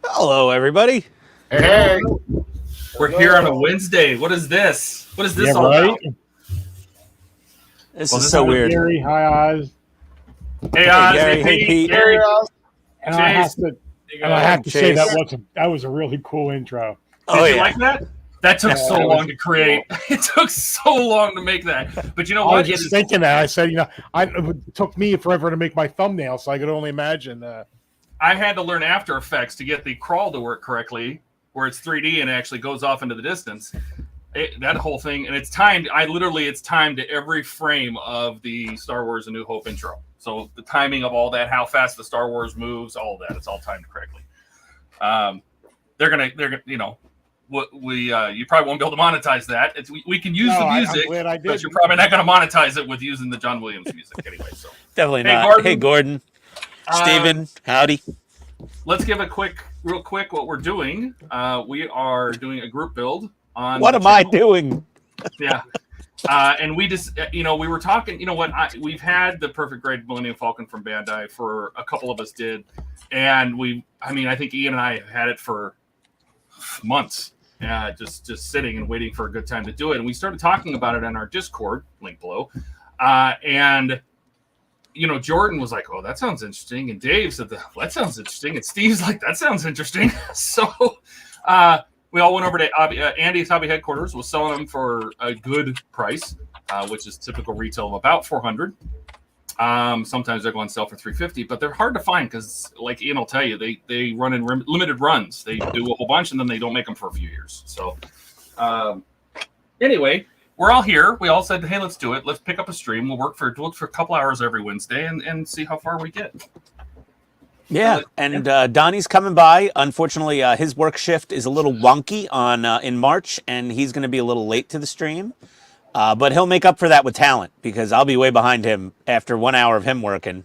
Hello, everybody. Hey, we're here on a Wednesday. What is this? What is this all about? This is so weird. Gary, hi Oz. Hey Oz, Gary, hey Pete. Gary, And I have to say that was a really cool intro. Did you like that? That took so long to create. It took so long to make that. But you know what? I was just thinking that. I said, it took me forever to make my thumbnail, so I could only imagine. I had to learn After Effects to get the crawl to work correctly, where it's 3D and it actually goes off into the distance. That whole thing, and it's timed. It's timed to every frame of the Star Wars: A New Hope intro. So the timing of all that, how fast the Star Wars moves, all of that, it's all timed correctly. They're gonna, you probably won't be able to monetize that. We can use the music, but you're probably not going to monetize it with using the John Williams music anyway. So definitely not. Hey, Gordon. Steven, howdy. Let's give real quick what we're doing. We are doing a group build on. What am I doing? Yeah. And we just, we were talking, we've had the Perfect Grade Millennium Falcon from Bandai for a couple of us did. And I think Ian and I have had it for months, just sitting and waiting for a good time to do it. And we started talking about it on our Discord, link below. And Jordan was like, "Oh, that sounds interesting," and Dave said, "That sounds interesting," and Steve's like, "That sounds interesting." So we all went over to Andy's Hobby headquarters. Was selling them for a good price, which is typical retail of about $400. Sometimes they're going to sell for $350, but they're hard to find because, like Ian will tell you, they run in limited runs. They do a whole bunch and then they don't make them for a few years. So anyway. We're all here. We all said, "Hey, let's do it. Let's pick up a stream. We'll work for a couple hours every Wednesday and see how far we get." Yeah, and Donnie's coming by. Unfortunately, his work shift is a little wonky in March, and he's going to be a little late to the stream. But he'll make up for that with talent because I'll be way behind him after 1 hour of him working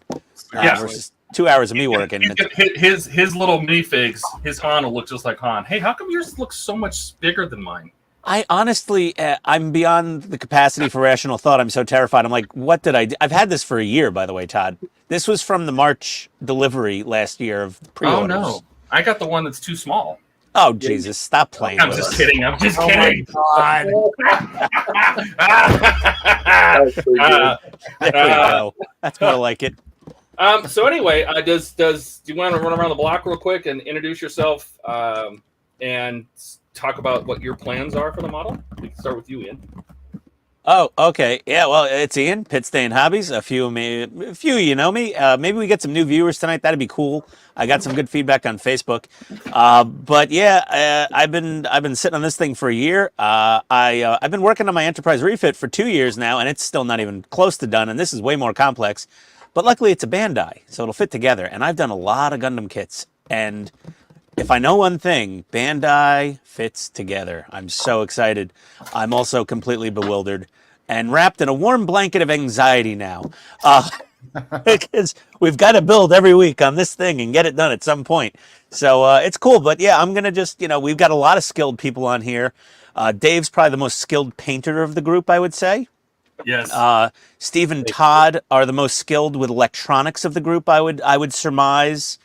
versus 2 hours of me working. His little minifigs, his Han will look just like Han. Hey, how come yours looks so much bigger than mine? I honestly, I'm beyond the capacity for rational thought. I'm so terrified. I'm like, what did I do? I've had this for a year, by the way, Todd. This was from the March delivery last year of pre-orders. Oh, no. I got the one that's too small. Oh, Jesus. Stop playing I'm just kidding. I'm just kidding. My God. There we go. That's more like it. So anyway, do you want to run around the block real quick and introduce yourself and talk about what your plans are for the model? We can start with you, Ian. Oh, okay. Yeah, well, it's Ian, Pitstain Hobbies. A few you know me. Maybe we get some new viewers tonight. That'd be cool. I got some good feedback on Facebook. But yeah, I've been sitting on this thing for a year. I've been working on my Enterprise refit for 2 years now, and it's still not even close to done, and this is way more complex. But luckily, it's a Bandai, so it'll fit together. And I've done a lot of Gundam kits, and if I know one thing, Bandai fits together. I'm so excited. I'm also completely bewildered and wrapped in a warm blanket of anxiety now. because we've got to build every week on this thing and get it done at some point. So it's cool. But yeah, I'm gonna just we've got a lot of skilled people on here. Dave's probably the most skilled painter of the group, I would say. Yes. Steve and Todd are the most skilled with electronics of the group, I would surmise.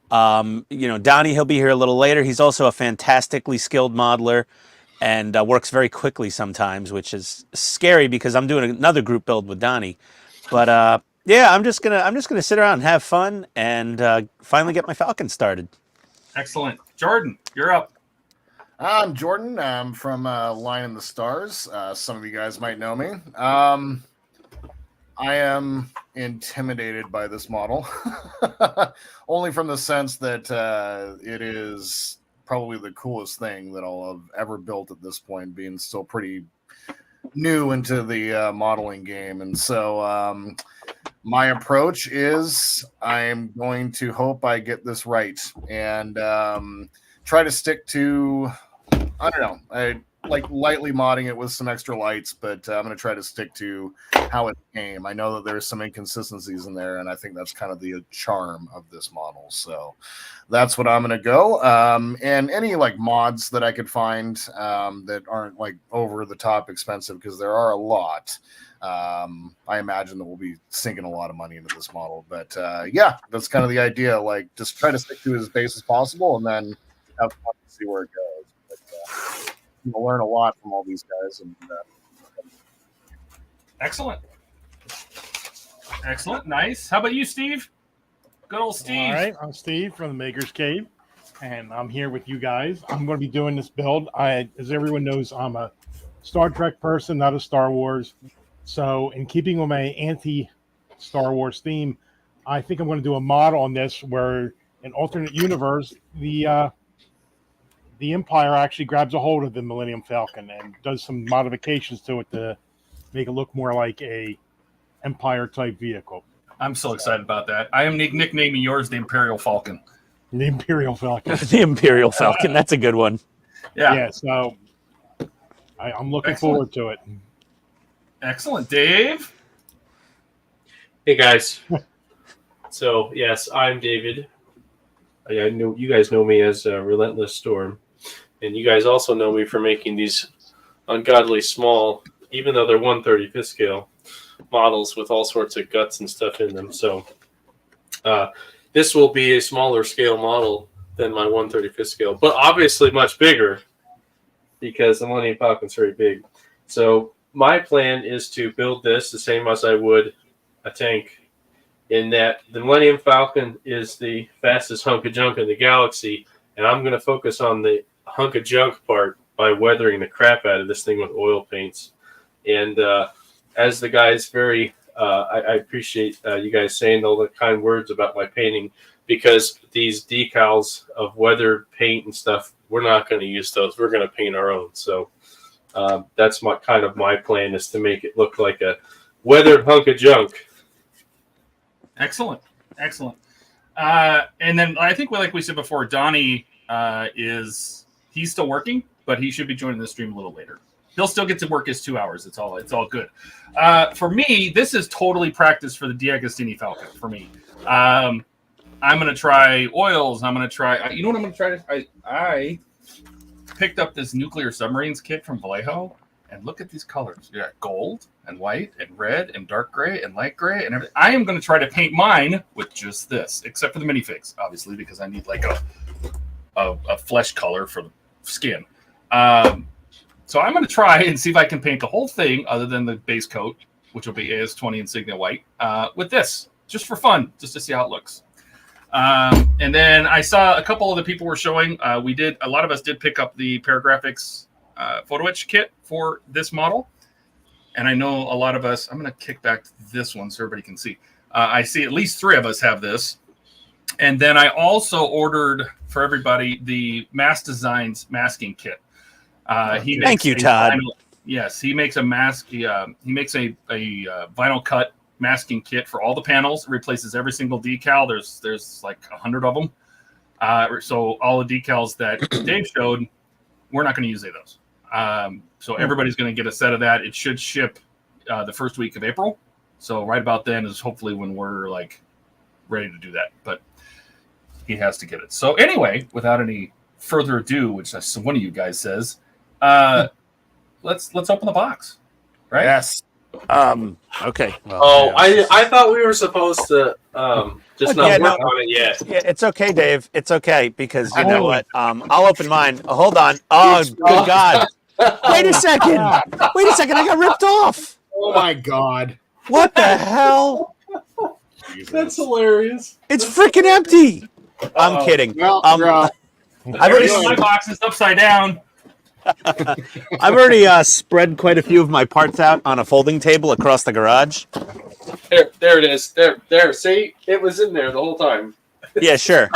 Donnie, he'll be here a little later. He's also a fantastically skilled modeler and works very quickly sometimes, which is scary because I'm doing another group build with Donnie. But yeah, I'm just gonna sit around and have fun and finally get my Falcon started. Excellent. Jordan, you're up. I'm Jordan. I'm from Line in the Stars. Some of you guys might know me. I am intimidated by this model, only from the sense that it is probably the coolest thing that I'll have ever built at this point, being still pretty new into the modeling game. And so my approach is I'm going to hope I get this right and try to stick to, I don't know, I like lightly modding it with some extra lights, but I'm going to try to stick to how it came. I know that there's some inconsistencies in there, and I think that's kind of the charm of this model. So that's what I'm going to go. And any like mods that I could find that aren't like over the top expensive, because there are a lot. I imagine that we'll be sinking a lot of money into this model. But yeah, that's kind of the idea. Like just try to stick to it as base as possible, and then have fun and see where it goes. But, you'll learn a lot from all these guys. And Excellent. Nice. How about you, Steve? Good old Steve. All right, I'm Steve from the Maker's Cave, and I'm here with you guys. I'm going to be doing this build. As everyone knows, I'm a Star Trek person, not a Star Wars. So in keeping with my anti-Star Wars theme, I think I'm going to do a model on this where in alternate universe, the Empire actually grabs a hold of the Millennium Falcon and does some modifications to it to make it look more like a Empire-type vehicle. I'm so excited about that. I am nicknaming yours the Imperial Falcon. The Imperial Falcon. The Imperial Falcon. That's a good one. Yeah. So I'm looking Excellent. forward to it. Excellent. Dave? Hey, guys. So, yes, I'm David. I know you guys know me as Relentless Storm. And you guys also know me for making these ungodly small, even though they're 1/35th scale models with all sorts of guts and stuff in them. So this will be a smaller scale model than my 1/35th scale, but obviously much bigger because the Millennium Falcon's very big. So my plan is to build this the same as I would a tank, in that the Millennium Falcon is the fastest hunk of junk in the galaxy, and I'm going to focus on the hunk of junk part by weathering the crap out of this thing with oil paints. And as the guys I appreciate you guys saying all the kind words about my painting, because these decals of weathered paint and stuff, we're not going to use those. We're going to paint our own. So that's my plan, is to make it look like a weathered hunk of junk. Excellent. And then I think, like we said before, Donnie he's still working, but he should be joining the stream a little later. He'll still get to work his 2 hours. It's all good. For me, this is totally practice for the D'Agostini Falcon. For me, I'm going to try oils. I'm going to try. You know what I'm going to try? I picked up this nuclear submarines kit from Vallejo, and look at these colors. You got gold and white and red and dark gray and light gray and everything. I am going to try to paint mine with just this, except for the minifigs, obviously, because I need like a flesh color for the skin. So I'm going to try and see if I can paint the whole thing, other than the base coat, which will be AS20 Insignia white, with this, just for fun, just to see how it looks. And then I saw a couple of the people were showing. A lot of us did pick up the ParaGraphics photo etch kit for this model. And I know a lot of us, I'm going to kick back to this one so everybody can see. I see at least 3 of us have this. And then I also ordered for everybody the Mass Designs masking kit. Thank you, Todd. Yes, he makes a mask. He makes a vinyl cut masking kit for all the panels. It replaces every single decal. There's like 100 of them. So all the decals that Dave showed, we're not going to use any of those. So everybody's going to get a set of that. It should ship the first week of April. So right about then is hopefully when we're like ready to do that. But he has to get it. So anyway, without any further ado, which one of you guys says, let's open the box. Right? Yes. Okay. Well, Oh, yeah. I thought we were supposed to just not Yeah, work no. on it yet. Yeah, it's okay, Dave. It's okay because you know what? I'll open mine. Hold on. Oh, good God! Wait a second. Wait a second. I got ripped off. Oh my God. What the hell? That's hilarious. It's freaking empty. I'm kidding. Well, I've already, My box is upside down. I've already spread quite a few of my parts out on a folding table across the garage. There it is. There. See, it was in there the whole time. Yeah, sure.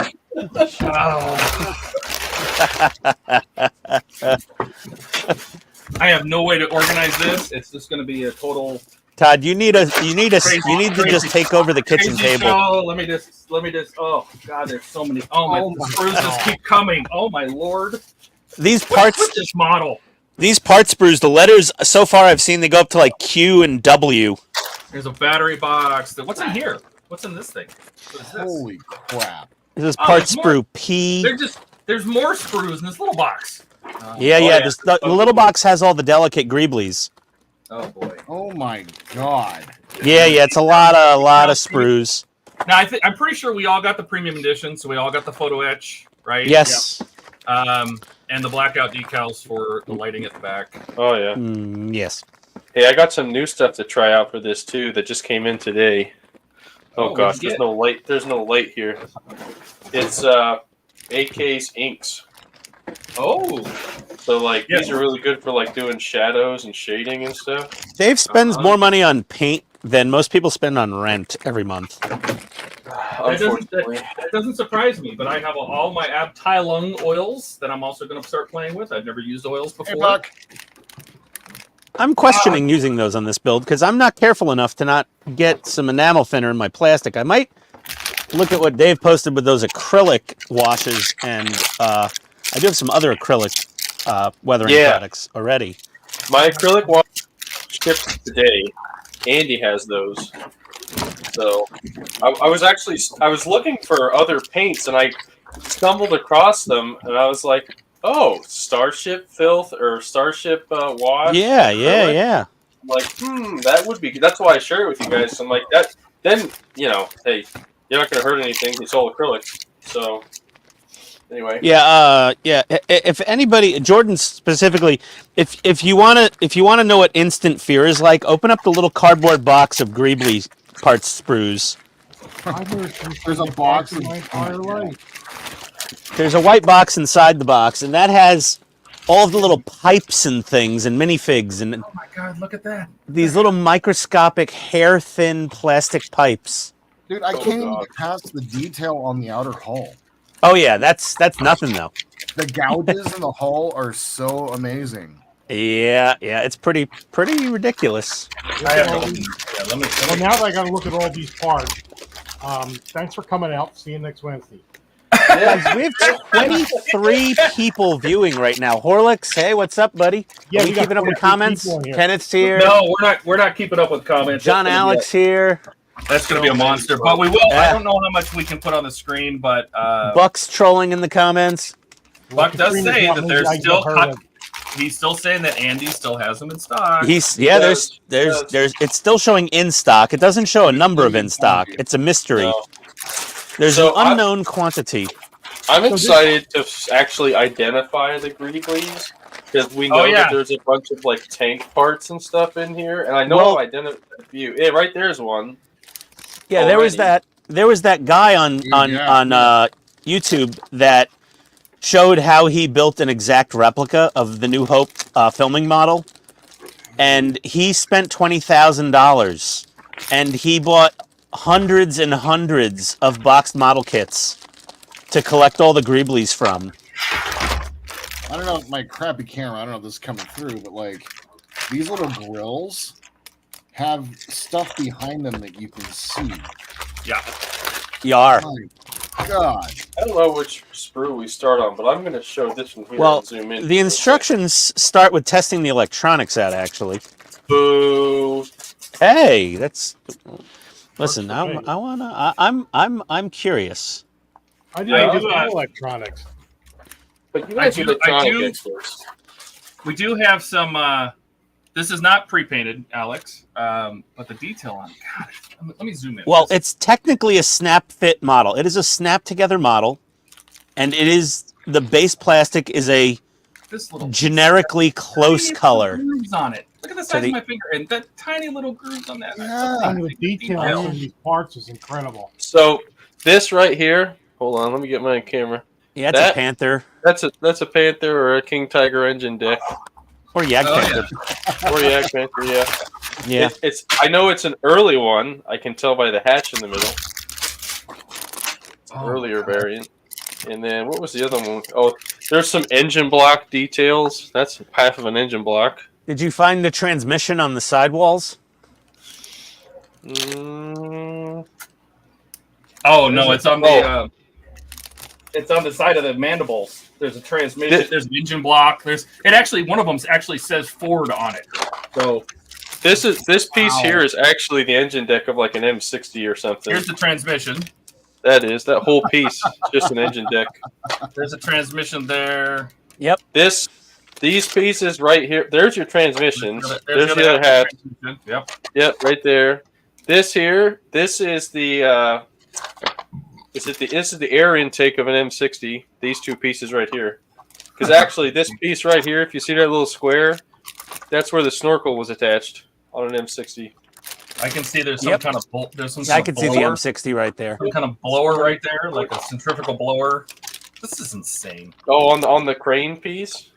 I have no way to organize this. It's just going to be a total Todd, you need to just take over the kitchen crazy table. show. Let me just. Oh God, there's so many. The screws just keep coming. Oh my Lord. These What's parts, with this model? these part sprues, the letters so far I've seen they go up to like Q and W. There's a battery box. What's in here? What's in this thing? What is this? Holy crap. This is part there's more. sprue P. There's more screws in this little box. Yeah. The little box has all the delicate greeblies. Oh boy. Oh my God. Yeah. It's a lot of sprues. Now I'm pretty sure we all got the premium edition, so we all got the photo etch, right? Yes. And the blackout decals for the lighting at the back. Oh yeah. Yes. Hey, I got some new stuff to try out for this too that just came in today. Oh gosh, what'd you there's get? no light. There's no light here. It's AK's inks. Oh, So like Yeah. these are really good for like doing shadows and shading and stuff. Dave spends more money on paint than most people spend on rent every month. Unfortunately. that doesn't surprise me. But I have all my Abteilung oils that I'm also going to start playing with. I've never used oils before. Hey, Buck. I'm questioning using those on this build because I'm not careful enough to not get some enamel thinner in my plastic. I might look at what Dave posted with those acrylic washes, and I do have some other acrylic weathering products already. My acrylic wash shipped today. Andy has those. So I was looking for other paints and I stumbled across them and I was like, oh, Starship filth or Starship wash. Yeah. I'm like, that would be good. That's why I share it with you guys. I'm like, that. Then hey, you're not gonna hurt anything. It's all acrylic. So anyway. Yeah. If anybody, Jordan specifically, if you wanna know what instant fear is like, open up the little cardboard box of Greebly parts sprues. There's a box in my entire life. There's a white box inside the box, and that has all of the little pipes and things and minifigs and Oh my God, look at that. these little microscopic hair-thin plastic pipes. Dude, I can't even get past the detail on the outer hull. Oh yeah, that's nothing though. The gouges in the hull are so amazing. Yeah, it's pretty ridiculous. I have no. Yeah, let me. Well, now that I got to look at all these parts, thanks for coming out. See you next Wednesday. Guys, we have 23 people viewing right now. Horlicks, hey, what's up, buddy? Yeah, Are we we got keeping up with 23 comments? people in here. Kenneth's here. No, we're not keeping up with comments. John Alex here. That's going to be a monster. But we will. Yeah. I don't know how much we can put on the screen, but Buck's trolling in the comments. Buck does Screen is say not that moving, there's I still. get heard of. He's still saying that Andy still has them in stock. There's does. it's still showing in stock. It doesn't show a number of in stock. It's a mystery. No. There's So an unknown quantity. I'm excited to actually identify the Greeblies because we know Oh, yeah. that there's a bunch of like tank parts and stuff in here, and I know Well- I identified a few. Yeah, right there's one. Yeah, there was that guy on YouTube that showed how he built an exact replica of the New Hope filming model, and he spent $20,000, and he bought hundreds and hundreds of boxed model kits to collect all the Greeblies from. I don't know, my crappy camera, I don't know if this is coming through, but like these little grills have stuff behind them that you can see. Yeah. Yar. My God. I don't know which sprue we start on, but I'm going to show this one here Well, and zoom in. the instructions start with testing the electronics out, actually. Boo. Hey, that's. Listen, Works for me. I'm curious. I do I just do, electronics. But you I guys do- are electronic I do- experts. We do have some. This is not pre-painted, Alex, but the detail on it. God, let me zoom in. Well, it's technically a snap fit model. It is a snap together model, and it is the base plastic is a this little generically close tiny color. little grooves on it. Look at the size the- of my finger and that tiny little grooves on that. Yeah. And the detail on these parts is incredible. So this right here, hold on, let me get my camera. Yeah, it's That- a Panther That's a Panther or a King Tiger engine deck. or Yak Oh, Panther. Or Yak Panther, yeah. Yeah. It's I know it's an early one. I can tell by the hatch in the middle. Oh, Earlier variant. And then what was the other one? Oh, there's some engine block details. That's half of an engine block. Did you find the transmission on the sidewalls? Mm, Oh no, it's on Oh. it's on the side of the mandibles. There's a transmission. There's an engine block. There's it actually one of them actually says Ford on it. So this piece Wow. here is actually the engine deck of like an M60 or something. here's the transmission. That whole piece is just an engine deck. There's a transmission there. These pieces right here. There's your transmissions. There's the the other half. transmission. Yep. Yep, right there. This here. This is the. This is the air intake of an M60. These two pieces right here. Because actually, this piece right here, if you see that little square, that's where the snorkel was attached on an M60. I can see there's some Yep. kind of there's some. I can see the blower, M60 right there. some kind of blower right there, like a centrifugal blower. This is insane. Oh, on the crane piece.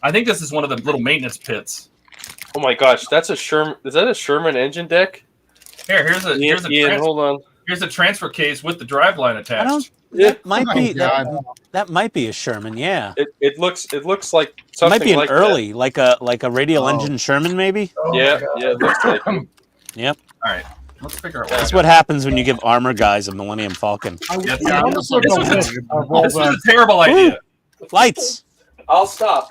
I think this is one of the little maintenance pits. Oh my gosh, that's a Sherman. Is that a Sherman engine deck? Here's a Ian, hold on. here's a transfer case with the driveline attached. I don't. Yeah. That might Oh, be God. that might be a Sherman. Yeah, It looks like it something might be an like early, like a radial Oh. engine Sherman, maybe. Oh, Yeah, my God. yeah, it looks like it. Yep. All right, let's figure out. That's what happens when you give armor guys a Millennium Falcon. Yes, I almost looked this at was the a- list of all This was the. a terrible idea. Lights. I'll stop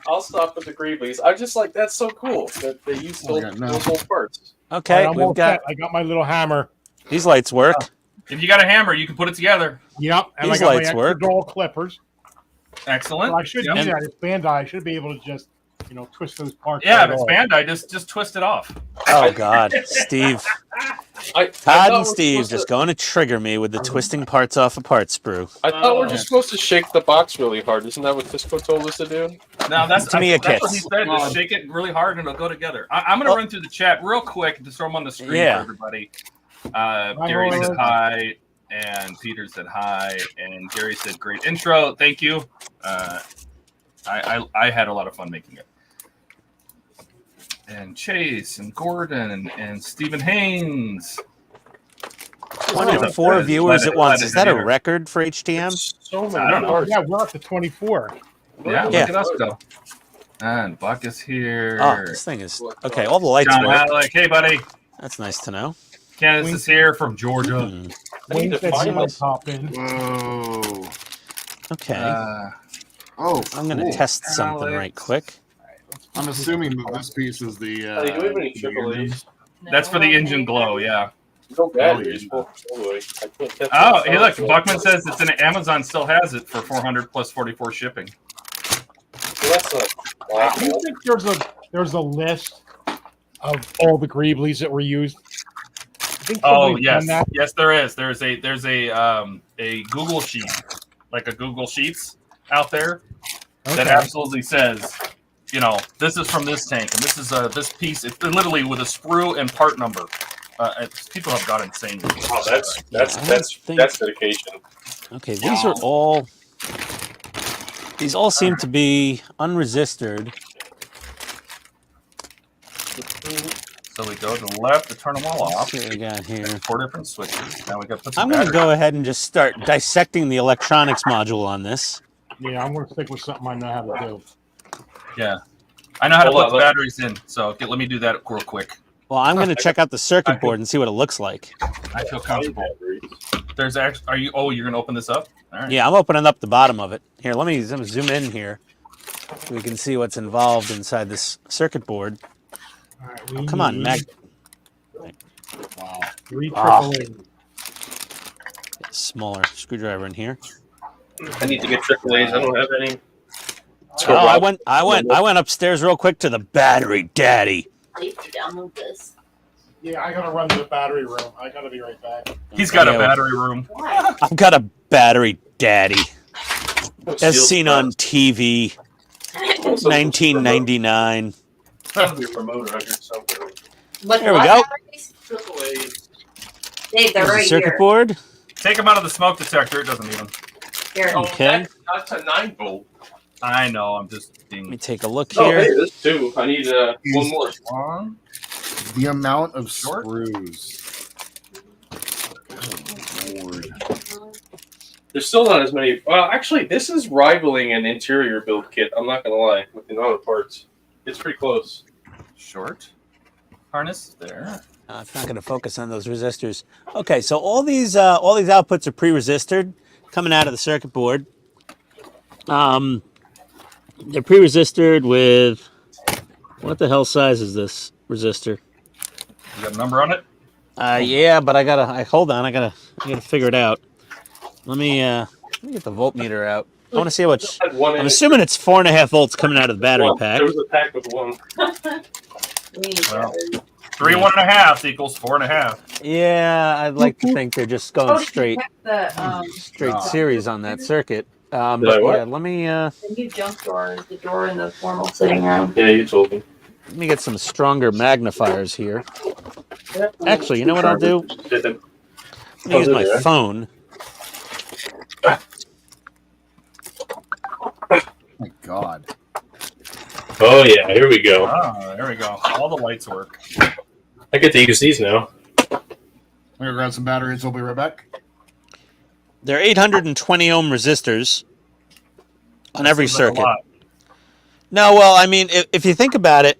with the Greeblies. I'm just like, that's so cool that they use Oh, yeah, no. those whole parts. Okay, I'm we've all got set. I got my little hammer. these lights work. If you got a hammer, you can put it together. Yep, and These I got lights my work. extra dull clippers. Excellent. So I should Yep. do that. It's Bandai. I should be able to just, twist those parts. Yeah, right if it's off. Bandai, just twist it off. Oh God, Steve, I Todd thought and we're Steve supposed just to- going to trigger me with the twisting parts off a part sprue. I thought we're just supposed to shake the box really hard. Isn't that what Fisco told us to do? No, that's To me, it that's what he kits. said. Just shake it really hard and it'll go together. I'm going to run through the chat real quick and just throw them on the screen Yeah. for everybody. Gary said hi, and Peter said hi, and Gary said great intro. Thank you. I had a lot of fun making it. And Chase and Gordon and Stephen Haynes. 24 viewers at once. Is that a record for HTM? So many I don't know. parts. Yeah, we're up to 24. Yeah, look Yeah. at us go. And Buck is here. Oh, this thing is okay. All the lights John work. Halleck, hey buddy. That's nice to know. Candace is here from Georgia. Hmm. I need Wayne to said he find might this. pop in. Whoa. Okay, Oh, I'm gonna cool. test something right quick. I'm assuming that this piece is the. Hey, do we have any the triple engine. A's? That's for the engine glow, yeah. No batteries. Well, anyway, I can't catch Oh, it. hey, look, Buckman says it's in Amazon still has it for 400 plus 44 shipping. Well, that's not Do you think there's a list of all the Greeblies that were used? I think Oh somebody's yes, done that. yes, there is. There's a Google sheet, like a Google Sheets out there that Okay. absolutely says, this is from this tank, and this is this piece. It's literally with a sprue and part number. People have got insane. Oh, that's think- dedication. Okay, these are all. These all seem to be unresisted. So we go to the left to turn them all Let's off. see what we got here. 4 different switches. Now we got to put some I'm going to batteries. go ahead and just start dissecting the electronics module on this. Yeah, I'm going to stick with something I know how to do. Yeah, I know how to Hold put on, the let- batteries in. So let me do that real quick. Well, I'm going to check out the circuit board and see what it looks like. I feel comfortable. There's actually. Are you? Oh, you're gonna open this up? All right. Yeah, I'm opening up the bottom of it. Here, let me zoom in here so we can see what's involved inside this circuit board. All right, Oh, come on, Mag. Wow. 3 Ah. AAA. Smaller screwdriver in here. I need to get AAAs. I don't have any. Oh, I went upstairs real quick to the battery daddy. I need to download this. Yeah, I gotta run to the battery room. I gotta be right back. He's got Yeah, a well- battery room. Why? I've got a battery daddy, as Steel seen on TV, 1999. That'll be a promoter. I heard somewhere. But There we what go. batteries? AAAs. Dave, they're There's the right circuit here. board. Take him out of the smoke detector. It doesn't need him. Here. Oh, Okay. that's a 9-volt. I know. I'm just Let me being take a look Oh, here. hey, there's 2. I need one more. long. The amount of Short? screws. Good Lord. There's still not as many. Well, actually, this is rivaling an interior build kit. I'm not gonna lie, with the amount of parts, it's pretty close. Short harness there. It's not going to focus on those resistors. Okay, so all these outputs are pre-resisted coming out of the circuit board. They're pre-resisted with what the hell size is this resistor? You got a number on it? Yeah, but I gotta figure it out. Let me get the voltmeter out. I want to see how much. I had one I'm in- assuming it's 4.5 volts coming out of the battery one. pack. There was a pack with 1. We need Well. batteries. 3 1.5 equals 4.5. Yeah, I'd like to think they're just going Oh, did you straight check the Ah. series on that circuit. Did I But what? yeah, let me the new junk drawer, the door in the formal sitting room. Yeah, you told me. get some stronger magnifiers here. Actually, you know what I'll do? Did it? I'm gonna use my there. phone. My God. Oh yeah, here we go. Ah, there we go. All the lights work. I get to use these now. I'm gonna grab some batteries. We'll be right back. They're 820 ohm resistors on every Seems like a circuit. lot. No, well, I mean, if you think about it,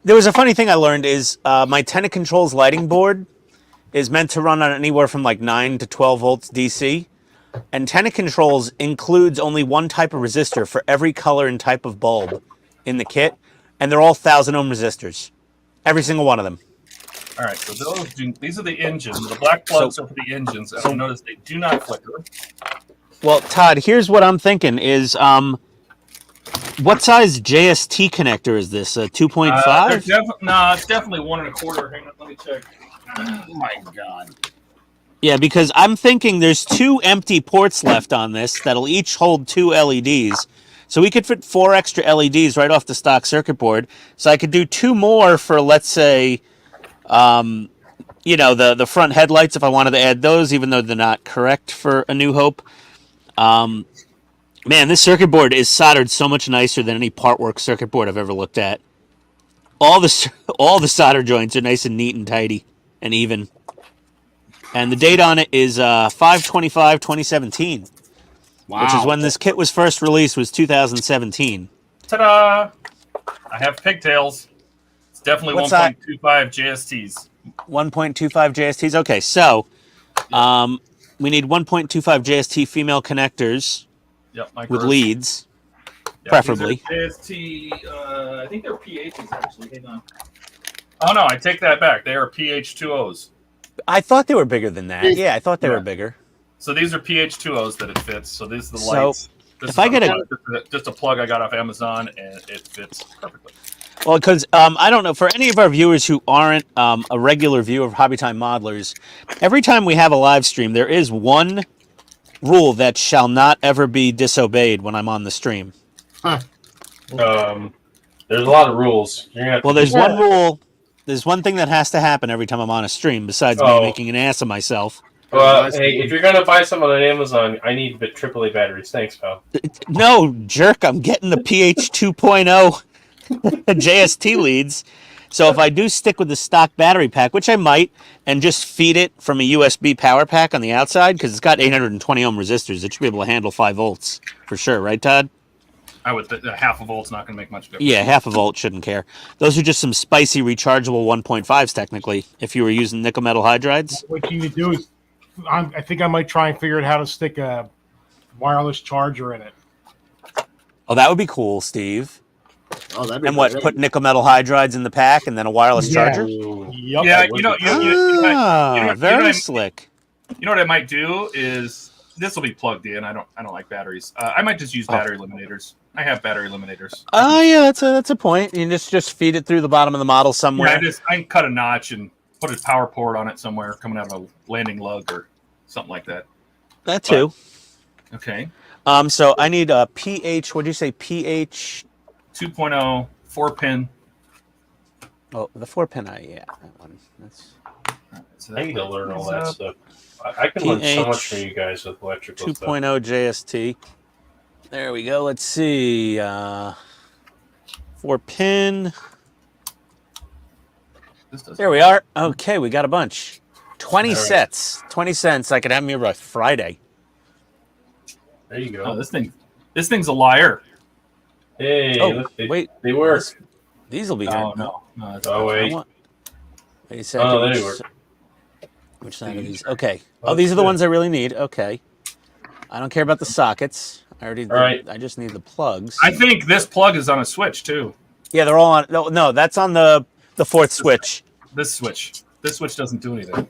there was a funny thing I learned is my Tenet Controls lighting board is meant to run on anywhere from like 9 to 12 volts DC. And Tenet Controls includes only one type of resistor for every color and type of bulb in the kit. And they're all 1,000 ohm resistors. Every single one of them. All right, so these are the engines. The black plugs are for the engines. And you'll notice they do not flicker. Well, Todd, here's what I'm thinking is, what size JST connector is this? A 2.5? It's definitely 1 1/4. Hang on, let me check. Oh my God. Yeah, because I'm thinking there's 2 empty ports left on this that'll each hold 2 LEDs. So we could fit 4 extra LEDs right off the stock circuit board. So I could do 2 more for, let's say, the front headlights if I wanted to add those, even though they're not correct for A New Hope. Man, this circuit board is soldered so much nicer than any partwork circuit board I've ever looked at. All the solder joints are nice and neat and tidy and even. And the date on it is 5/25/2017, Wow. which is when this kit was first released, was 2017. Ta-da! I have pigtails. It's definitely What's that? 1.25 JSTs. 1.25 JSTs. Okay, so we need 1.25 JST female connectors Yep, with micros. leads, Yeah, preferably. these are JST, I think they're PHs actually. Hang on. Oh no, I take that back. They are PH2Os. I thought they were bigger than that. Yeah, I thought they Yeah. were bigger. So these are PH2Os that it fits. So these are the So, lights. This if is I on get the a- plug. Just a plug I got off Amazon, and it fits perfectly. Well, because I don't know, for any of our viewers who aren't a regular viewer of Hobby Time Modelers, every time we have a live stream, there is one rule that shall not ever be disobeyed when I'm on the stream. There's a lot of rules. You're gonna have to Well, there's one rule. There's one thing that has to happen every time I'm on a stream, besides me Oh. making an ass of myself. Well, hey, if you're gonna buy something on Amazon, I need the AAA batteries. Thanks, pal. No, jerk, I'm getting the PH 2.0 JST leads. So if I do stick with the stock battery pack, which I might, and just feed it from a USB power pack on the outside, because it's got 820 ohm resistors, it should be able to handle 5 volts for sure, right, Todd? I would half a volt's not going to make much difference. Yeah, half a volt shouldn't care. Those are just some spicy rechargeable 1.5s, technically, if you were using nickel metal hydrides. What you need to do is, I think I might try and figure out how to stick a wireless charger in it. Oh, that would be cool, Steve. Oh, that'd be And what? great. Put nickel metal hydrides in the pack, and then a wireless Yeah. charger. Ooh. Yep. Yeah, That would be cool. Ah, very slick. You know what I might do is this will be plugged in. I don't like batteries. I might just use battery eliminators. I have battery eliminators. Oh yeah, that's a point. You just feed it through the bottom of the model somewhere. Yeah, I can cut a notch and put a power port on it somewhere coming out of a landing lug or something like that. That too. Okay. So I need a pH. What did you say? pH. 2.0 4-pin. Oh, the 4-pin. Yeah, that one. That's So I need to learn all that up. stuff. I can learn so PH much from you guys with electrical 2.0 JST. There we go. Let's see. 4-pin. This does There we are. Okay, we got a bunch. 20 All right. sets. 20 cents. I could have them here by Friday. stuff. There you go. Oh, this thing's a liar. Hey, Oh, look, wait. they work. These will be Oh good. no. It's Oh, wait. Wait a second. Oh, they work. Which side are these? Okay. Oh, Oh, these are the good. ones I really need. Okay. I don't care about the sockets. I already. All right. I just need the plugs. I think this plug is on a switch too. Yeah, they're all on. No, that's on the fourth switch. This switch. This switch doesn't do anything.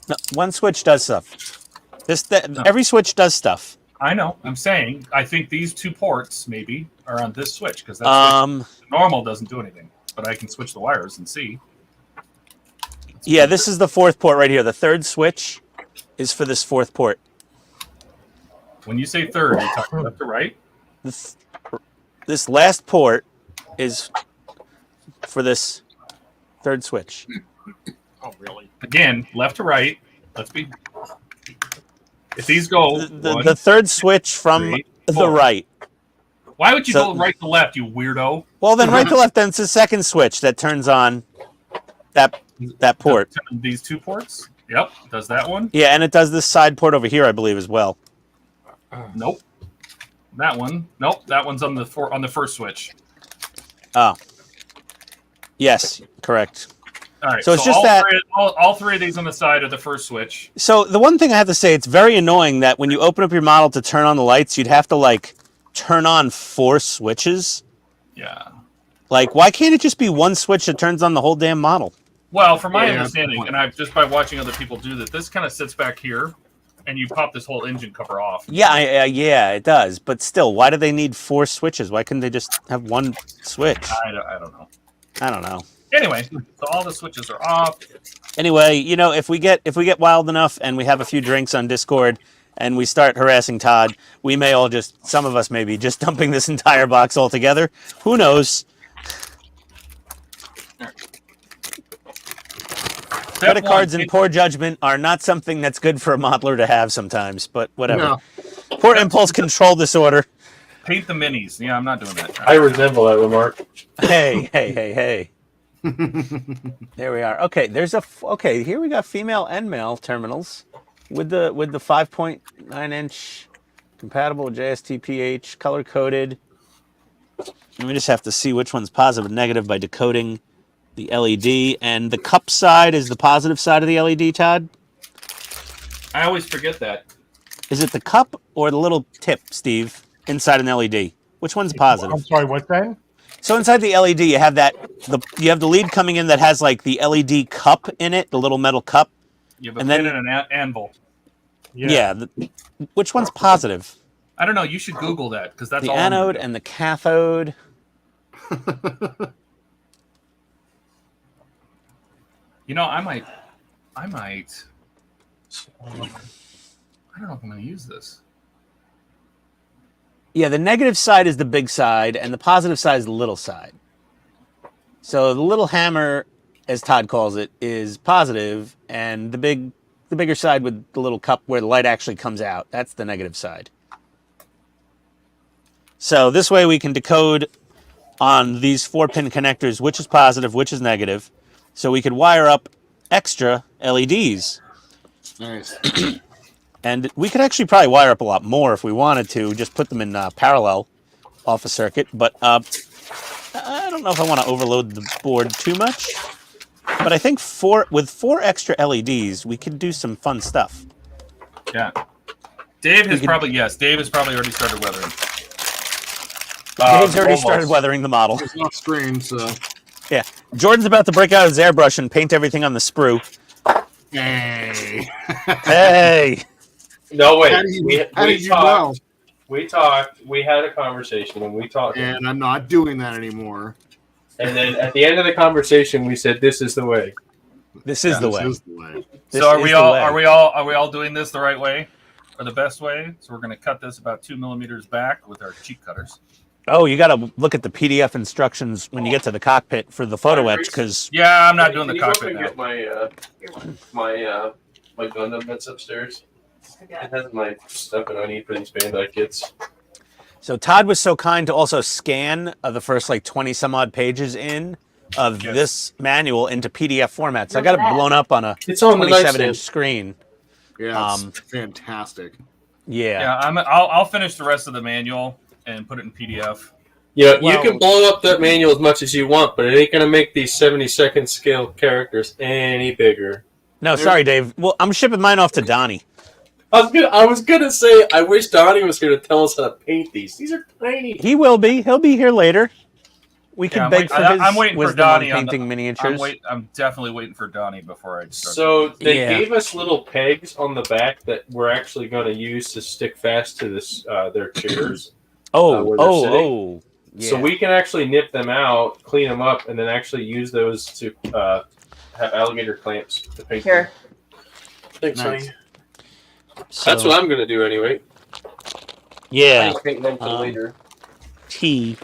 No, one switch does stuff. No. Every switch does stuff. I know. I'm saying I think these two ports maybe are on this switch because that switch normal doesn't do anything. But I can switch the wires and see. Yeah, this is the fourth port right here. The third switch is for this fourth port. When you say third, you talking left to right? This last port is for this third switch. Oh, really? Again, left to right. Let's be. If these go The third switch from three, the four. right. Why would you So- go right to left, you weirdo? Well, then right to left, then it's the second switch that turns on that port. These two ports? Yep. Does that one? Yeah, and it does this side port over here, I believe, as well. Nope. That one? Nope. That one's on the first switch. Oh. Yes, correct. All right. So it's just that- all three of these on the side are the first switch. So the one thing I have to say, it's very annoying that when you open up your model to turn on the lights, you'd have to, like, turn on 4 switches. Yeah. Like, why can't it just be one switch that turns on the whole damn model? Well, from my Yeah, understanding, and I've just by watching other people do that, this kind of sits back here, and you pop this whole engine cover off. Yeah, yeah, it does. But still, why do they need 4 switches? Why couldn't they just have one switch? I don't know. I don't know. Anyway, so all the switches are off. Anyway, you know, if we get wild enough and we have a few drinks on Discord and we start harassing Todd, we may all some of us may be just dumping this entire box altogether. Who knows? Credit cards and poor judgment are not something that's good for a modeler to have sometimes, but whatever. No. Poor impulse control disorder. Paint the minis. Yeah, I'm not doing that. I resemble that remark. Hey. There we are. Okay, here we got female and male terminals with the 5.9 inch compatible JST PH, color coded. And we just have to see which one's positive and negative by decoding the LED. And the cup side is the positive side of the LED, Todd? I always forget that. Is it the cup or the little tip, Steve, inside an LED? Which one's positive? I'm sorry, what's that? So inside the LED, you have the lead coming in that has like the LED cup in it, the little metal cup. You have a And pin then- and an anvil. Yeah. Which one's positive? I don't know. You should Google that because that's The all. anode and the cathode. You know, I might. I don't know if I'm going to use this. Yeah, the negative side is the big side, and the positive side is the little side. So the little hammer, as Todd calls it, is positive, and the bigger side with the little cup where the light actually comes out, that's the negative side. So this way we can decode on these 4-pin connectors which is positive, which is negative, so we could wire up extra LEDs. Nice. And we could actually probably wire up a lot more if we wanted to, just put them in parallel off a circuit. But I don't know if I want to overload the board too much. But I think with 4 extra LEDs, we could do some fun stuff. Yeah. Dave has probably already started weathering. Dave's already almost. started weathering the model. It's not screen, so Yeah. Jordan's about to break out his airbrush and paint everything on the sprue. hey. Hey. No, wait. How do you We know? talked. We had a conversation, and we talked. And I'm not doing that anymore. And then at the end of the conversation, we said, "This is the way." This is the This way. is the way. This So are is we the all way. are we all doing this the right way or the best way? So we're going to cut this about 2 millimeters back with our cheek cutters. Oh, you got to look at the PDF instructions when you get to the cockpit for the photo etch, because Yeah, I'm not doing the Can you go up cockpit and now. get my Gundam that's upstairs. It has my stuff that I need for these Bandai kits. so Todd was so kind to also scan the first like 20 some odd pages of Yes. this manual into PDF format. So I got it blown up on a It's on the 27-inch nightstand. screen. Yeah, it's Um, fantastic. Yeah. Yeah, I'll finish the rest of the manual and put it in PDF. Yeah, Well- you can blow up that manual as much as you want, but it ain't gonna make these 70-second scale characters any bigger. No, sorry, Dave. Well, I'm shipping mine off to Donnie. I was gonna say I wish Donnie was here to tell us how to paint these. These are tiny. He will be. He'll be here later. We can Yeah, beg for his I'm waiting for wisdom on Donnie on the- painting miniatures. I'm definitely waiting for Donnie before I start. So they Yeah. gave us little pegs on the back that we're actually going to use to stick fast to this their chairs. where they're sitting. Yeah. So we can actually nip them out, clean them up, and then actually use those to have alligator clamps to paint. Here. Thanks, Nice. honey. That's what I'm going to do anyway. Yeah. I'll paint them for Um, later. T.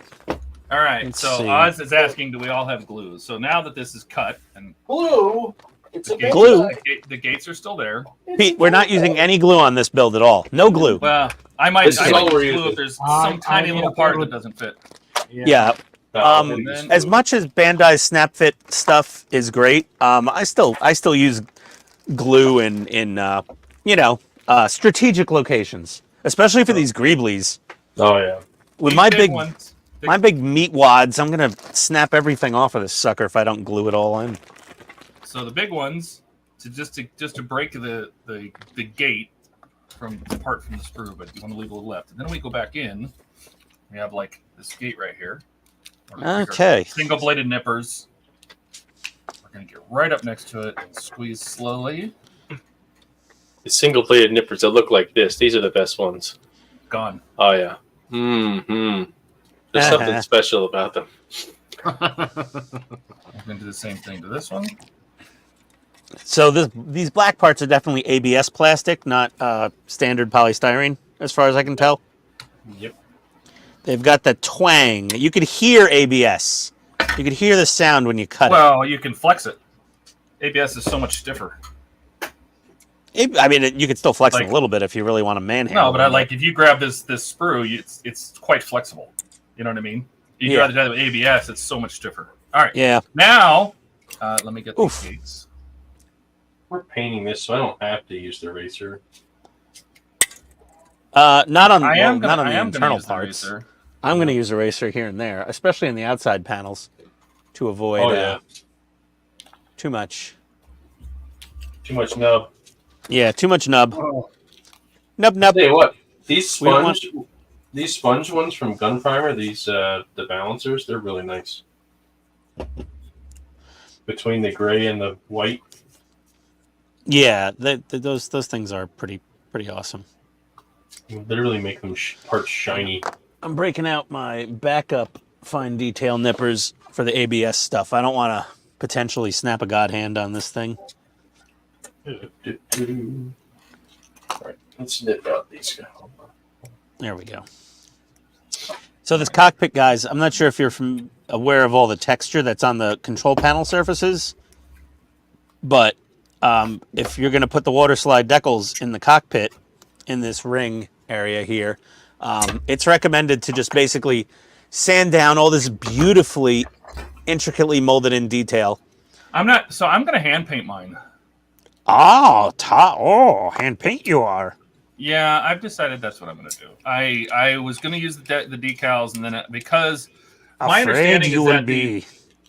All right. Let's So see. Oz is asking, do we all have glue? So now that this is cut and Glue. It's the a gates, Glue? the gates are still there. Pete, we're not using any glue on this build at all. No glue. Well, I might This is all use we're glue using. if there's I- some tiny I- little part that doesn't fit. Yeah. As much as Bandai's snap fit stuff is great, I still use glue in strategic locations, especially for these Greeblies. Oh yeah. With These my big ones, my big meat wads, I'm gonna snap everything off of this sucker if I don't glue it all in. So the big ones just to break the gate apart from the sprue, but you want to leave a little left. And then we go back in. We have like this gate right here. Okay. Single bladed nippers. We're gonna get right up next to it and squeeze slowly. The single-bladed nippers that look like this. These are the best ones. Gone. Oh yeah. Mm-hmm. There's something special about them. I'm gonna do the same thing to this one. So these black parts are definitely ABS plastic, not standard polystyrene, as far as I can tell. Yep. They've got the twang. You could hear ABS. You could hear the sound when you cut Well, you can flex it. ABS is so much stiffer. it. I mean, you could still flex it Like- a little bit if you really want to manhandle. No, but I like if you grab this sprue, it's quite flexible. You know what I mean? You Yeah. grab it with ABS, it's so much stiffer. All right. Yeah. Now, let me get these Oof. gates. We're painting this, so I don't have to use the eraser. Not on I am not gonna, on I the am gonna internal use the parts. eraser. I'm going to use eraser here and there, especially in the outside panels, to avoid Oh yeah. too much. Too much nub. Yeah, too much nub. Oh, Nub nub. Tell you what, these We don't sponge ones from Gun Primer, the balancers, they're really nice. Between the gray and the white. Yeah, those things are pretty awesome. You literally make them parts shiny. I'm breaking out my backup fine detail nippers for the ABS stuff. I don't want to potentially snap a god hand on this thing. Alright, let's nip out these guys. There we go. So this cockpit, guys, I'm not sure if you're aware of all the texture that's on the control panel surfaces, but if you're going to put the water slide decals in the cockpit in this ring area here, it's recommended to just basically sand down all this beautifully, intricately molded in detail. I'm going to hand paint mine. Hand paint you are. Yeah, I've decided that's what I'm going to do. I was going to use the decals, and then because my understanding is that the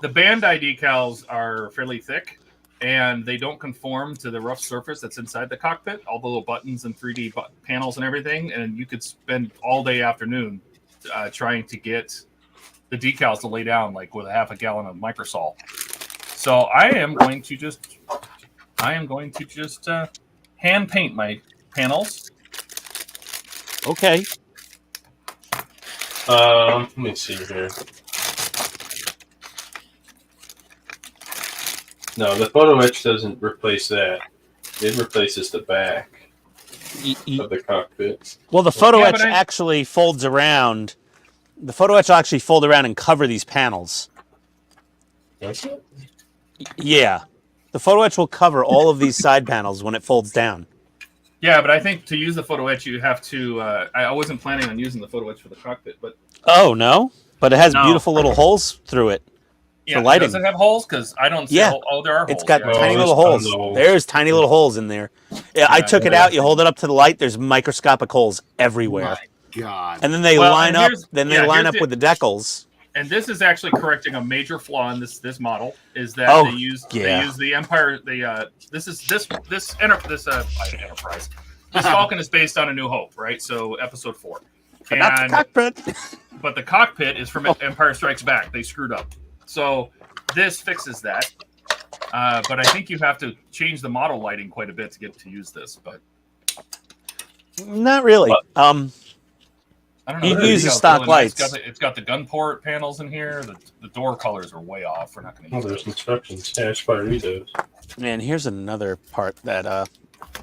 Bandai decals are fairly thick, and they don't conform to the rough surface that's inside the cockpit, all the little buttons and 3D panels and everything, and you could spend all day afternoon trying to get the decals to lay down like with a half a gallon of microsol. So I am going to just hand paint my panels. Okay. Let me see here. No, the photo etch doesn't replace that. It replaces the back of the cockpit. Well, the photo Yeah, etch but I- actually folds around. The photo etch will actually fold around and cover these panels. That's it? Yeah. The photo etch will cover all of these side panels when it folds down. Yeah, but I think to use the photo etch, you have to. I wasn't planning on using the photo etch for the cockpit, but Oh, no? But it has No. beautiful little holes through it. yeah, lighting. does it have holes? Because I don't see. Yeah. Oh, there are holes. It's got yeah. tiny there's little tons holes. of holes. There's tiny little holes in there. Yeah, I took it yeah. out. You hold it up to the light. There's microscopic holes everywhere. My God. And then they Well, line and up. here's- Then they yeah, line here's up with the decals. And this is actually correcting a major flaw in this model is that Oh, they use yeah. the Empire. This Enterprise. This Falcon is based on A New Hope, right? So Episode 4. But not the cockpit. But the cockpit is from Empire Strikes Back. They screwed up. So this fixes that. But I think you have to change the model lighting quite a bit to get to use this. But Not really. I don't know. You The use the decal's stock really nice. lights. It's got the gun port panels in here. The door colors are way off. We're not going to Oh, use there's those. instructions. Yeah, I should probably read those. And here's another part that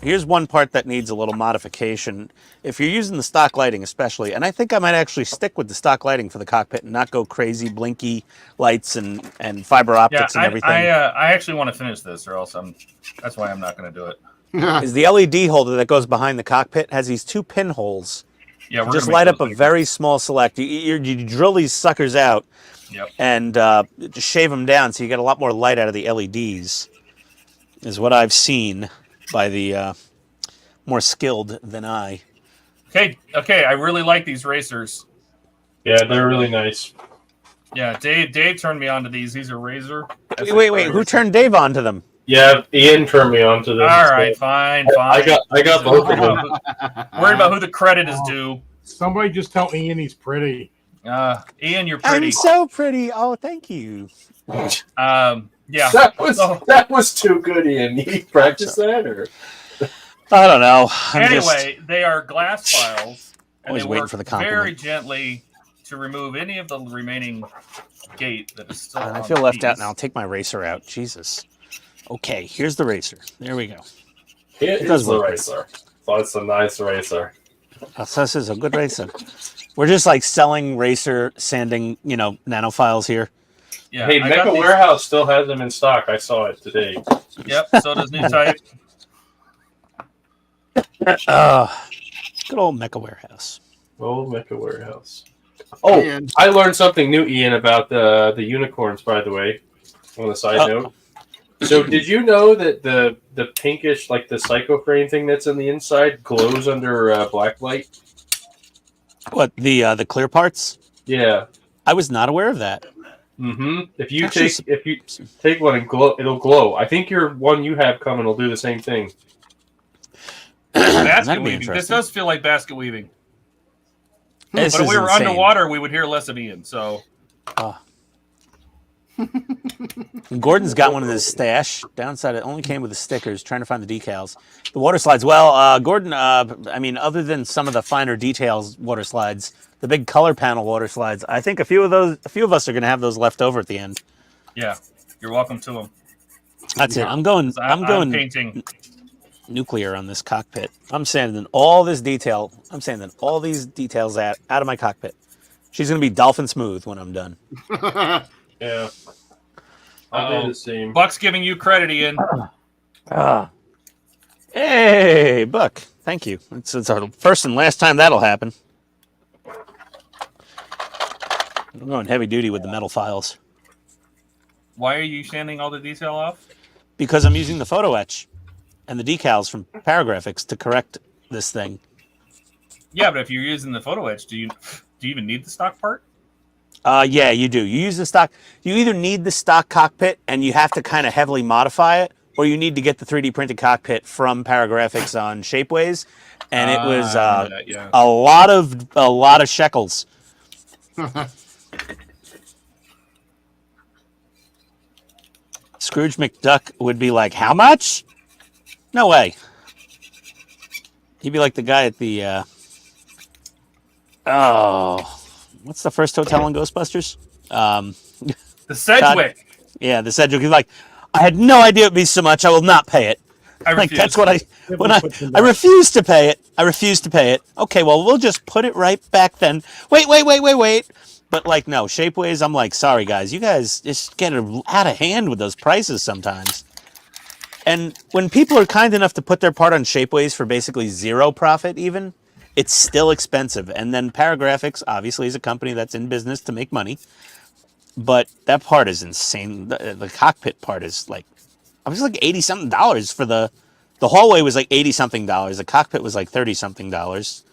here's one part that needs a little modification. If you're using the stock lighting especially, and I think I might actually stick with the stock lighting for the cockpit and not go crazy blinky lights and fiber Yeah, optics and everything. I actually want to finish this, or else that's why I'm not going to do it. Is the LED holder that goes behind the cockpit has these two pinholes. Yeah, we're Just gonna light make up a those very small select. You drill these suckers out Yep. and just shave them down so you get a lot more light out of the LEDs, is what I've seen by the more skilled than I. Okay. I really like these racers. Yeah, they're really nice. Yeah, Dave turned me on to these. These are Razor. Wait, who turned Dave on to them? Yeah, Ian turned me on to them. All right, fine. I got both of them. Worried about who the credit is due. Somebody just tell Ian he's pretty. Ian, you're pretty. I'm so pretty. Oh, thank you. Yeah. That was too good, Ian. You practice that, or I don't know. Anyway, they are glass files, and Always they waiting work for the compliment. very gently to remove any of the remaining gate that is still. I on feel the left out, piece. and I'll take my racer out. Jesus. Okay, here's the racer. There we go. it does is the work. racer. So it's a nice racer. So this is a good racer. We're just like selling racer sanding, nanofiles here. Yeah, Hey, I got Mecha these- Warehouse still has them in stock. I saw it today. Yep. So does New Type. Good old Mecha Warehouse. Oh, Mecha Warehouse. Oh, And I learned something new, Ian, about the unicorns. By the way, on the side note. So, did you know that the pinkish, like the psycho frame thing that's in the inside, glows under black light? What, the clear parts? Yeah. I was not aware of that. Mm-hmm. If you Actually, take one and glow, it'll glow. I think your one you have coming will do the same thing. Basket That'd be weaving. This interesting. does feel like basket weaving. This But if is we were insane. underwater, we would hear less of Ian. So Gordon's got one in his stash. Downside, it only came with the stickers. Trying to find the decals. The water slides. Well, Gordon. Other than some of the finer details water slides, the big color panel water slides. I think a few of us are going to have those left over at the end. yeah, you're welcome to them. That's it. I'm going painting. nuclear on this cockpit. I'm sanding all this detail. I'm sanding all these details out of my cockpit. She's going to be dolphin smooth when I'm done. Yeah. I'll do the same. Buck's giving you credit, Ian. Hey, Buck. Thank you. It's our first and last time that'll happen. I'm going heavy duty with the metal files Why are you sanding all the detail off? because I'm using the photo etch and the decals from MARVELPHX to correct this thing. Yeah, but if you're using the photo etch, do you even need the stock part? Yeah, you do. You use the stock. You either need the stock cockpit and you have to kind of heavily modify it, or you need to get the 3D printed cockpit from MARVELPHX on Shapeways, and it was I remember that, yeah. a lot of shekels Scrooge McDuck would be like, how much? No way. He'd be like the guy at the, what's the first hotel in Ghostbusters? The Sedgwick. Yeah, the Sedgwick. He's like, I had no idea it'd be so much. I will not pay it. I Like, refuse. that's what I refuse to pay it. I refuse to pay it. Okay, well, we'll just put it right back then. Wait. But, like, no, Shapeways, I'm like, sorry, guys. You guys just get out of hand with those prices sometimes. And when people are kind enough to put their part on Shapeways for basically zero profit even, it's still expensive. And then Paragraphics, obviously, is a company that's in business to make money. But that part is insane. The cockpit part is like, I was like $80-something for the hallway was like $80-something. The cockpit was like $30-something.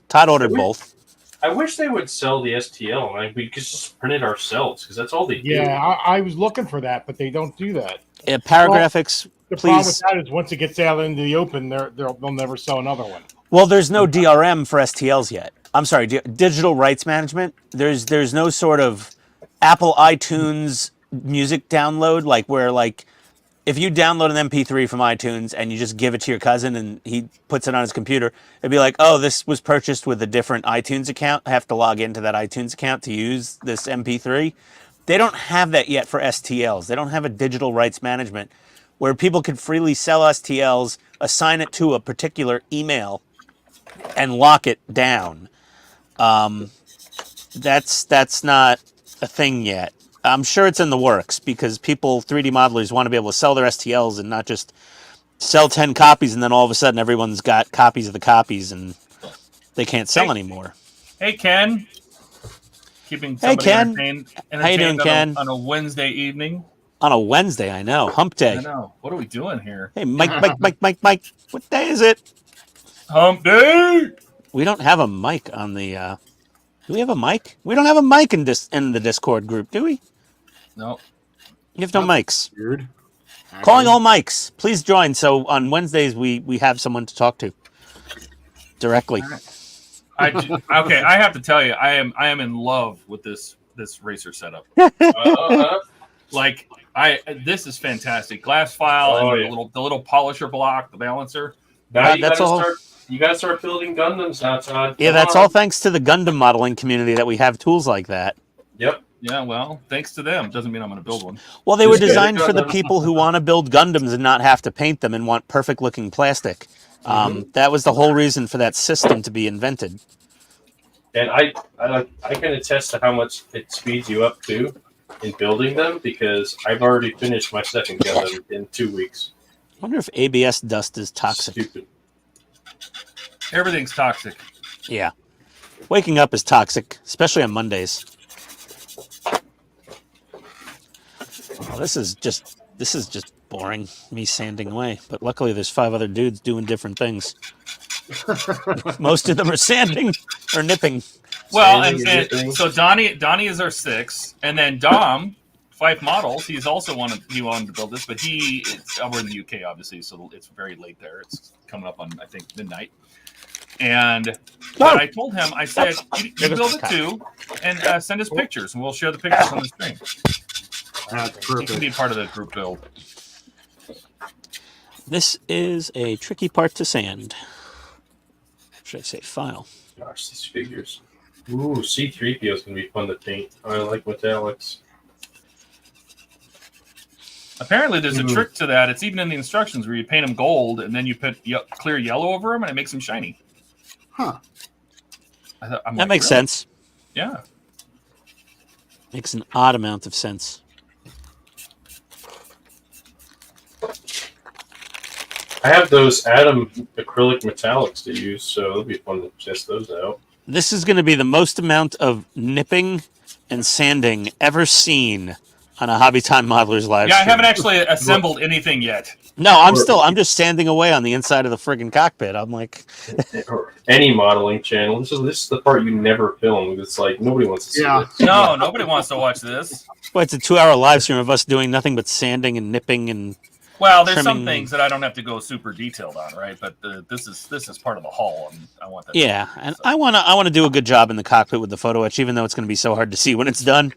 Todd ordered both. I wish they would sell the STL and we could just print it ourselves because that's all they do. Yeah, I was looking for that, but they don't do that. Paragraphics, The problem with please. that is once it gets out into the open, they'll never sell another one. Well, there's no DRM for STLs yet. I'm sorry, digital rights management. There's no sort of Apple iTunes music download, like where like if you download an MP3 from iTunes and you just give it to your cousin and he puts it on his computer, it'd be like, oh, this was purchased with a different iTunes account. I have to log into that iTunes account to use this MP3. They don't have that yet for STLs. They don't have a digital rights management where people could freely sell STLs, assign it to a particular email, and lock it down. That's not a thing yet. I'm sure it's in the works because 3D modelers want to be able to sell their STLs and not just sell 10 copies and then all of a sudden everyone's got copies of the copies and they can't sell anymore. Hey, Ken. Keeping somebody Ken. entertained How you doing, Ken? On a Wednesday evening. On a Wednesday, I know. Hump day. I know. What are we doing here? Hey, Mike. What day is it? Hump day. We don't have a mic on the... Do we have a mic? We don't have a mic in the Discord group, do we? No. You have no mics. Weird. Calling all mics. Please join. So on Wednesdays, we have someone to talk to directly. Okay, I have to tell you, I am in love with this racer setup. Like this is fantastic. Glass file and the little polisher block, the balancer. Now that's all. You gotta start building Gundams now, Todd. Yeah, that's all thanks to the Gundam modeling community that we have tools like that. Yep. Yeah, well, thanks to them. Doesn't mean I'm going to build one. Well, they were designed for the people who want to build Gundams and not have to paint them and want perfect looking plastic. That was the whole reason for that system to be invented. And I can attest to how much it speeds you up too in building them because I've already finished my second Gundam in 2 weeks. I wonder if ABS dust is toxic. Stupid. Everything's toxic. Yeah. Waking up is toxic, especially on Mondays. Well, this is just boring, me sanding away. But luckily there's 5 other dudes doing different things. Most of them are sanding or nipping. Well, and so Donnie is our 6, and then Dom, Fife Models, he wanted to build this, but we're in the UK obviously, so it's very late there. It's coming up on I think midnight. And but I told him, I said, you build it too, and send us pictures, and we'll share the pictures on the stream. That's You perfect. can be part of the group build. This is a tricky part to sand. Should I say file? Gosh, these figures. Ooh, C-3PO is going to be fun to paint. I like metallics. Apparently, there's a trick to that. It's even in the instructions where you paint them gold, and then you put clear yellow over them, and it makes them shiny. Huh. That makes sense. Yeah. Makes an odd amount of sense. I have those Atom acrylic metallics to use, so it'll be fun to test those out. This is going to be the most amount of nipping and sanding ever seen on a Hobby Time Modelers live Yeah, I stream. haven't actually assembled anything yet. No, I'm just sanding away on the inside of the friggin' cockpit. I'm like, Or any modeling channel. This is the part you never film. It's like nobody wants to see this. No, nobody wants to watch this. well, it's a 2-hour live stream of us doing nothing but sanding and nipping and Well, there's some trimming- things that I don't have to go super detailed on, right? But this is part of the haul, and I want that. Yeah, and I wanna do a good job in the cockpit with the photo etch, even though it's gonna be so hard to see when it's done.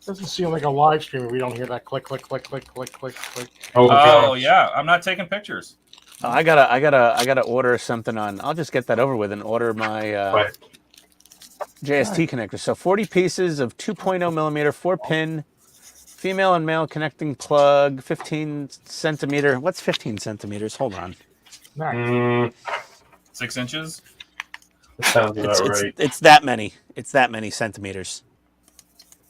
Doesn't seem like a live stream if we don't hear that click, click, click, click, click, click, click. Oh gosh. yeah, I'm not taking pictures. I gotta order something on. I'll just get that over with and order my Right. JST connector. So 40 pieces of 2.0 millimeter 4-pin female and male connecting plug, 15 centimeter. What's 15 centimeters? Hold on. Nice. Mm, 6 inches. that sounds about right. It's that many. It's that many centimeters.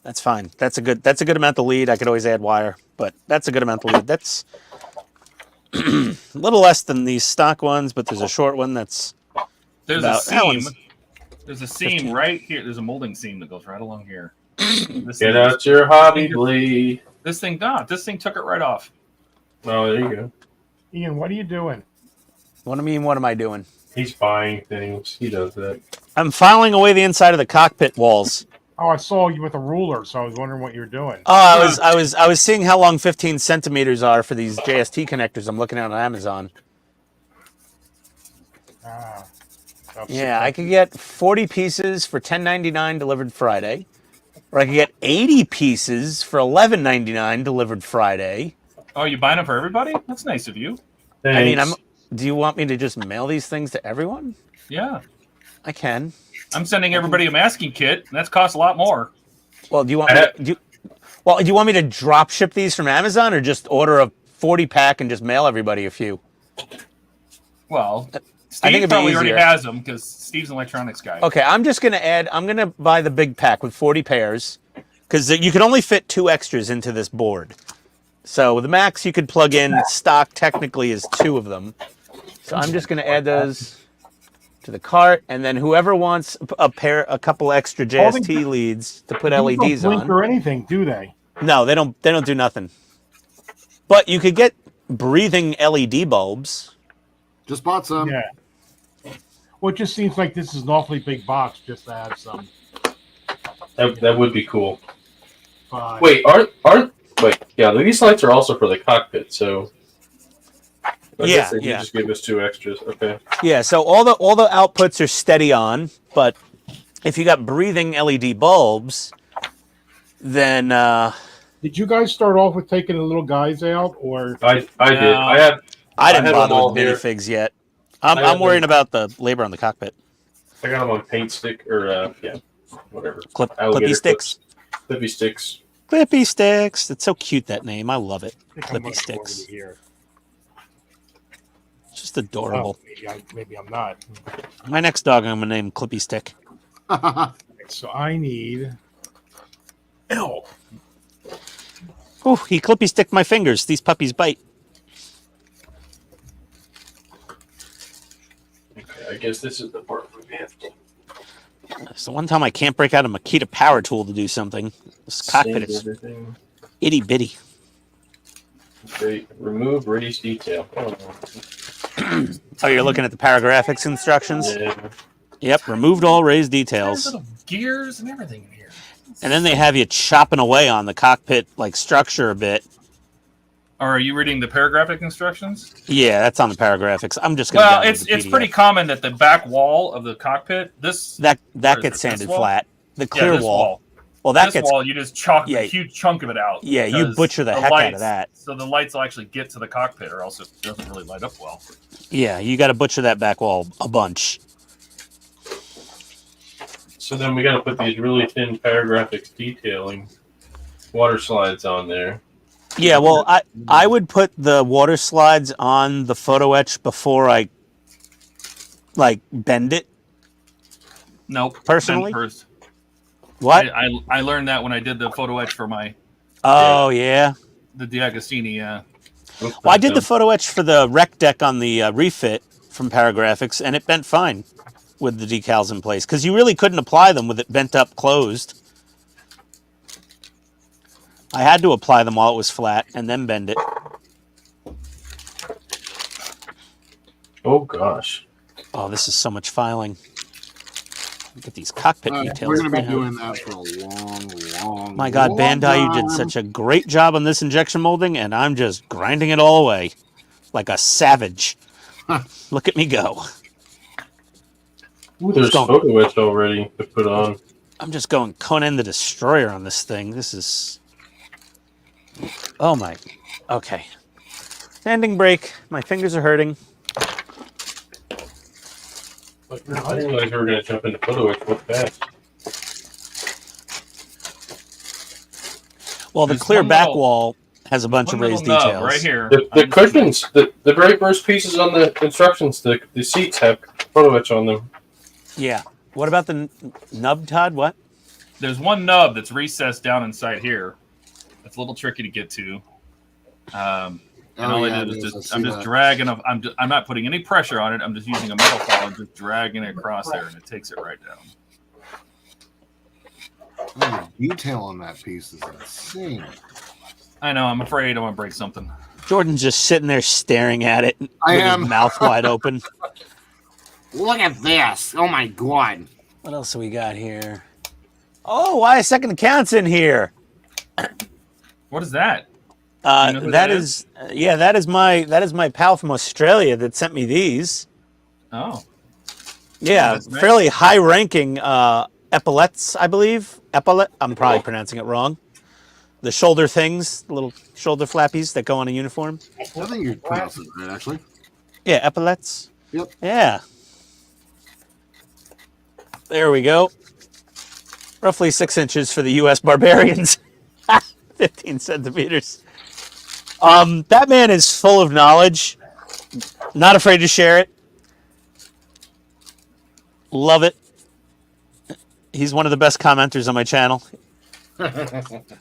That's fine. That's a good amount to lead. I could always add wire, but that's a good amount to lead. That's a little less than these stock ones, but there's a short one that's There's about- a that seam. one's There's a seam 15. right here. There's a molding seam that goes right along here. This Get thing- out your hobby blade. This thing took it right off. Oh, there you go. Ian, what are you doing? What do you mean? What am I doing? He's buying things. He does that. I'm filing away the inside of the cockpit walls. Oh, I saw you with a ruler, so I was wondering what you were doing. Oh, I was seeing how long 15 centimeters are for these JST connectors. I'm looking at on Amazon. Ah, Yeah, I could get 40 pieces for $10.99 delivered Friday, or I could get 80 pieces for $11.99 delivered Friday. Oh, you buying them for everybody? That's nice of you. I mean, Thanks. do you want me to just mail these things to everyone? Yeah. I can. I'm sending everybody a masking kit, and that's cost a lot more. Well, do you want me to, do you want me to drop ship these from Amazon, or just order a 40 pack and just mail everybody a few? Well, I think Steve it'd be probably already easier. has them because Steve's an electronics guy. Okay, I'm gonna buy the big pack with 40 pairs, because you can only fit 2 extras into this board. So the max you could plug in stock technically is 2 of them. So I'm just gonna add those to the cart, and then whoever wants a couple extra JST leads to put These LEDs don't blink on. or anything, do they? No, they don't do nothing. But you could get breathing LED bulbs. Just bought some. Yeah. Well, it just seems like this is an awfully big box just to have some. That would be cool. Fine. Wait, yeah, these lights are also for the cockpit, so I guess they just give us 2 extras. Okay. Yeah, so all the outputs are steady on, but if you got breathing LED bulbs, then Did you guys start off with taking the little guys out, or I did. I didn't have bother them all with here. minifigs yet. I I'm have worrying them. about the labor on the cockpit. I got them on paint stick or whatever. Clippy Alligator sticks. clips. Clippy sticks. Clippy sticks. It's so cute, that name. I love it. I think I'm Clippy gonna go over sticks. to here. It's just adorable. Oh, maybe I'm not. My next dog I'm going to name Clippy Stick. So I need. Ew. Ooh, he Clippy Sticked my fingers. These puppies bite. Okay, I guess this is the part where we have to It's the one time I can't break out a Makita power tool to do something. This cockpit save is everything. itty bitty. Great. Remove raised detail. Oh, no. Oh, you're looking at the paragraphics instructions? Yeah. Yep, removed all raised There's details. little gears and everything in here. And then they have you chopping away on the cockpit like structure a bit. Or are you reading the paragraphic instructions? Yeah, that's on the paragraphics. I'm just going to Well, it's pretty common that the back wall of the cockpit, that or is gets it this sanded wall? flat. The yeah, clear this wall. Well, that this gets wall, you just chalk Yeah. a huge chunk of it out. Yeah, you because butcher the heck out of that. So the lights will actually get to the cockpit, or else it doesn't really light up well. yeah, you got to butcher that back wall a bunch. So then we got to put these really thin paragraphic detailing water slides on there. Yeah, well, I would put the water slides on the photo etch before I like bend it. Nope. Personally? Bend first. What? I learned that when I did the photo etch for my Oh yeah. the D'Agostini. Yeah. Well, I did the photo etch for the rec deck on the refit from Paragraphics, and it bent fine with the decals in place because you really couldn't apply them with it bent up closed. I had to apply them while it was flat and then bend it. Oh gosh. Oh, this is so much filing. Get these cockpit details. We're going to be down. doing that for a long My God, Bandai, you did such a great job on this injection molding, and I'm just grinding it all away like a savage. Look at me go. Ooh, there's photo etch already to put on. I'm just going Conan the Destroyer on this thing. This is... Oh my... Okay. Standing break. My fingers are hurting. I didn't realize we were going to jump into photo etch with that. Well, the There's clear one back little- wall has a bunch of One raised little nub details. right here. The cushions, the very first pieces on the instructions, the seats have photo etch on them. Yeah. What about the nub, Todd? What? There's one nub that's recessed down inside here. It's a little tricky to get to. And all I did is I'm just dragging. I'm not putting any pressure on it. I'm just using a metal file and just dragging it across there, and it takes it right down. Oh, the detail on that piece is insane. I know. I'm afraid I'm gonna break something. Jordan's just sitting there staring at it with I his am. mouth wide open. Look at this. Oh my God. What else do we got here? Oh, why a second account's in here? What is that? You know who that that is, yeah, that is my pal from Australia that sent me these. Oh, Yeah, that's nice. fairly high-ranking epaulets, I believe. Epaulet. I'm probably pronouncing it wrong. The shoulder things, the little shoulder flappies that go on a uniform. I think you're pronouncing it right, actually. Yeah, epaulets. Yep. Yeah. There we go. Roughly 6 inches for the U.S. barbarians. 15 centimeters. That man is full of knowledge. Not afraid to share it. Love it. He's one of the best commenters on my channel.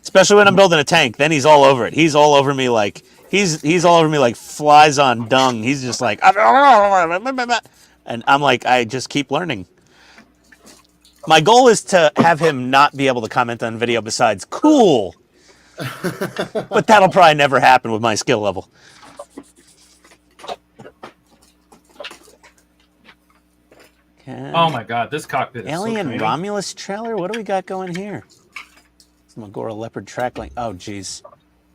Especially when I'm building a tank. Then he's all over it. He's all over me like he's all over me like flies on dung. He's just like, and I'm like, I just keep learning. My goal is to have him not be able to comment on video besides cool. But that'll probably never happen with my skill level. Okay. oh my God! This cockpit is Alien so tiny. Romulus trailer? What do we got going here? Some Agora Leopard track link. Oh, geez.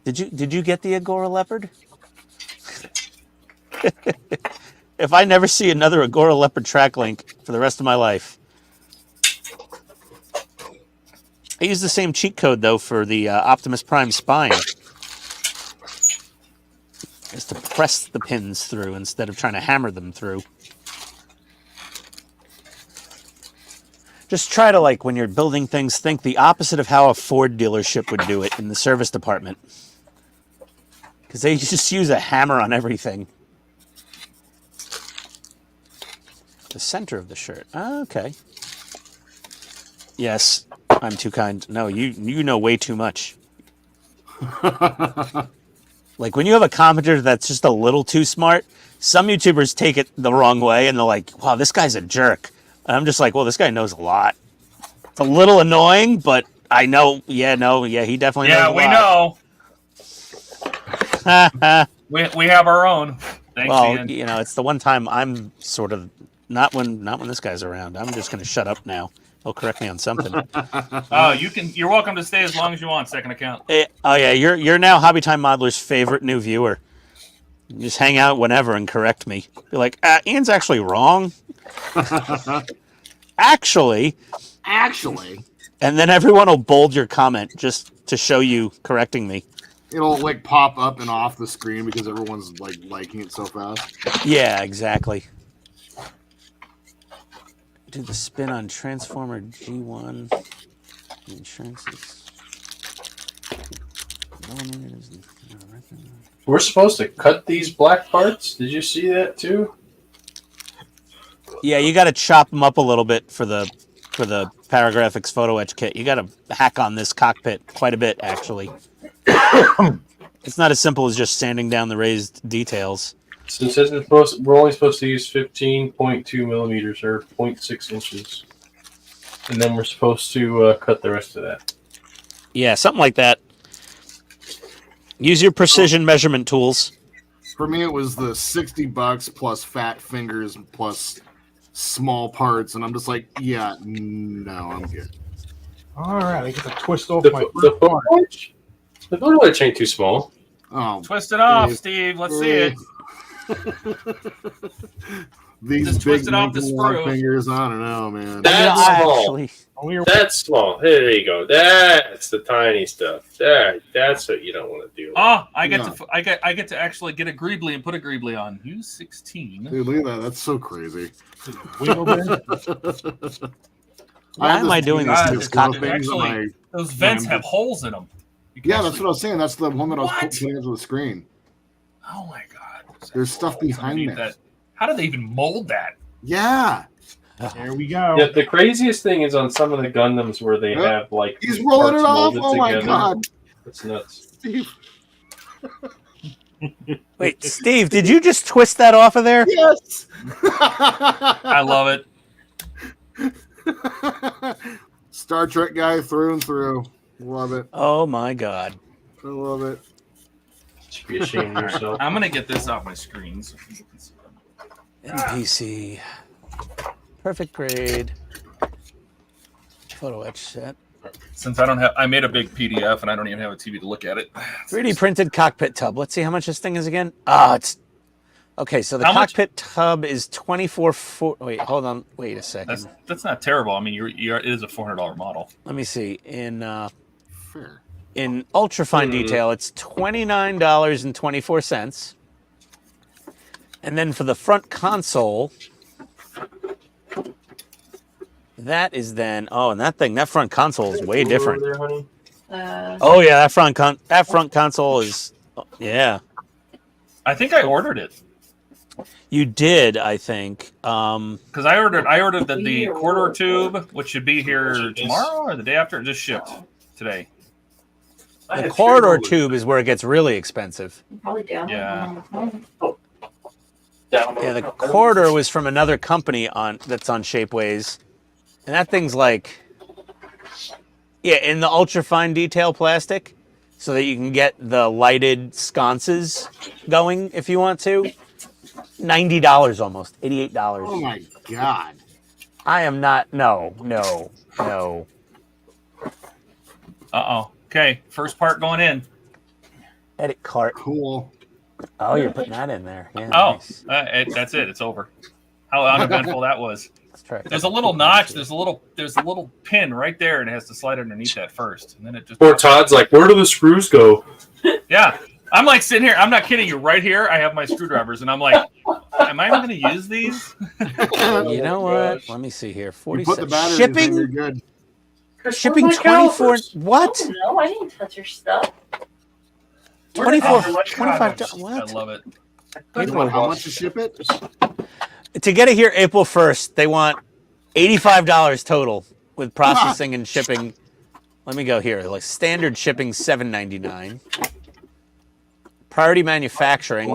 Did you get the Agora Leopard? If I never see another Agora Leopard track link for the rest of my life. I use the same cheat code, though, for the Optimus Prime spine. Is to press the pins through instead of trying to hammer them through. Just try to, like, when you're building things, think the opposite of how a Ford dealership would do it in the service department. Because they just use a hammer on everything. The center of the shirt. Oh, okay. Yes, I'm too kind. No, you know way too much. Like, when you have a commenter that's just a little too smart, some YouTubers take it the wrong way, and they're like, wow, this guy's a jerk. And I'm just like, well, this guy knows a lot. It's a little annoying, but I know, he definitely knows a lot. Yeah, we know. We have our own. Thanks, Well, Ian. you know, it's the one time I'm sort of not when this guy's around. I'm just going to shut up now. He'll correct me on something. Oh, you're welcome to stay as long as you want. Second account. Oh yeah, you're now Hobby Time Modeler's favorite new viewer. You just hang out whenever and correct me. Be like, Ian's actually wrong. Actually, and then everyone will bold your comment just to show you correcting me. It'll like pop up and off the screen because everyone's like liking it so fast. Yeah, exactly. Do the spin on Transformer G1. Insurances. We're supposed to cut these black parts. Did you see that too? Yeah, you got to chop them up a little bit for the Paragraphics photo etch kit. You got to hack on this cockpit quite a bit, actually. It's not as simple as just sanding down the raised details. So it says we're only supposed to use 15.2 millimeters or 0.6 inches. And then we're supposed to cut the rest of that. Yeah, something like that. Use your precision measurement tools. For me, it was the $60 plus fat fingers plus small parts, and I'm just like, yeah, no, I'm good. All right, I get to twist off The my the photo etch? The photo etch ain't too small. Oh, Twist it off, eh, Steve. Let's see it. These Just big twist it off the wrinkly long screw. fingers, I don't know, man. That's I small. actually, We're That's small. There you go. That's the tiny stuff. That's what you don't want to do. Oh, I get Yeah. to I get to actually get a greebly and put a greebly on. Use 16. Dude, look at that. That's so crazy. wheel there. why am I doing this to God, this it's cockpit? actually- Those vents have holes in them. You can Yeah, that's actually- what I was saying. That's the one that I was What? putting into the screen. Oh my god. There's stuff Holes behind underneath there. that. How did they even mold that? Yeah. There we go. Yeah, the craziest thing is on some of the Gundams where they Yep. have like He's rolling it parts off. molded Oh my together. god. It's nuts. Steve. Wait, Steve, did you just twist that off of there? Yes. I love it. Star Trek guy through and through. Love it. Oh my God. I love it. Should be ashamed of yourself. I'm gonna get this off my screen so people can see them. NPC. Perfect grade. Photo etch set. Since I don't have, I made a big PDF and I don't even have a TV to look at it. 3D printed cockpit tub. Let's see how much this thing is again. Ah, it's okay. So the How much? cockpit tub is 24. Wait, hold on. Wait a second. That's not terrible. I mean, it is a $400 model. Let me see. Fair. In ultra fine detail, it's $29.24. And then for the front console, that is then and that front console is way different. Over there, honey? Oh yeah, that front console is yeah. I think I ordered it You did, I think. because I ordered the corridor tube, which should be here tomorrow or the day after. It just shipped today. I The have corridor three tube is where it gets really expensive. Probably down. Yeah. down Yeah, the corridor was from another company that's on Shapeways, and that thing's like, in the ultra fine detail plastic, so that you can get the lighted sconces going if you want to. $90 almost, $88. Oh my god. I am not. No. Uh-oh. Okay, first part going in. Edit cart. Cool. Oh, you're putting that in there. Yeah. Oh, Nice. that's it. It's over. How uneventful that was. Let's try. There's a little notch. There's a little pin right there, and it has to slide underneath that first, and then it just. Poor Todd's like, where do the screws go? Yeah, I'm like sitting here. I'm not kidding you. Right here, I have my screwdrivers, and I'm like, am I even going to use these? You know Oh, what? gosh. Let me see here. You 40 put the battery in, you're shipping. good. Shipping Where's my 24. calipers? What? No, I didn't touch your stuff. 24. Oh, $25. I What? love it. April, how much to ship it? To get it here April 1st, they want $85 total with processing and shipping. Let me go here. Like standard shipping, $7.99. Priority manufacturing,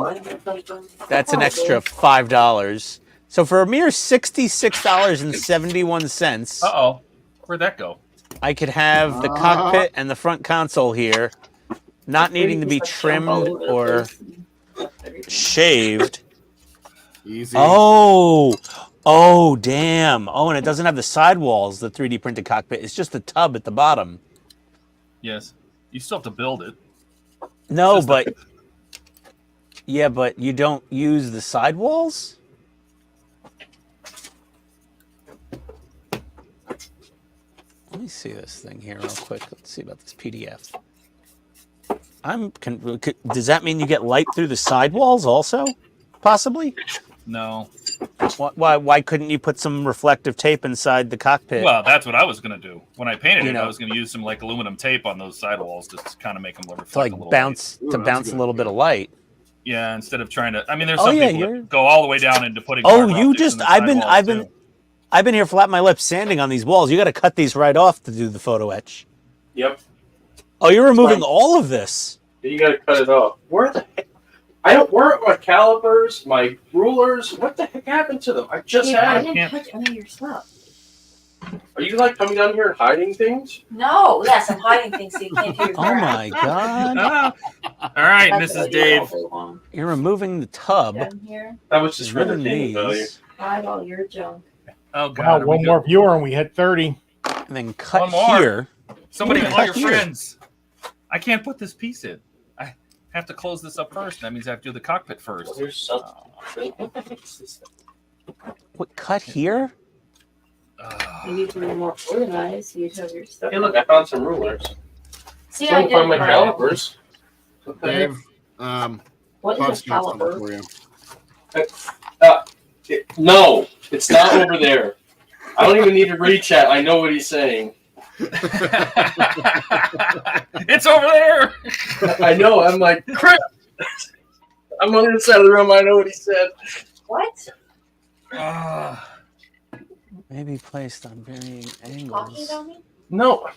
that's an extra $5. So for a mere $66.71, Uh-oh. Where'd that go? I could have the cockpit and the front console here, not needing to be trimmed or shaved. Easy. Oh, damn. Oh, and it doesn't have the sidewalls, the 3D printed cockpit. It's just the tub at the bottom. Yes. You still have to build it. No, Just but... Yeah, but you don't use the sidewalls? Let me see this thing here real quick. Let's see about this PDF. Does that mean you get light through the sidewalls also? Possibly? No. Why couldn't you put some reflective tape inside the cockpit? Well, that's what I was going to do. When I painted You it, know. I was going to use some like aluminum tape on those sidewalls just to kind of make them reflect to like a little bounce Ooh, to that's bounce a a good little bit of light. light. Yeah, instead of trying to. I mean, there's Oh, some yeah, people you're- that go all the way down into putting. Oh, fiber you optics just in the I've been sidewalls, too. I've been here flapping my lips sanding on these walls. You got to cut these right off to do the photo etch. Yep. Oh, you're removing all of this. You got to cut it off. Where the heck? Where are my calipers, my rulers? What the heck happened to them? I just Dude, I had. didn't can't- touch any of your stuff. Are you like coming down here and hiding things? No, yes, I'm hiding things so you can't do your Oh crap. my god. Ah. All right, That's what I Mrs. do all Dave. day long. You're removing the tub. Down here, That was just for Ribbon entertainment value. these. hide all your junk. Oh Wow, God! one more viewer and we hit 30. And then cut One more. here. Somebody Cut call your here. friends. I can't put this piece in. I have to close this up first. That means I have to do the cockpit first. There's something. What, cut here? You need to be more organized. You have your stuff. Hey, look, I found some rulers. See, So I I find my did. calipers. Dave, What Buck's is a got something caliper? for you. No, it's not over there. I don't even need to read chat. I know what he's saying. It's over there. I know. I'm like, crap. I'm on the other side of the room. I know what he said. What? Maybe placed on varying Talking angles. about me? No.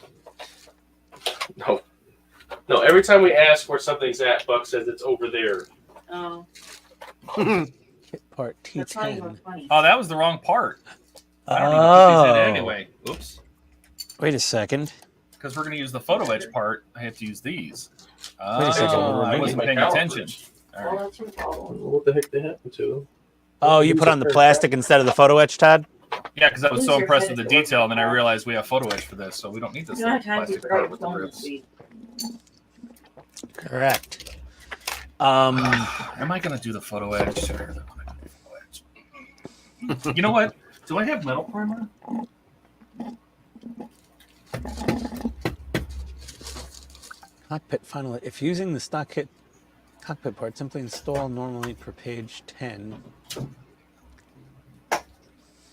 No, every time we ask where something's at, Buck says it's over there. Oh, Hit part that's not even T10. funny. Oh, that was the wrong part. I don't need to put these in Oh. anyway. Oops. Wait a second. Because we're going to use the photo edge part, I have to use these. Wait a second. I wasn't My paying calipers. attention. All Well, right. that's your problem. What the heck happened to them? Oh, you put on the plastic instead of the photo etch, Todd? Yeah, because I was so Lose your impressed head with the if you detail, and then I want. realized we have photo edge for this, so we don't need this You don't have time to plastic forget part your with the phone ribs. speed. Correct. Am I going to do the photo edge? Sure, I'm gonna do the photo edge. You know what? Do I have metal primer? Cockpit final. If using the stock kit cockpit part, simply install normally per page 10.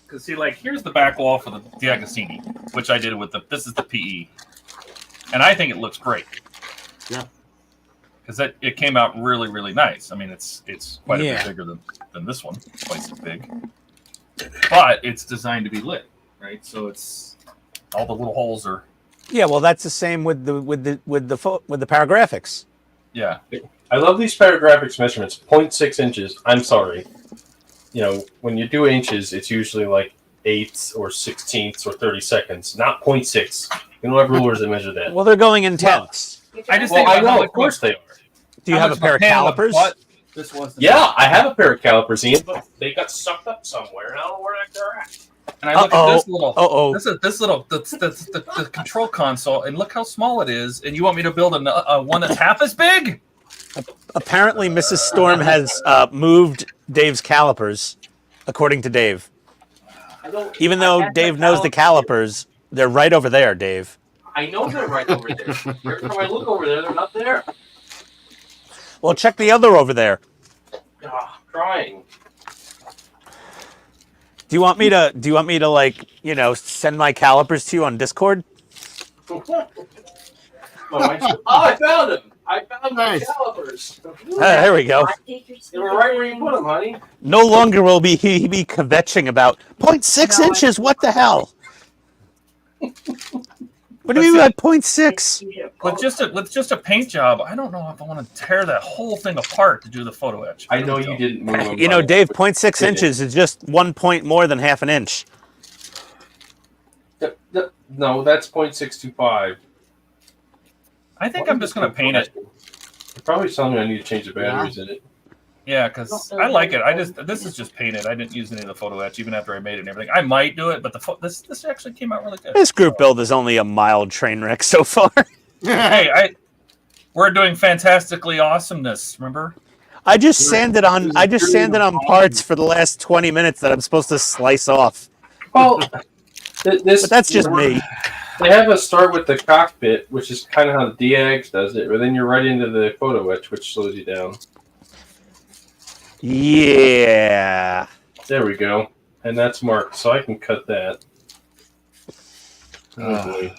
Because see, like, here's the back wall for the D'Agostini, which I did with the. This is the PE, and I think it looks great. Yeah. Because it came out really, really nice. I mean, it's quite a Yeah. bit bigger than this one, twice as big. But it's designed to be lit, right? So it's all the little holes are. Yeah, well, that's the same with the paragraphics. Yeah. I love these paragraphics measurements. 0.6 inches. I'm sorry. You know, when you do inches, it's usually like 8ths or 16ths or 30 seconds, not 0.6. You don't have rulers that measure that. Well, they're going in tenths. I just Well, think I about know, how of much course they are. Do you have a pair of calipers? This was. Yeah, I have a pair of calipers, Ian, but they got sucked up somewhere, and I don't know where they're at. And I look at this little. Uh-oh. This little the control console, and look how small it is. And you want me to build a one that's half as big? Apparently, Mrs. Storm has moved Dave's calipers, according to Dave. Even though Dave knows the calipers, they're right over there, Dave. I know they're right over there. Every time I look over there, they're not there. Well, check the other over there. Trying. Do you want me to like, send my calipers to you on Discord? I found them. I found my Nice. calipers. There we go. They were right where you put them, honey. No longer will he be kvetching about 0.6 inches. What the hell? What do you mean by 0.6? With just a paint job, I don't know if I want to tear that whole thing apart to do the photo etch. I know you didn't move them. You know, Dave, 0.6 inches is just 1 point more than half an inch. No, that's 0.625. I think I'm just going to paint it. You're probably telling me I need to change the batteries in it. Yeah, because I like it. This is just painted. I didn't use any of the photo etch even after I made it and everything. I might do it, but this actually came out really good. This group build is only a mild train wreck so far. Hey, we're doing fantastically awesomeness. Remember? I just sanded on parts for the last 20 minutes that I'm supposed to slice off. Well, But that's just me. They have a start with the cockpit, which is kind of how the DX does it, but then you're right into the photo etch, which slows you down. Yeah. There we go. And that's marked, so I can cut that. Oh, boy.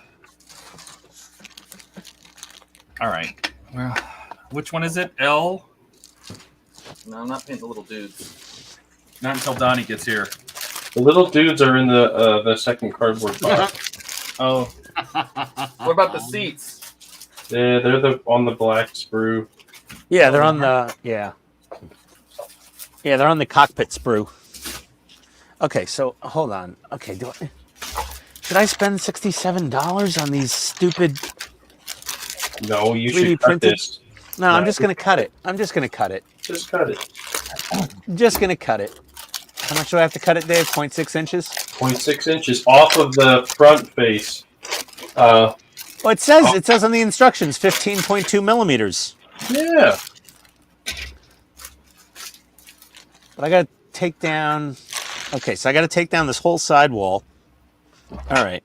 All right. Well, which one is it? L? No, I'm not painting the little dudes. Not until Donnie gets here. The little dudes are in the second cardboard box. Oh. What about the seats? Yeah, they're on the black sprue. Yeah, they're on the they're on the cockpit sprue. Okay, so hold on. Okay, should I spend $67 on these stupid? No, you 3D should cut printed? this. No, I'm just gonna cut it. I'm just gonna cut it. Just cut it. I'm just gonna cut it. How much do I have to cut it, Dave? 0.6 inches? 0.6 inches off of the front face. Well, it says on the instructions 15.2 millimeters. Yeah. But I got to take down. Okay, so I got to take down this whole sidewall. All right.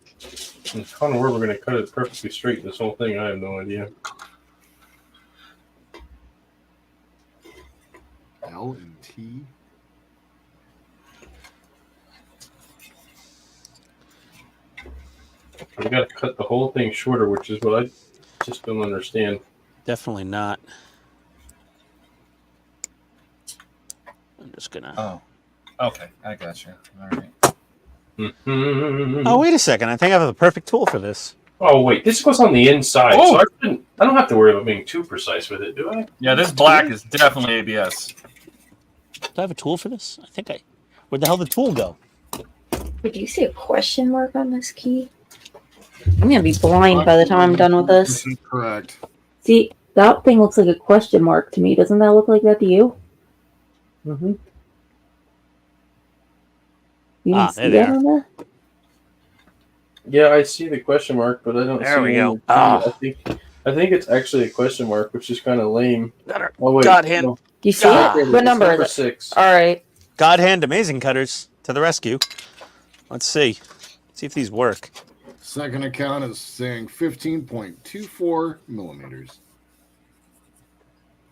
I don't know where we're going to cut it perfectly straight. This whole thing, I have no idea. L and T. We got to cut the whole thing shorter, which is what I just don't understand. Definitely not. I'm just gonna. Oh, okay, I got you. All right. Oh, wait a second. I think I have the perfect tool for this. Oh wait, this goes on the inside, Oh! so I don't have to worry about being too precise with it, do I? Yeah, this black is definitely ABS. Do I have a tool for this? I think I. Where'd the hell did the tool go? Would you see a question mark on this key? I'm gonna be blind by the time I'm done with this. Correct. See, that thing looks like a question mark to me. Doesn't that look like that to you? Mm-hmm. You Ah, didn't see there that they on there? Yeah, I see the question mark, but I don't There see we any- go. Ah. I think it's actually a question mark, which is kind of lame. Got her. Oh wait, God hand. no. Do you see Ah. it? What number Number is it? 6. All right. God hand amazing cutters to the rescue. Let's see. See if these work. Second account is saying 15.24 millimeters.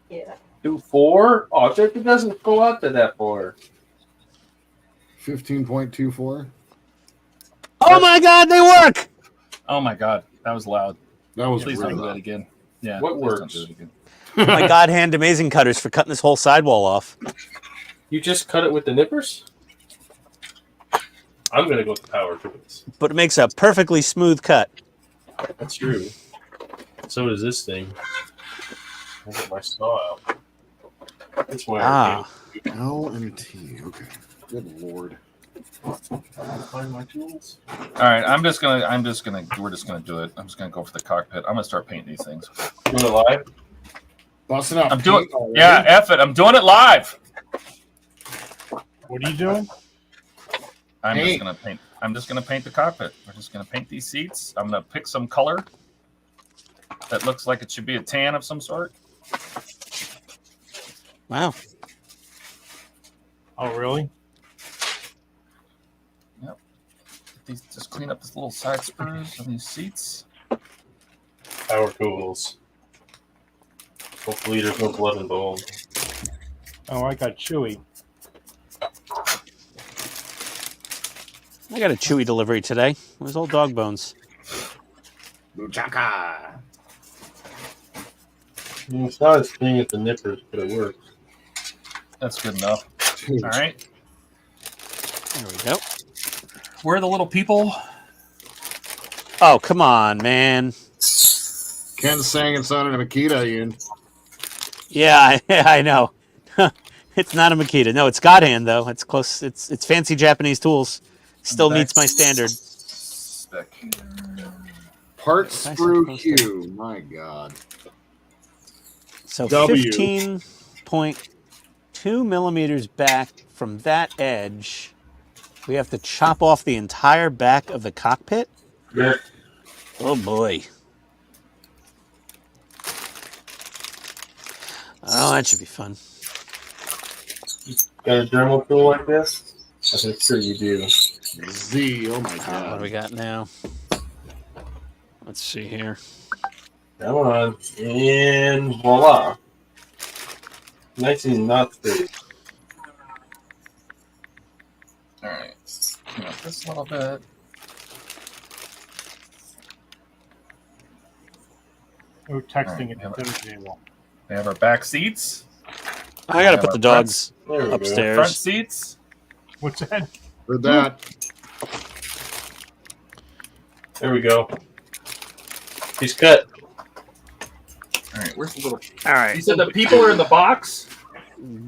Yeah. 2.4? Oh, it doesn't go out to that far. 15.24. Oh my God, they work! Oh my god, that was loud. That was Please really don't do that loud. again. Yeah. What please don't works? do it again. My God hand amazing cutters for cutting this whole sidewall off. You just cut it with the nippers? I'm gonna go with the power tools. But it makes a perfectly smooth cut. That's true. So does this thing. I'll get my saw out. That's why Ah. L and T. Okay. Good lord. I can't find my tools. All right, we're just gonna do it. I'm just gonna go for the cockpit. I'm gonna start painting these things. Doing it live? Busting out. I'm doing, paint already. yeah, F it. I'm doing it live. What are you doing? I'm just Paint. gonna paint. I'm just gonna paint the cockpit. We're just gonna paint these seats. I'm gonna pick some color that looks like it should be a tan of some sort. Wow. Oh, really? These just clean up this little side spurs on these seats. Power tools. Hopefully there's no blood involved. Oh, I got Chewy. I got a Chewy delivery today. Where's old dog bones? Buchaka. It's not as clean as the nippers, but it works. That's good enough. All right. There we go. Where are the little people? Oh, come on, man. Ken's saying it sounded a Makita, Ian. Yeah, I know. It's not a Makita. No, it's God hand though. It's close. It's fancy Japanese tools. Still meets my standard. Part Nice and sprue close Q. My God. So W. 15.2 millimeters back from that edge. We have to chop off the entire back of the cockpit. Yeah. Oh boy. Oh, that should be fun. Got a Dremel tool like this? I'm sure you do. Z. Oh my What do God. we got now? Let's see here. Come on. And voila. Nice and not straight. All right. Clean up this a little bit. Oh, texting Alright, at the dinner table. We have our back seats, I gotta put the dogs There we go. upstairs. front seats. What's that? Heard that. There we go. He's cut. All right. Where's the little? All right. You said the people are in the box.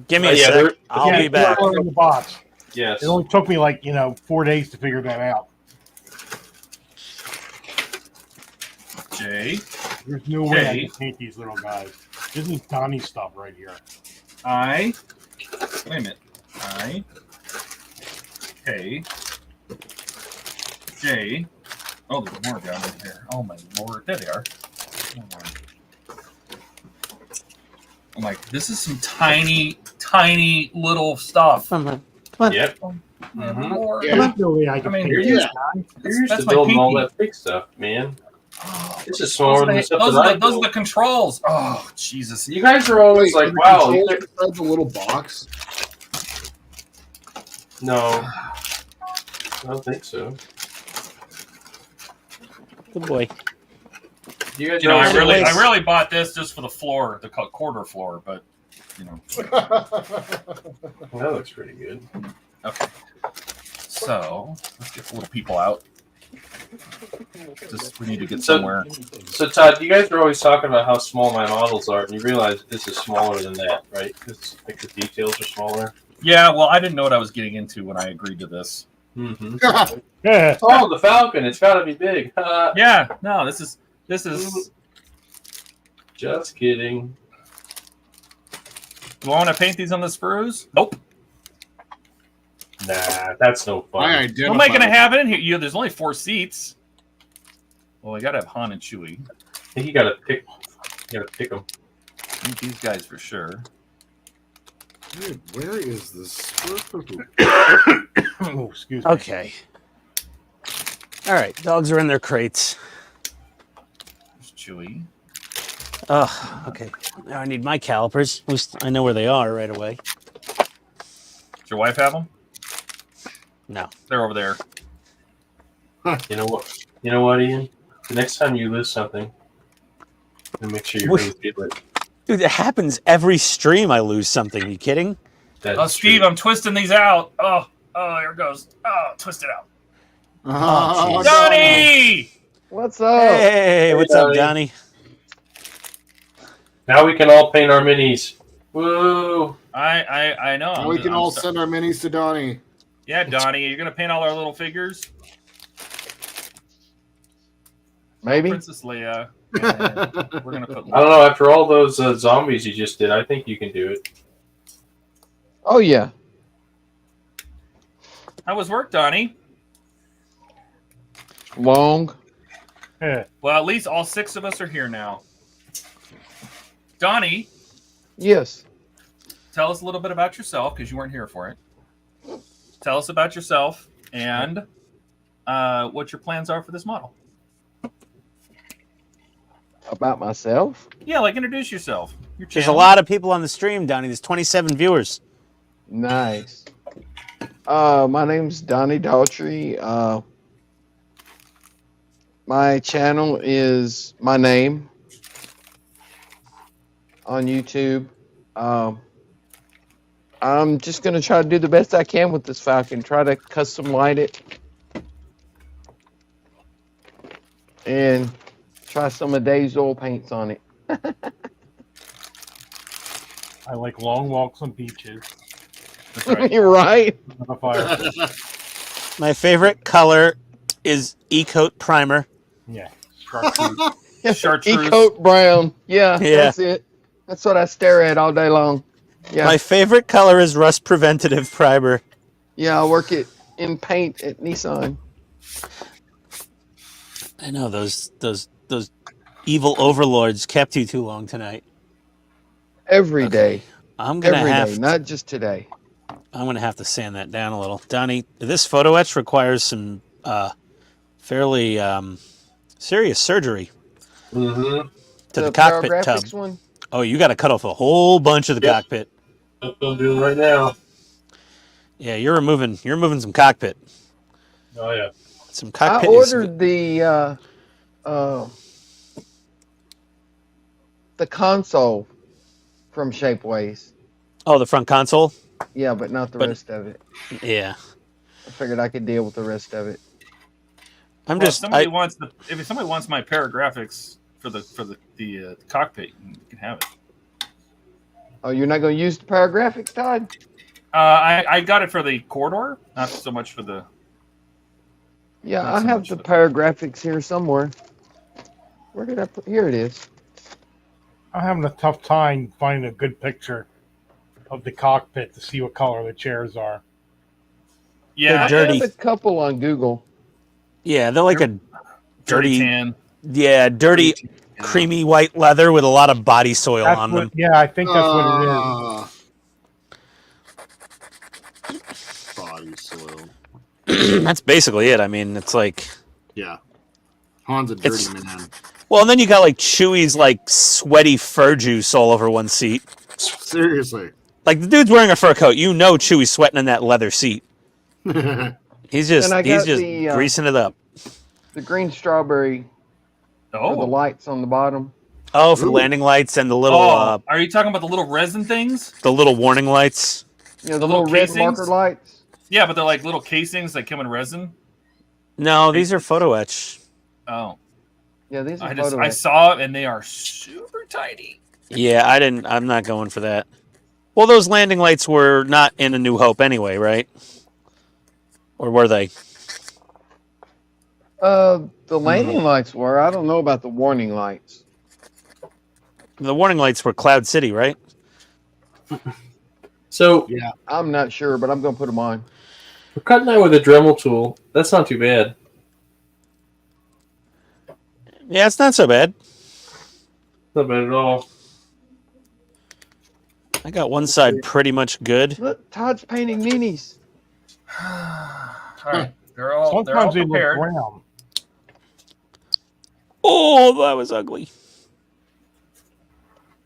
Give me a Yeah, sec. they're- I'll Yeah, be back. they're in the box. Yes. It only took me 4 days to figure that out. J There's no way I Okay. can paint these little guys. This is Donnie stuff right here. I. Wait a minute. I. K, J. Oh, there's more down in here. Oh my lord, there they are. I'm like, this is some tiny, tiny little stuff. Come on. Come on. Yep. More. Yeah. Surely I I can mean, paint you're this. used that's to my building all pinky. that big stuff, man. Oh, This is smaller than the stuff that I those are built. the controls. Oh, Jesus. You guys are always Wait, like, the wow. controls inside the little box. No, I don't think so. Good boy. You guys You know, are I always really, like- I really bought this just for the floor, the quarter floor, but you know. That looks pretty good. Okay. So let's get the little people out. Just we need to get somewhere. So Todd, you guys are always talking about how small my models are, and you realize that this is smaller than that, right? Because like the details are smaller. Yeah, well, I didn't know what I was getting into when I agreed to this. Mm-hmm. Yeah. Oh, the Falcon! It's got to be big. Yeah, no, this is Just kidding. Do I want to paint these on the sprues? Nope. Nah, that's no fun. I How identify. am I going to have it in here? There's only 4 seats. Well, I got to have Han and Chewie. I think you gotta pick. You gotta pick them. I need these guys for sure. Dude, where is this? Oh, excuse me. Okay. All right, dogs are in their crates. There's Chewie. Oh, okay. Now I need my calipers. At least I know where they are right away. Does your wife have them? No. They're over there. You know what? You know what, Ian? The next time you lose something, then make sure you What? really feel it. Dude, it happens every stream I lose something. Are you kidding? That Oh, is Steve, true. I'm twisting these out. Oh, here it goes. Oh, twist it out. Oh, jeez. Donnie! What's up? Hey, what's up, Donnie. Donnie? Now we can all paint our minis. Woo! I know. Now we can all send our minis to Donnie. Yeah, Donnie, you're going to paint all our little figures? Maybe. Princess Leia. And we're going to put... I don't know. After all those zombies you just did, I think you can do it. Oh yeah. How was work, Donnie? Long. Yeah. Well, at least all 6 of us are here now. Donnie, Yes. tell us a little bit about yourself, because you weren't here for it. Tell us about yourself and what your plans are for this model. About myself. Yeah, like introduce yourself. Your There's a channel. lot of people on the stream, Donnie. There's 27 viewers. Nice. My name's Donnie Daltrey. My channel is my name on YouTube. I'm just gonna try to do the best I can with this Falcon. Try to custom light it and try some of Dave's oil paints on it. I like long walks on beaches. That's right. You're right. On a fire. My favorite color is E-Coat Primer. Yeah. Chartreuse. Chartreuse. E-coat brown. Yeah, Yeah. that's it. That's what I stare at all day long. Yeah, My favorite color is Rust Preventative Primer. yeah. I work it in paint at Nissan. I know those evil overlords kept you too long tonight. Every day. I'm gonna Every have day, not just today. I'm gonna have to sand that down a little. Donnie, this photo etch requires some fairly serious surgery Mm-hmm. to the cockpit tub. Paragraphics one. Oh, you got to cut off a whole bunch of the Yep. cockpit. That's what I'm doing right now. Yeah, you're removing some cockpit. Oh yeah. Some I cockpit. is- ordered the console from Shapeways. Oh, the front console. Yeah, but not the But- rest of it. Yeah, I figured I could deal with the rest of it. I'm Well, just. if somebody wants my paragraphics for the cockpit, you can have it. Oh, you're not going to use the paragraphics, Todd? I got it for the corridor, not so much for the. Yeah, Not I so have much the for the- paragraphics here somewhere. Where did I put? Here it is. I'm having a tough time finding a good picture of the cockpit to see what color the chairs are. Yeah, I dirty. found a couple on Google. Yeah, they're like a dirty dirty, tan. dirty, creamy white leather with a lot of body soil That's on what. them. Yeah, I think that's what it is. Body soil. That's basically it. I mean, it's like, Yeah. Han's a dirty man. well, and then you got like Chewie's like sweaty fur juice all over one seat. Seriously. Like the dude's wearing a fur coat, you know Chewie's sweating in that leather seat. He's just And I got greasing it up. The green strawberry for the Oh, lights on the bottom. Oh, for the landing lights and the little are you talking about the little resin things? the little warning lights. You know, the little little red casings? marker lights. Yeah, but they're like little casings that come in resin. No, these are photo etch. Oh, Yeah, these are I photo etch. saw it, and they are super tiny. Yeah, I'm not going for that. Well, those landing lights were not in A New Hope anyway, right? Or were they? The landing lights were. I don't know about the warning lights. The warning lights were Cloud City, right? So I'm not sure, but I'm going to put them on. we're cutting that with a Dremel tool. That's not too bad. Yeah, it's not so bad. Not bad at all. I got one side pretty much good. Look, Todd's painting minis. All right, they're all Sometimes they look prepared. brown. Oh, that was ugly.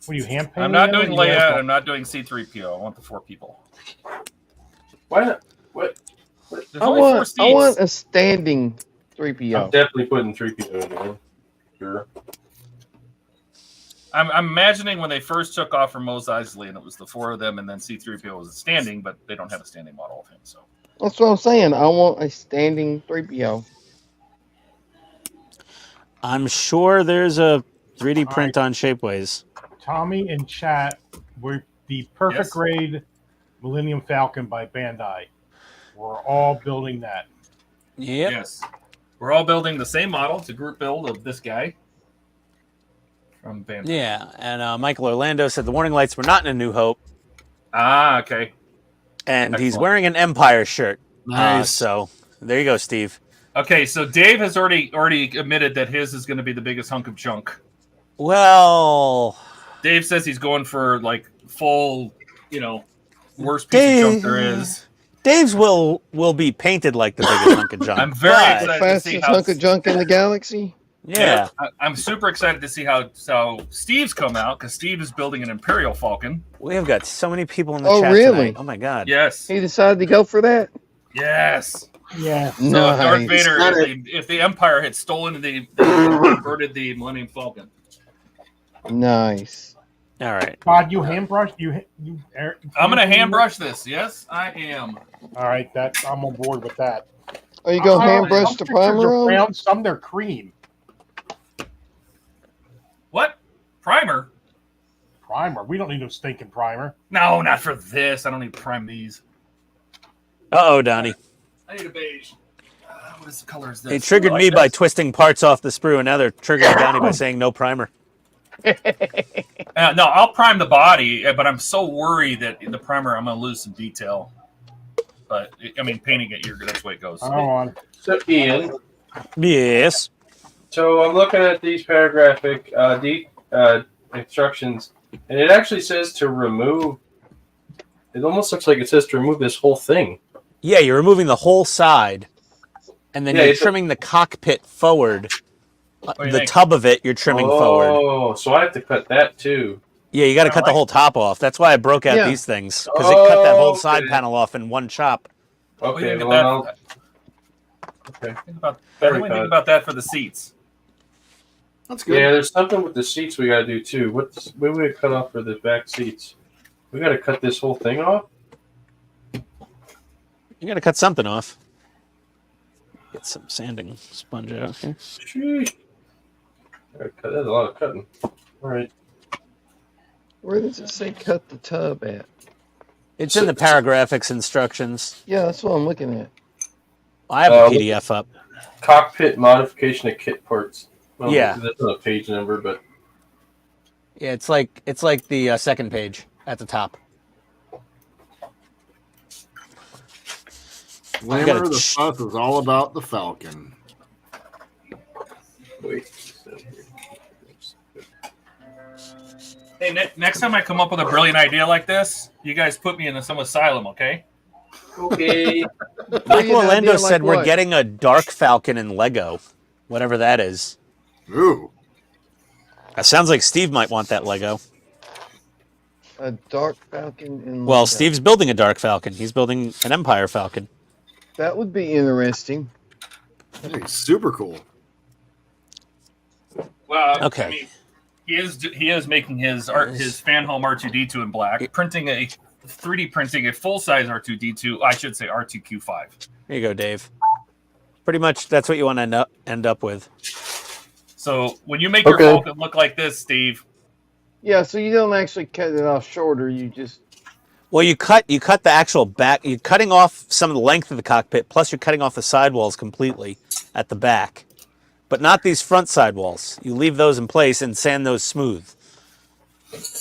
What are you hand painting? I'm not them, or doing you layout. have- I'm not doing C3PO. I want the 4 people. Why not? What? There's I only 4 seats. want a standing I'm 3PO. definitely putting 3PO in there. Sure. I'm imagining when they first took off from Mos Eisley, and it was the 4 of them, and then C3PO was standing, but they don't have a standing model of him. So That's what I'm saying. I want a standing 3PO. I'm sure there's a 3D All print on Shapeways. Tommy in chat, we're the Perfect Yes. Grade Millennium Falcon by Bandai. We're all building that. Yep. yes, we're all building the same model. It's a group build of this guy from Bandai. Yeah, and Michael Orlando said the warning lights were not in A New Hope, Ah, okay. and he's Excellent. wearing an Empire shirt. Nice. So there you go, Steve. Okay, so Dave has already admitted that his is going to be the biggest hunk of junk. Well, Dave says he's going for like full, worst piece of junk there is. Dave's will be painted like the biggest hunk of junk. I'm very but- excited. The to see fastest how- hunk of junk in the galaxy. Yeah. I'm super excited to see how Steve's come out, because Steve is building an Imperial Falcon. We have got so many people in the Oh, chat really? tonight. Oh my god. Yes, He decided to go for that. yes. Yeah. So Darth Nice. Vader, Got if the Empire had stolen they converted the Millennium Falcon. Nice. All right. Todd, you hand brush? I'm gonna hand brush this. Yes, I am. All right, I'm on board with that. Oh, you go hand brush some the pictures primer are on? brown, some they're cream. What primer? Primer. We don't need no stinking primer. No, not for this. I don't need to prime these. Uh-oh, Donnie. I need a beige. What is the color is this? They triggered I like me by this. twisting parts off the sprue, and now they're triggering Donnie by saying no primer. No, I'll prime the body, but I'm so worried that the primer I'm gonna lose some detail. But I mean, painting it, that's the way it goes. Come on. So Ian, Yes. so I'm looking at these paragraphic instructions, and it actually says to remove. It almost looks like it says to remove this whole thing. Yeah, you're removing the whole side, and then Yeah, you're it's a- trimming the cockpit forward. do you The think? tub of it, you're trimming forward. Oh, so I have to cut that too. Yeah, you got to I cut the like whole top off. That's why I broke out Yeah. these things, because it cut that whole Oh, side okay. panel off in one chop. What do you Okay, think well, about okay. that? Think about Very what do you think bad. about that for the seats? That's good. Yeah, there's something with the seats we got to do too. What we cut off for the back seats? We got to cut this whole thing off. You got to cut something off. Get some sanding sponge out here. Sheesh. That's a lot of cutting. All right. Where does it say cut the tub at? It's in the paragraphics instructions. Yeah, that's what I'm looking at. I have a PDF up. Cockpit modification of kit parts. Well, Yeah. That's not a page number, but Yeah, it's like the second page at the top. Glamour of the fuss is all about the Falcon. Wait. Hey, next time I come up with a brilliant idea like this, you guys put me in some asylum, okay? Okay. Michael Orlando idea said like we're what? getting a Dark Falcon in Lego, whatever that is. Ooh. That sounds like Steve might want that Lego. A Dark Falcon in Well, Lego. Steve's building a Dark Falcon. He's building an Empire Falcon. That would be interesting. Hey, super cool. Well, Okay. I mean, he is making his fan home R2D2 in black, 3D printing a full size R2D2. I should say R2Q5. There you go, Dave. Pretty much that's what you want to end up with. So when you make your Falcon look like this, Steve. Yeah, so you don't actually cut it off shorter. You just Well, you cut the actual back. You're cutting off some of the length of the cockpit, plus you're cutting off the sidewalls completely at the back, but not these front sidewalls. You leave those in place and sand those smooth.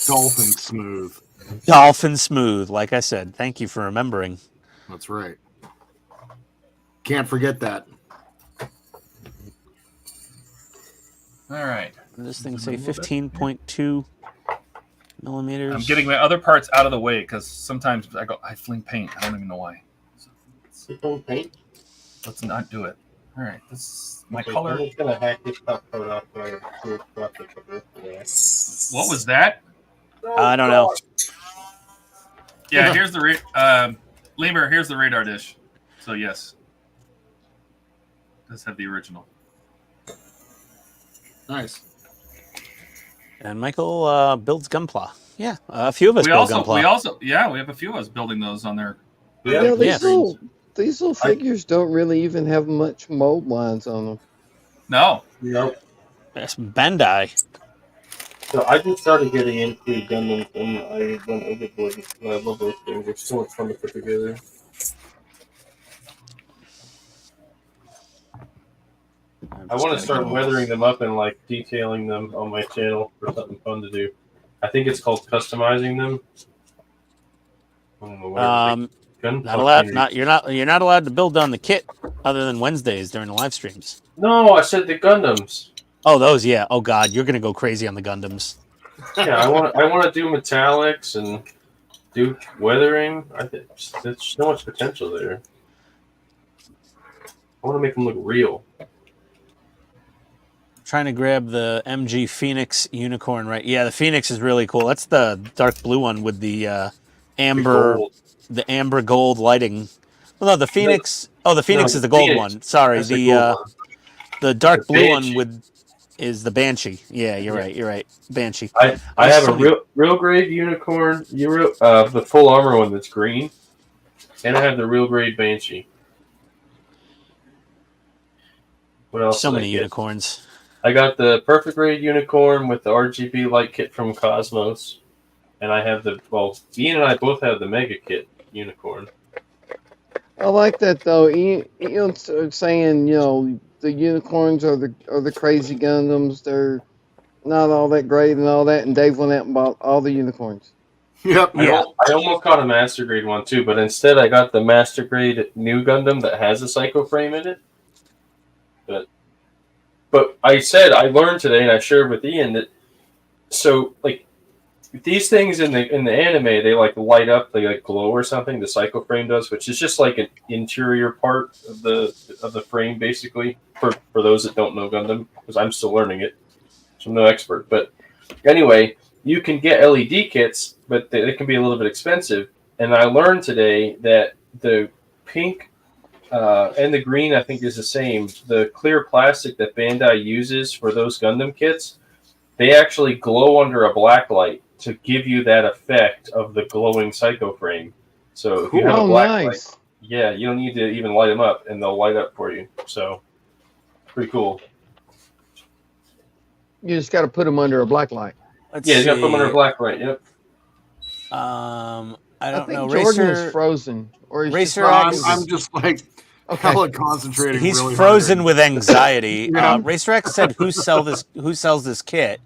Dolphin smooth. Dolphin smooth, like I said. Thank you for remembering. That's right. Can't forget that. All right. This thing say 15.2 millimeters. I'm getting my other parts out of the way because sometimes I fling paint. I don't even know why. Don't paint. Let's not do it. All right. This is my Okay, color. I'm just gonna hack this top coat off my What was that? I don't know. Yeah, here's the Lemur. Here's the radar dish. So yes, does have the original. Nice. And Michael builds Gunpla. Yeah, a few of us build Gunpla. We have a few of us building those on there. Yeah, these little figures don't really even have much mold lines on them. No. Nope. That's Bandai. So I just started getting into Gundams and I went overboard. I love those things. They're so much fun to put together. I want to start weathering them up and like detailing them on my channel for something fun to do. I think it's called customizing them. I don't know where not allowed. You're not allowed to build on the kit other than Wednesdays during the live streams. No, I said the Gundams. Oh, those, yeah. Oh God, you're gonna go crazy on the Gundams. Yeah, I want to do metallics and do weathering. I think there's so much potential there. I want to make them look real. Trying to grab the MG Phoenix unicorn, right? Yeah, the Phoenix is really cool. That's the dark blue one with the amber gold lighting. Well, no, the Phoenix. Oh, the Phoenix is the gold one. Sorry, the dark blue one is the Banshee. Yeah, you're right. You're right. Banshee. I have a real grade unicorn. The full armor one that's green, and I have the real grade Banshee. What else? So many unicorns. I got the perfect grade unicorn with the RGB light kit from Cosmos, and I have Ian and I both have the mega kit unicorn. I like that though. Ian's saying, the unicorns are the crazy Gundams. They're not all that great and all that. And Dave went out and bought all the unicorns. Yep. I almost caught a master grade one too, but instead I got the master grade new Gundam that has a psycho frame in it. But I learned today, and I shared with Ian that these things in the anime, they like light up, they like glow or something. The psycho frame does, which is just like an interior part of the frame, basically. For those that don't know Gundam, because I'm still learning it, so I'm no expert. But anyway, you can get LED kits, but they can be a little bit expensive. And I learned today that the pink and the green, I think, is the same. The clear plastic that Bandai uses for those Gundam kits, they actually glow under a black light to give you that effect of the glowing psycho frame. So if you have a black light, yeah, you don't need to even light them up, and they'll light up for you. So pretty cool. You just got to put them under a black light. You got to put them under a black light. Yep. I don't know. Jordan is frozen, or he's Racer just X. I'm just like hella concentrating. He's really frozen hard. with anxiety. Yeah. Racer X said, "Who sells this kit?"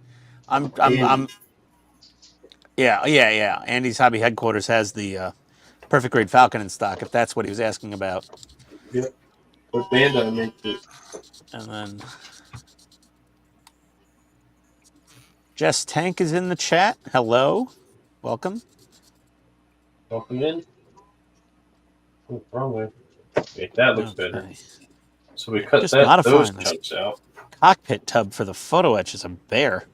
Yeah. Andy's Hobby headquarters has the Perfect Grade Falcon in stock. If that's what he was asking about. Yep. But Bandai makes it. And then Jess Tank is in the chat. Hello. Welcome. Welcome in. Oh, wrong way. Okay, that looks better. Okay. So we cut Just those modifying this. chunks out. Cockpit tub for the photo etch is a bear.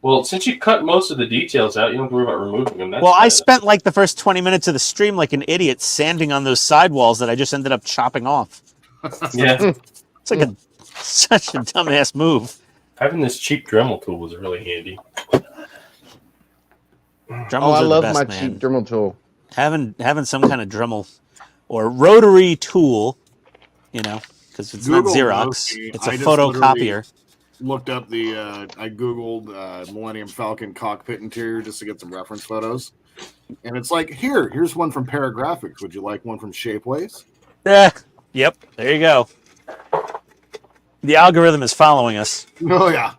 Well, since you cut most of the details out, you don't have to worry about removing them. That's Well, I bad. spent like the first 20 minutes of the stream like an idiot sanding on those sidewalls that I just ended up chopping off. Yeah. It's like such a dumbass move. Having this cheap Dremel tool was really handy. Dremels Oh, I are the love best, my man. cheap Dremel tool. Having some kind of Dremel or rotary tool, you know, because it's Google not Xerox, knows me. it's a I just photocopier. Looked up the I googled Millennium Falcon cockpit interior just to get some reference photos, and it's like here's one from Paragraphics. Would you like one from Shapeways? Yep, there you go. The algorithm is following us. Oh yeah,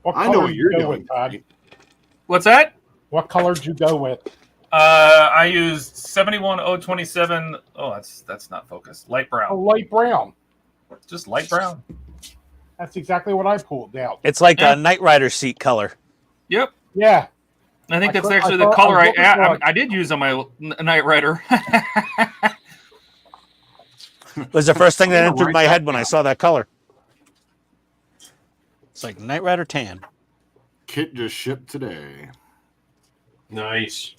What I color know what did you're you go doing. with, Todd? What's that? What color did you go with? I used 71027. Oh, that's not focused. Light Oh, brown. light brown. Just light brown. That's exactly what I pulled out. It's like Yeah. a Knight Rider seat color. Yep. Yeah. I think I that's thought- actually I the thought- color I I, was looking for I did use on my Knight Rider. It was the first thing that Yeah, entered right my back head when I now. saw that color. It's like Knight Rider tan. Kit just shipped today. Nice.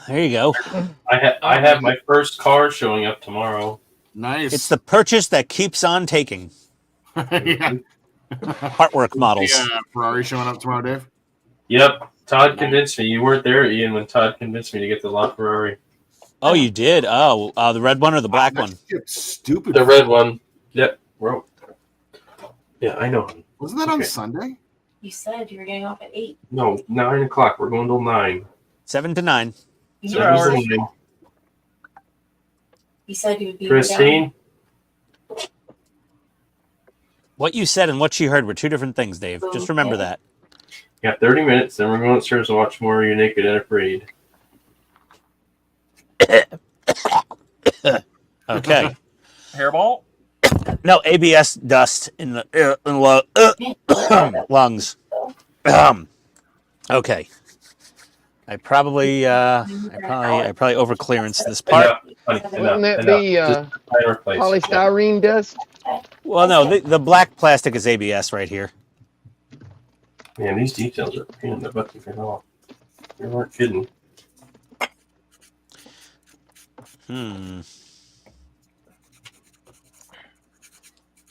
There you go. I have my first car showing up tomorrow. Nice. It's the purchase that keeps on taking. yeah. Artwork models. The Ferrari showing up tomorrow, Dave. Yep. Todd convinced me. You weren't there, Ian, when Todd convinced me to get the LaFerrari. Oh, you did? Oh, the red one or the black one? It's stupid. The red one. Yep. Bro. Yeah, I know. Wasn't that on Okay. Sunday? You said you were getting off at 8. No, 9 o'clock. We're going till 9. 7 to 9. 2 Seven hours. till 9. You said you would be Christine? What you said and what she heard were two different things, Dave. Just remember Okay. that. Yeah, 30 minutes. Then we're going upstairs to watch more of You Naked and Afraid. Okay. Hairball. No, ABS dust in the lungs. Okay. I probably over clearance this part. Wouldn't that be polystyrene dust? Well, no, the black plastic is ABS right here. Man, these details are a pain in the butt to get off. You weren't kidding.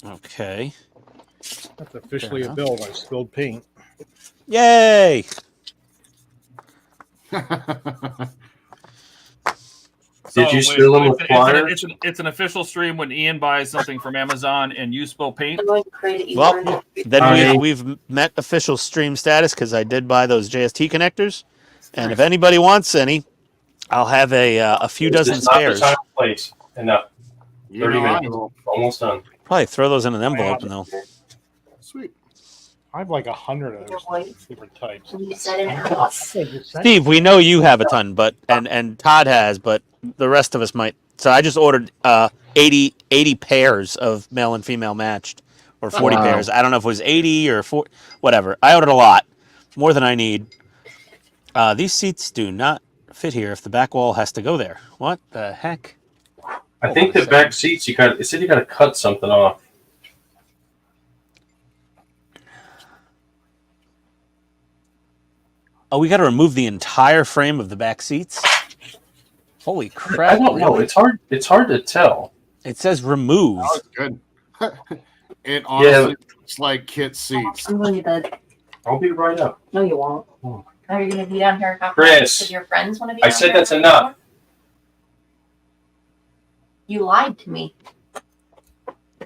Okay. That's officially Fair a build. I spilled paint. Yay! Did you spill them with pliers? It's an official stream when Ian buys something from Amazon and you spill paint. Well, then we've met official stream status because I did buy those JST connectors, and if anybody wants any, I'll have a few dozen It's not the spares. time and place. Enough. You 30 know, I minutes. will. Almost done. Probably throw those in an envelope, though. Sweet. I have like 100 of those different types. You said it. Steve, we know you have a ton, but and Todd has, but the rest of us might. So I just ordered 80 pairs of male and female matched, or 40 Wow. pairs. I don't know if it was 80 or 40, whatever. I ordered a lot, more than I need. These seats do not fit here if the back wall has to go there. What the heck? I think the back seats, it said you got to cut something off. Oh, we got to remove the entire frame of the back seats. Holy crap! I don't know. really? It's hard to tell. It says remove. That was good. It honestly looks like Kit seats. I'm going to bed. I'll be right up. No, you won't. Oh. Are you going to be down here? Chris, Because your friends want to be I down said here that's after enough. dinner? You lied to me.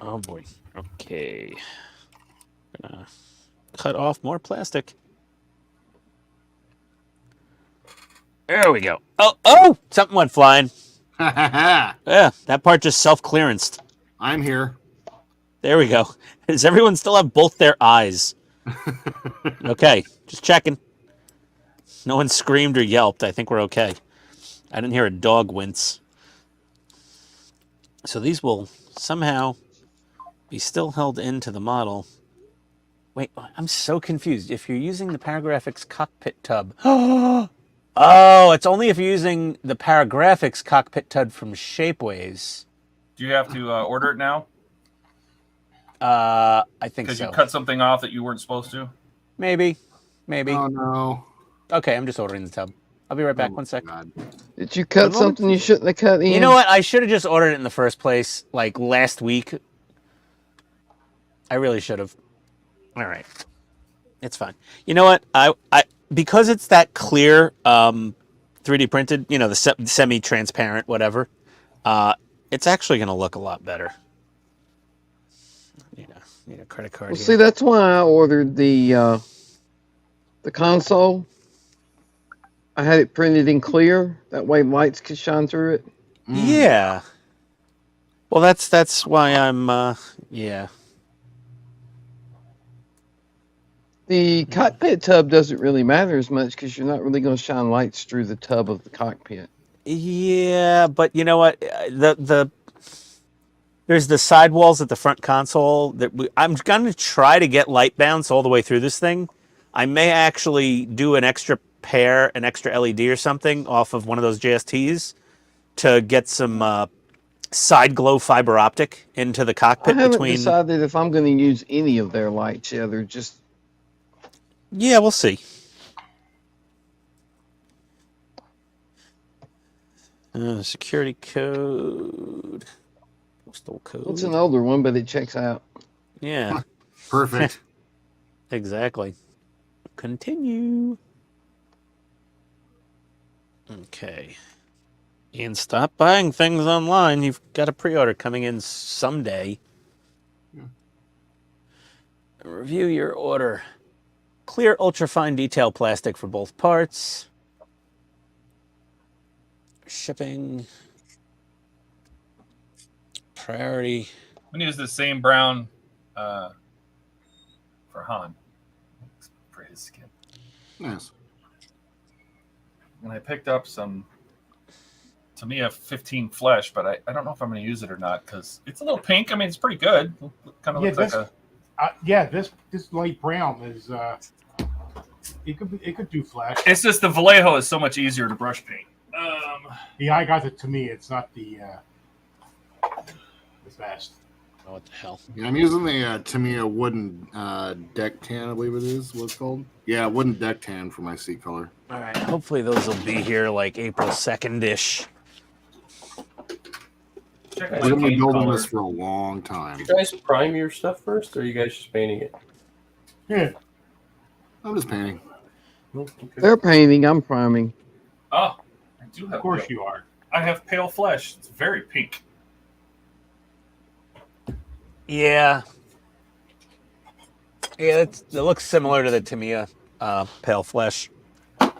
Oh boy. Okay. Gonna cut off more plastic. There we go. Oh! Something went flying. Yeah, that part just self-clearanced. I'm here. There we go. Does everyone still have both their eyes? Okay, just checking. No one screamed or yelped. I think we're okay. I didn't hear a dog wince. So these will somehow be still held into the model. Wait, I'm so confused. If you're using the PowerGraphics Cockpit tub... Oh, it's only if you're using the PowerGraphics Cockpit tub from Shapeways. Do you have to order it now? I think Because so. you cut something off that you weren't supposed to? Maybe. Oh no. Okay, I'm just ordering the tub. I'll be right back. Oh, 1 sec. God. Did you cut As long as- something you shouldn't have cut in? You know what? I should have just ordered it in the first place, like last week. I really should have. All right. It's fine. You know what? I because it's that clear 3D printed, you know, the semi-transparent whatever, it's actually going to look a lot better. Need a credit card Well, here. see, that's why I ordered the console. I had it printed in clear. That way lights could shine through it. Yeah. Well, that's why I'm yeah. The cockpit tub doesn't really matter as much because you're not really going to shine lights through the tub of the cockpit. Yeah, but you know what? There's the sidewalls at the front console that I'm going to try to get light bounce all the way through this thing. I may actually do an extra LED or something off of one of those JSTs to get some side glow fiber optic into the cockpit I haven't between. decided if I'm going to use any of their lights yet. They're just Yeah, we'll see. Security code. Postal code. it's an older one, but it checks out. Yeah, Perfect. exactly. Continue. Okay. Ian, stop buying things online. You've got a pre-order coming in someday. Review your order. Clear ultrafine detail plastic for both parts. Shipping. Priority. I'm gonna use the same brown for Han for his skin. Nice. And I picked up some Tamiya 15 flesh, but I don't know if I'm going to use it or not because it's a little pink. I mean, it's pretty good. Kind of Yeah, looks like this light brown is it could do flash. It's just the Vallejo is so much easier to brush paint. Yeah, I got it to me. It's not the best. Oh, what the hell? Yeah, I'm using the Tamiya wooden deck tan, I believe it is what it's called. Yeah, wooden deck tan for my seat color. All right. Hopefully those will be here like April 2nd-ish. Check We're my going to be paint building color. this for a long time. You guys prime your stuff first, or are you guys just painting it? Yeah. I'm just painting. Okay. They're painting. I'm priming. Oh, I do have. Of course you are. I have pale flesh. It's very pink. Yeah. Yeah, it looks similar to the Tamiya pale flesh. Or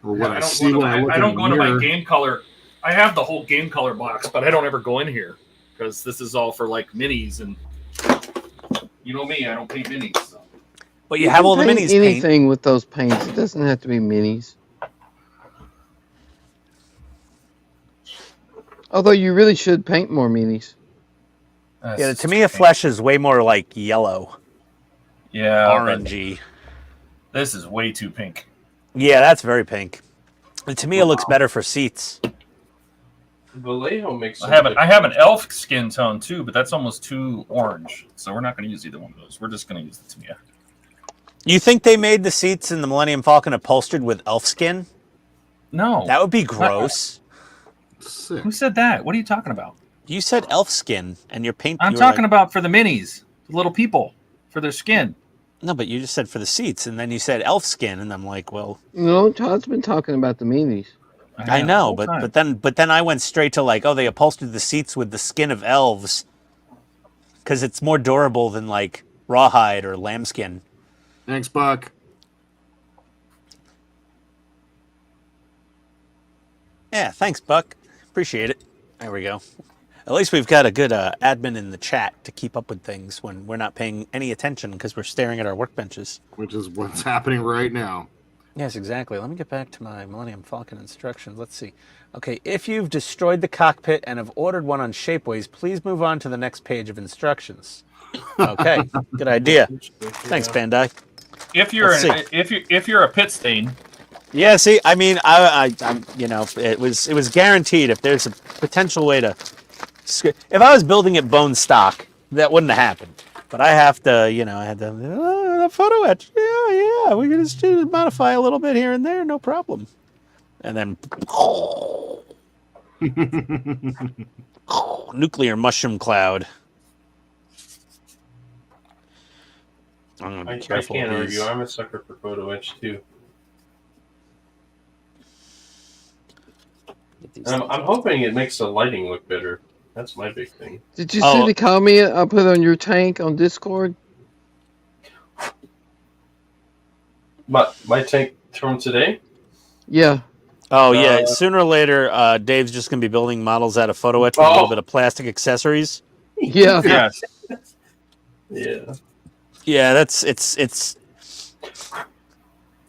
what I I don't see when I look I in don't the go into my mirror. game color. I have the whole game color box, but I don't ever go in here because this is all for like minis, and you know me, I don't paint minis. So. But you have all the can minis paint paint. anything with those paints. It doesn't have to be minis. Although you really should paint more minis. Yeah, the Tamiya flesh is way more like yellow, yeah, orangey. This is way too pink. Yeah, that's very pink. The Tamiya looks better for seats. Vallejo makes. I have an elf skin tone too, but that's almost too orange. So we're not going to use either one of those. We're just going to use the Tamiya. You think they made the seats in the Millennium Falcon upholstered with elf skin? No, That would be gross. Sick. who said that? What are you talking about? You said elf skin, and your paint. I'm you were talking like, about for the minis, the little people, for their skin. No, but you just said for the seats, and then you said elf skin, and I'm like, well, No, Todd's been talking about the minis. I have the know, whole but time. then I went straight to like, oh, they upholstered the seats with the skin of elves because it's more durable than like rawhide or lambskin. Thanks, Buck. Yeah, thanks, Buck. Appreciate it. There we go. At least we've got a good admin in the chat to keep up with things when we're not paying any attention because we're staring at our workbenches. Which is what's happening right now. Yes, exactly. Let me get back to my Millennium Falcon instructions. Let's see. Okay, if you've destroyed the cockpit and have ordered one on Shapeways, please move on to the next page of instructions. Okay, good idea. Thanks, Bandai. If you're Let's if you're a Pitstain, Yeah, see, I mean, I'm, you know, it was guaranteed. If there's a potential way to, if I was building it bone stock, that wouldn't have happened. But I have to, you know, I had to the photo etch. Yeah, we can just modify a little bit here and there, no problem. And then nuclear mushroom cloud. I'm gonna be I careful. can't of argue. these. I'm a sucker for photo etch too. Get these I'm things off. hoping it makes the lighting look better. That's my big thing. Did you Oh. see the comment I put on your tank on Discord? My tank from today? Yeah. Oh yeah, Uh, sooner or later, Dave's just gonna be building models out of photo etch with a Oh. little bit of plastic accessories. Yeah. yes, Yeah. Yeah, it's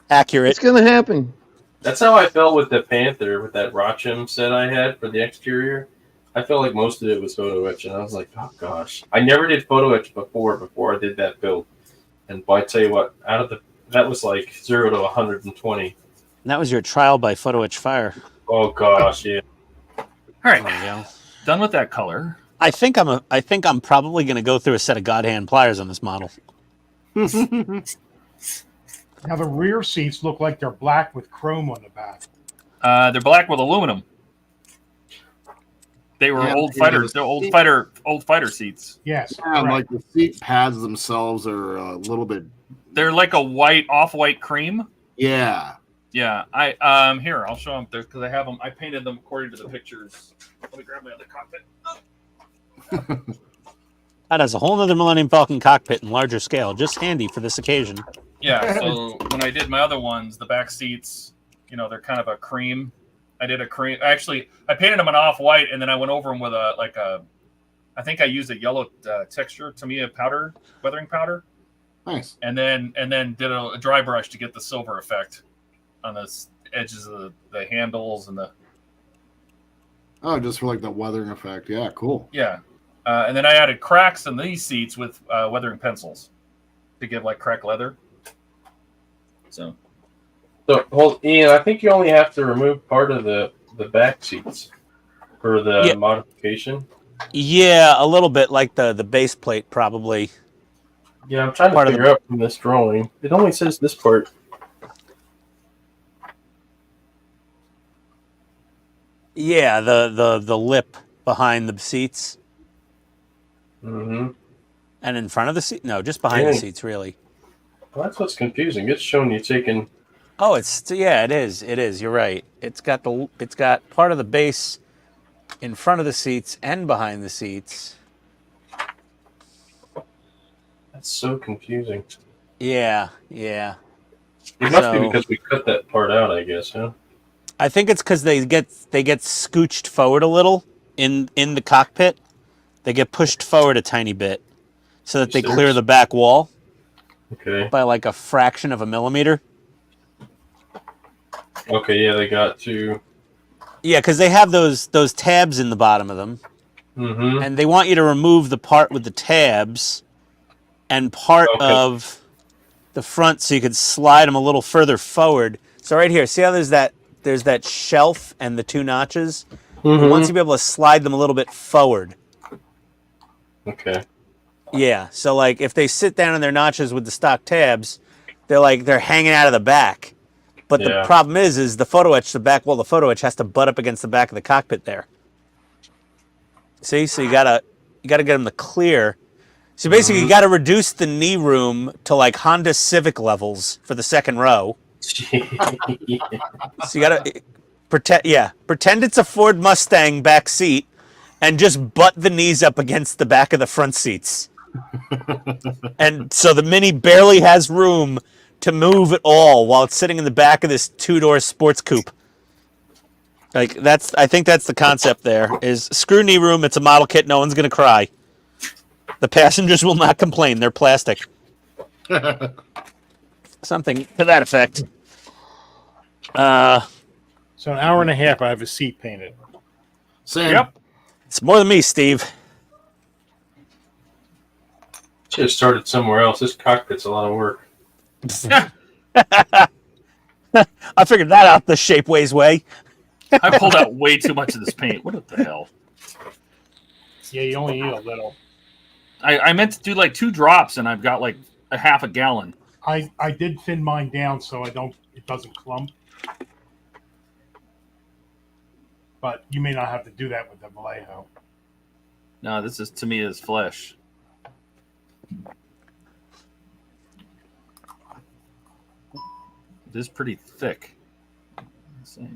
accurate. It's gonna happen. That's how I felt with the Panther, with that Rocham set I had for the exterior. I felt like most of it was photo etch, and I was like, oh gosh. I never did photo etch before I did that build. And I tell you what, that was like 0 to 120. That was your trial by photo etch fire. Oh gosh, yeah. all right, There we go. done with that color. I think I'm probably gonna go through a set of God hand pliers on this model. Now the rear seats look like they're black with chrome on the back. They're black with aluminum. They were Yeah, old yeah, fighters. They're old fighter seats. Yes. And correct. like the seat pads themselves are a little bit. They're like a off-white cream. Yeah. Yeah, here I'll show them because I have them. I painted them according to the pictures. Let me grab my other cockpit. That has a whole nother Millennium Falcon cockpit in larger scale, just handy for this occasion. Yeah, so when I did my other ones, the back seats, you know, they're kind of a cream. I did a cream. Actually, I painted them an off-white, and then I went over them with I think I used a yellow texture, Tamiya powder, weathering powder, Nice. and then did a dry brush to get the silver effect on the edges of the handles and the Oh, just for like the weathering effect. Yeah, cool. yeah. And then I added cracks in these seats with weathering pencils to give like cracked leather. So Ian, I think you only have to remove part of the back seats for the modification. Yeah, a little bit like the base plate probably. Yeah, I'm trying to figure out from this drawing. It only says this part. Yeah, the lip behind the seats. Mm-hmm. And in front of the seat? No, just behind the seats, really. Well, that's what's confusing. It's showing you taking. Oh, it is. It is. You're right. It's got part of the base in front of the seats and behind the seats. That's so confusing. Yeah. It must be because we cut that part out, I guess, huh? I think it's because they get scooched forward a little in the cockpit. They get pushed forward a tiny bit so that they clear the back wall. Okay. By like a fraction of a millimeter. Okay, yeah, they got to. Yeah, because they have those tabs in the bottom of them. Mm-hmm. And they want you to remove the part with the tabs and part of the front so you could slide them a little further forward. So right here, see how there's that shelf and the two notches? Mm-hmm. You want to be able to slide them a little bit forward. Okay. Yeah, so like if they sit down in their notches with the stock tabs, they're hanging out of the back. But the problem is the photo etch, the back wall, the photo etch has to butt up against the back of the cockpit there. See, so you gotta get them to clear. So basically, you gotta reduce the knee room to like Honda Civic levels for the second row. So you gotta pretend it's a Ford Mustang back seat, and just butt the knees up against the back of the front seats. And so the Mini barely has room to move at all while it's sitting in the back of this two-door sports coupe. Like I think that's the concept there is screw knee room. It's a model kit. No one's going to cry. The passengers will not complain. They're plastic. Something to that effect. So an hour and a half, I have a seat painted. Same. Yep. It's more than me, Steve. Should have started somewhere else. This cockpit's a lot of work. I figured that out the Shapeways way. I pulled out way too much of this paint. What the hell? Yeah, you only need a little. I meant to do like 2 drops, and I've got like a half a gallon. I did thin mine down so it doesn't clump. But you may not have to do that with the Vallejo. No, this is to me is flesh. It is pretty thick. Let's see.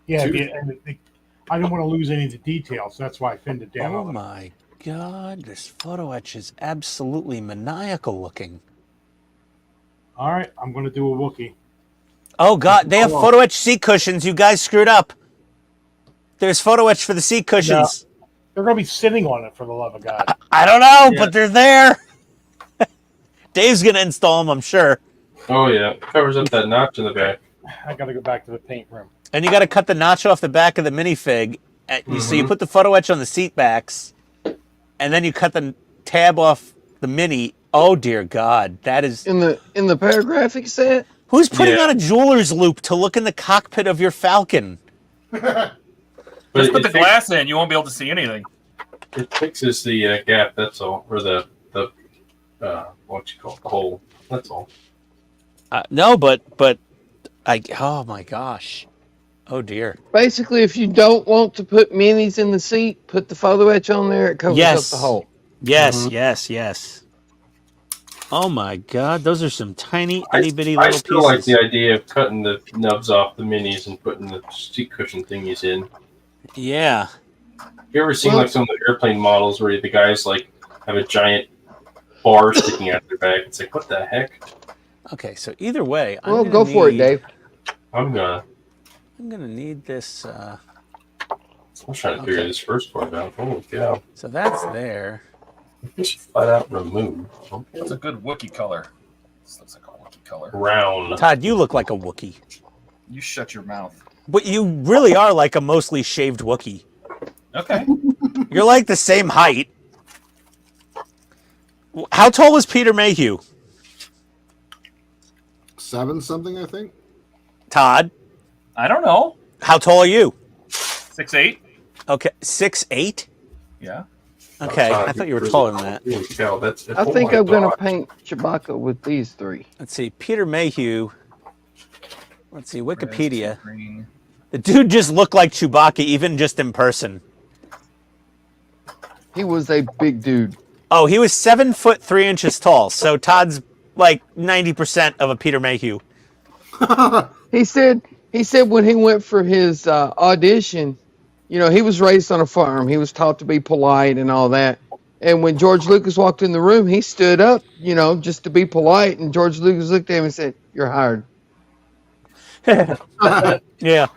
Yeah, I didn't want to lose any of the details. That's why I thinned it down. Oh my god, this photo etch is absolutely maniacal looking. All right, I'm going to do a Wookiee. Oh god, they have photo etch seat cushions. You guys screwed up. There's photo etch for the seat cushions. No, they're going to be sitting on it, for the love of God. I don't know, but they're there. Dave's going to install them, I'm sure. Oh, yeah. Covers up that notch in the back. I got to go back to the paint room. And you got to cut the notch off the back of the minifig. So you put the photo etch on the seat backs, and then you cut the tab off the mini. Oh dear God, that is In the paragraphic set. who's putting on a jeweler's loop to look in the cockpit of your Falcon? Just put the glass in. You won't be able to see anything. It fixes the gap. That's all, or the what you call it, the hole. That's all. No, but I. Oh my gosh. Oh dear. Basically, if you don't want to put minis in the seat, put the photo etch on there. It covers up the hole. Yes, yes. Oh my God, those are some tiny, itty bitty little pieces. I still like the idea of cutting the nubs off the minis and putting the seat cushion thingies in. Yeah. You ever seen like some of the airplane models where the guys like have a giant bar sticking out their back? It's like, what the heck? Okay, so either way, Well, go for it, Dave. I'm gonna need this. I'm trying to figure this first part out. Holy cow! So that's there. Just flat out remove. Okay. It's a good Wookiee color. This looks like a Wookiee color. Round. Todd, you look like a Wookiee. You shut your mouth. But you really are like a mostly shaved Wookiee. Okay. You're like the same height. How tall is Peter Mayhew? 7 something, I think. Todd, I don't know. how tall are you? 6'8". Okay, 6'8"? Yeah. Okay, I thought you were taller than that. Holy cow, that's, I think I'm going to paint Chewbacca with these 3. Let's see, Peter Mayhew. Let's see, Wikipedia. Red, green. The dude just looked like Chewbacca, even just in person. He was a big dude. Oh, he was 7'3" tall. So Todd's like 90% of a Peter Mayhew. He said when he went for his audition, you know, he was raised on a farm. He was taught to be polite and all that. And when George Lucas walked in the room, he stood up, you know, just to be polite. And George Lucas looked at him and said, "You're hired." Yeah.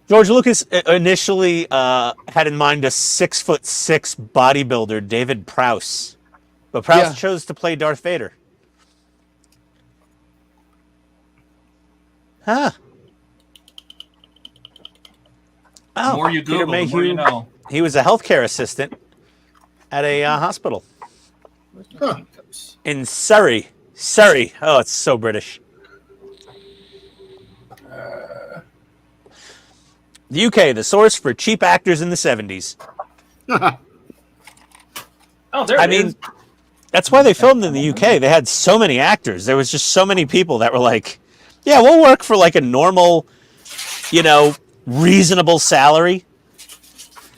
George Lucas initially had in mind a 6'6" bodybuilder, David Prowse. But Prowse chose to play Darth Vader. Huh. The more you Google, the more you know. He was a healthcare assistant at a hospital in Surrey. Surrey. Oh, it's so British. The UK, the source for cheap actors in the 70s. Oh, there I it mean, is. that's why they filmed in the UK. They had so many actors. There was just so many people that were like, yeah, we'll work for like a normal, you know, reasonable salary.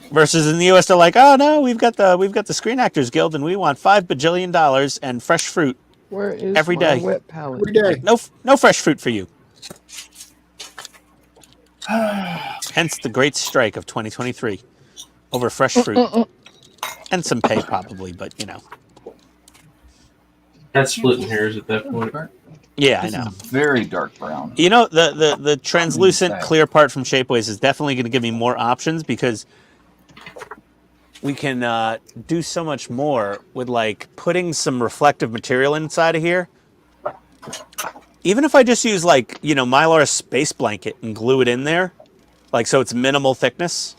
Versus in the US, they're like, oh no, we've got the Screen Actors Guild and we want $5 bajillion and fresh fruit. Where is every my day? wet palette? Every day. Like, no fresh fruit for you. Hence the great strike of 2023 over fresh fruit. And some pay probably, but you know. That's splitting hairs at that point. Yeah, I know. Very dark brown. You know, the translucent clear part from Shapeways is definitely going to give me more options because we can do so much more with like putting some reflective material inside of here Even if I just use like, Mylar space blanket and glue it in there, like so it's minimal thickness.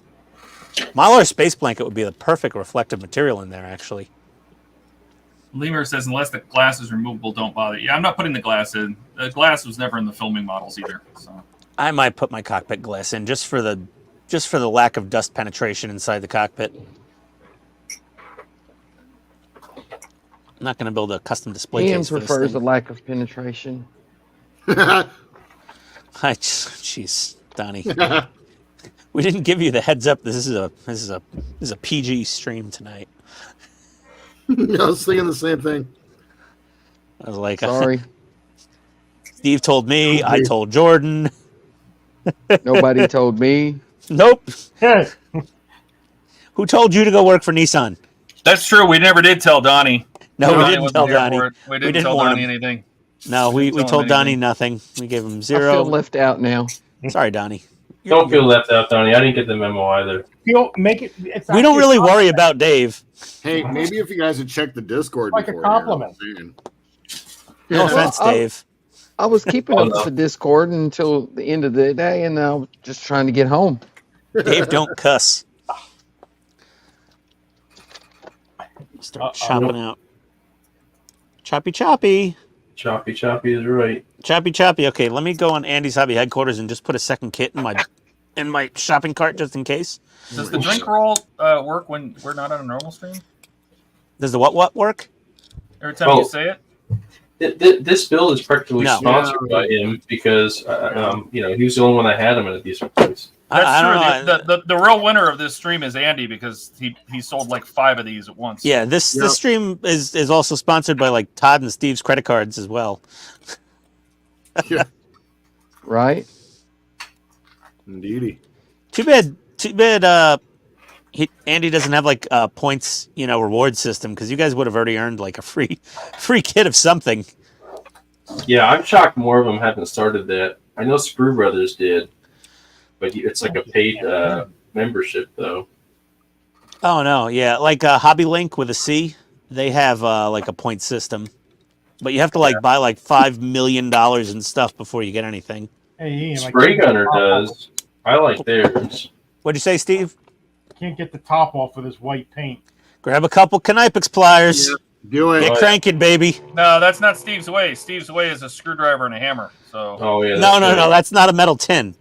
Mylar space blanket would be the perfect reflective material in there, actually. Lemur says, unless the glass is removable, don't bother. Yeah, I'm not putting the glass in. The glass was never in the filming models either. So I might put my cockpit glass in just for the lack of dust penetration inside the cockpit. I'm not going to build a custom display Ian case for this prefers thing. a lack of penetration. Jeez, Donnie. We didn't give you the heads up. This is a PG stream tonight. I was thinking the same thing. I was like, Sorry, Steve told me. I told Jordan. nobody told me. Nope. Hey, Who told you to go work for Nissan? that's true. We never did tell Donnie. No, we Donnie didn't wasn't tell here Donnie. for it. We didn't didn't tell warn Donnie him. anything. No, we Didn't tell told him Donnie anything. nothing. We gave him I feel zero. left out now. Sorry, Donnie. Don't feel left out, Donnie. I didn't get the memo either. make it. It's We don't actually really a worry about Dave. Hey, maybe if you guys had checked the Discord Like a before. compliment. No offense, Well, Dave. I was keeping Oh, up no. with the Discord until the end of the day, and I was just trying to get home. Dave, don't cuss. Start chopping out. Choppy. Choppy is right. Choppy. Okay, let me go on Andy's Hobby headquarters and just put a second kit in my shopping cart just in case. Does the drink roll work when we're not on a normal stream? Does the what work? Every time Oh. you say it? This build is practically No. sponsored by him because he was the only one that had him at a decent price. That's I true. don't know. The real winner of this stream is Andy because he sold like 5 of these at once. Yeah, this stream is also sponsored by like Todd and Steve's credit cards as well. Right? Indeedy. Too bad. Andy doesn't have like points, reward system because you guys would have already earned like a free kit of something. Yeah, I'm shocked more of them haven't started that. I know Sprue Brothers did, but it's like a paid membership though. Oh no, yeah, like Hobby Link with a C, they have like a point system, but you have to like buy like $5 million in stuff before you get anything. Hey, Ian, Spray Gunner does. I like theirs. What'd you say, Steve? Can't get the top off of this white paint. Grab a couple Knipix pliers. Do it. Get cranking, baby. No, that's not Steve's way. Steve's way is a screwdriver and a hammer. So Oh yeah. No, that's not a metal tin.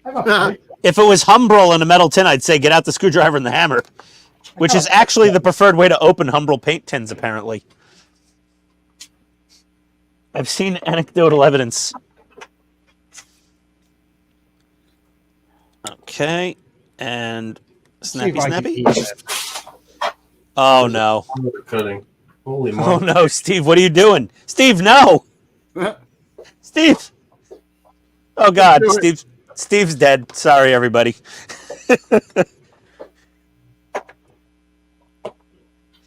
I have a If it was Humbrol and a metal tin, I'd say get out the screwdriver and the hammer, which is actually the preferred way to open Humbrol paint tins, apparently. I've seen anecdotal evidence. Okay, and See if I can snappy. eat it. Oh no! Cutting. Holy Oh moly! no, Steve! What are you doing, Steve? No, Steve! Oh God, Do it. Steve's dead. Sorry, everybody.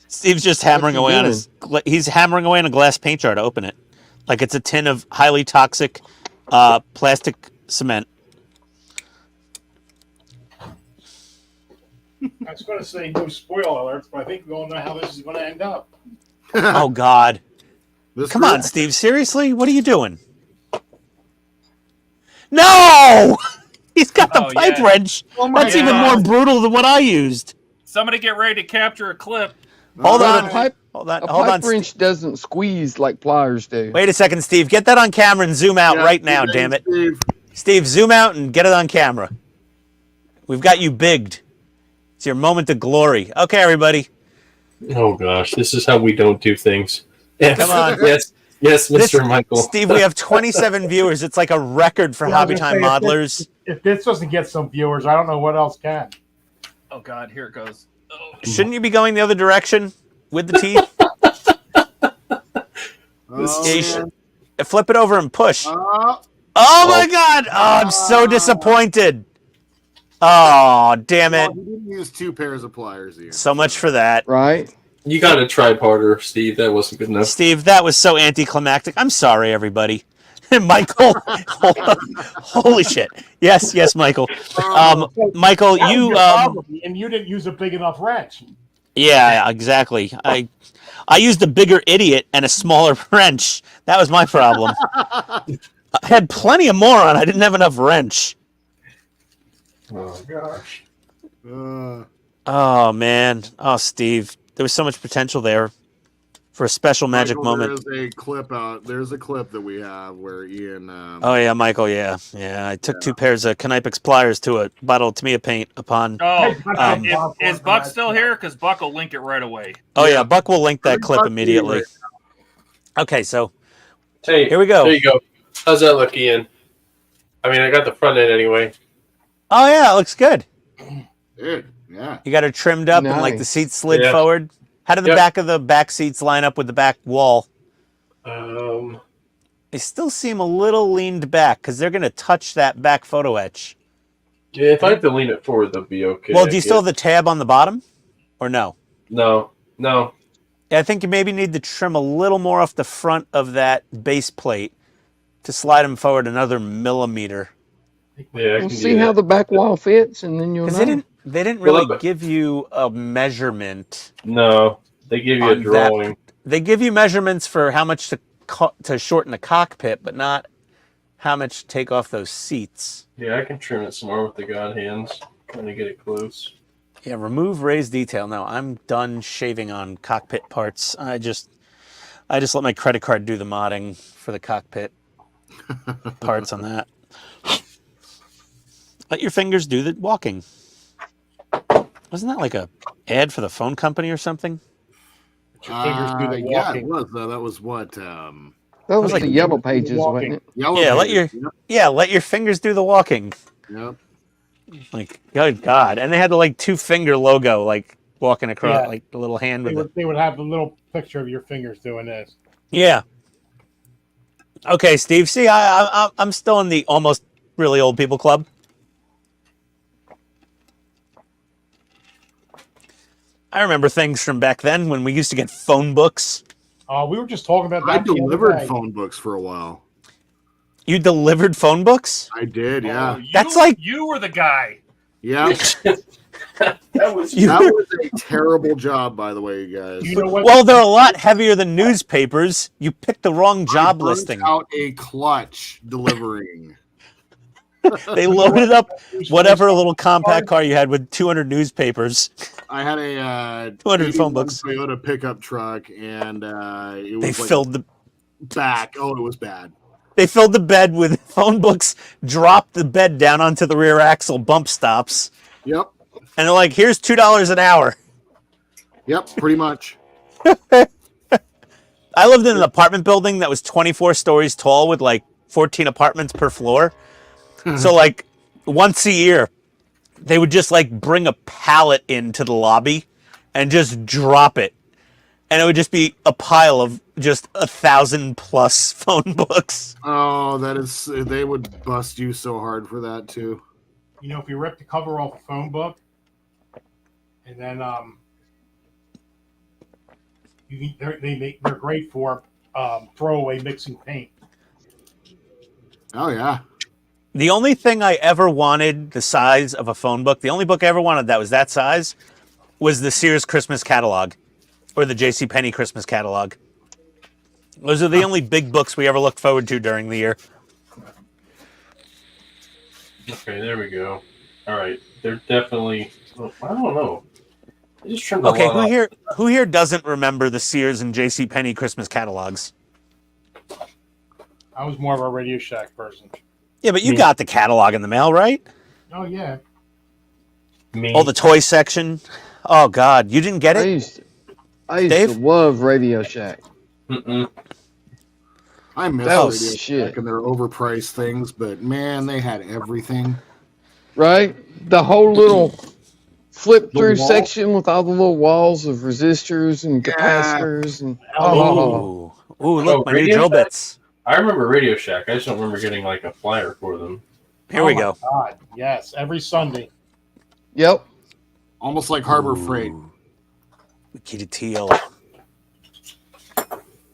Steve's just hammering What's he away on his. He's hammering away on a glass paint jar to open it, like it's a tin of highly toxic plastic cement. I was going to say no spoiler alerts, but I think we all know how this is going to end up. Oh God! This Come group- on, Steve. Seriously, what are you doing? No! He's got the Oh, pipe yeah. wrench. Oh my That's even God. more brutal than what I used. somebody get ready to capture a clip. Hold But on. a pipe, Hold on. a Hold on. pipe wrench doesn't squeeze like pliers do. Wait a second, Steve. Get that on camera and zoom out Yeah, right now, Steve, damn it. Steve. Steve, zoom out and get it on camera. We've got you bigged. It's your moment of glory. Okay, everybody. Oh gosh, this is how we don't do things. Yes. Come on. yes, Mr. Michael. Steve, we have 27 viewers. It's like a record for Yeah, I was Hobby gonna Time say, modelers. If this doesn't get some viewers, I don't know what else can. Oh God, here it goes. Oh. Shouldn't you be going the other direction with the teeth? Oh, Yeah, you man. should. Flip it over and push. Oh, Oh my God! Oh, I'm so disappointed. Oh, damn it. well, he didn't use 2 pairs of pliers here. So much for that. Right? You got to try harder, Steve. That wasn't good enough. Steve, that was so anticlimactic. I'm sorry, everybody. Michael, holy shit. Yes, Michael. Michael, That was you your problem, and you didn't use a big enough wrench. Yeah, exactly. I used a bigger idiot and a smaller wrench. That was my problem. I had plenty of moron. I didn't have enough wrench. Oh gosh. Oh man. Oh, Steve, there was so much potential there for a special magic Michael, moment. There's a clip out. There's a clip that we have where Ian. Oh yeah, Michael. Yeah. I took 2 pairs of Knipex pliers to a bottle of Tamiya paint upon. Oh, Um, is Buck still here? Because Buck will link it right away. Oh yeah, Buck will link that Where's clip Buck immediately. right Okay, so Hey, here we go. There you go. How's that look, Ian? I mean, I got the front end anyway. Oh yeah, it looks good. Dude, yeah. You got it trimmed up and like the Nice. seats slid Yeah. forward. How did the Yep. back of the back seats line up with the back wall? They still seem a little leaned back because they're going to touch that back photo etch. Yeah, if I have to lean it forward, they'll be okay. Well, do you still have the tab on the bottom or no? No. Yeah, I think you maybe need to trim a little more off the front of that base plate to slide them forward another millimeter. Yeah, I We'll can see do how that. the back wall fits, and then you'll Because know. they didn't Well, really but- give you a measurement. No, they give you a on that. drawing. They give you measurements for how much to shorten the cockpit, but not how much to take off those seats. Yeah, I can trim it some more with the God hands. Trying to get it close. Yeah, remove raised detail. No, I'm done shaving on cockpit parts. I just let my credit card do the modding for the cockpit parts on that. Let your fingers do the walking. Wasn't that like a ad for the phone company or something? Your fingers do the Yeah, walking. it was. That was what. That was like the yellow pages, walking. wasn't it? Yellow Yeah, let Pages. let your fingers do the walking. Yep. Like, good God. And they had the like 2-finger logo, like walking across, Yeah. like the little hand with it. They would have a little picture of your fingers doing this. Yeah. Okay, Steve. See, I'm still in the almost really old people club. I remember things from back then when we used to get phone books. We were just talking about I that. the other delivered day. phone books for a while. You delivered phone books? I did, yeah. Oh, That's like- you were the guy. Yeah. That was You- That was a terrible job, by the way, you guys. You know what? Well, they're a lot heavier than newspapers. You picked the wrong I job burnt listing. out a clutch delivering. They loaded up whatever little compact car you had with 200 newspapers. I had a 200 phone 81 books. Toyota pickup truck, and it was They like filled the back. Oh, it was bad. They filled the bed with phone books, dropped the bed down onto the rear axle bump stops, Yep. and they're like, here's $2 an hour. Yep. Pretty much. I lived in an apartment building that was 24 stories tall with like 14 apartments per floor. So like once a year, they would just like bring a pallet into the lobby and just drop it. And it would just be a pile of just 1,000+ phone books. Oh, that is. They would bust you so hard for that too. You know, if you rip the cover off a phone book, and then they're great for throwaway mixing paint. Oh yeah. The only thing I ever wanted the size of a phone book, the only book I ever wanted that was that size, was the Sears Christmas catalog or the JCPenney Christmas catalog. Those are the only big books we ever looked forward to during the year. Okay, there we go. All right, they're definitely. I don't know. I just trimmed a Okay, lot off. who here doesn't remember the Sears and JCPenney Christmas catalogs? I was more of a Radio Shack person. Yeah, but you Me. got the catalog in the mail, right? Oh yeah, Me. Oh, the toy section. Oh God, you didn't get I it? used to Dave? love Radio Shack. Mm-mm. I miss That was Radio shit. Shack and their overpriced things, but man, they had everything. Right? The whole little flip through wall? section with all the little walls of resistors and capacitors and Ooh, ooh, look, Oh, my new Radio drill Shack? bits. I remember Radio Shack. I just don't remember getting like a flyer for them. Here we Oh my go. God, yes, every Sunday. yep. Almost like Harbor Freight. Nikita Teal.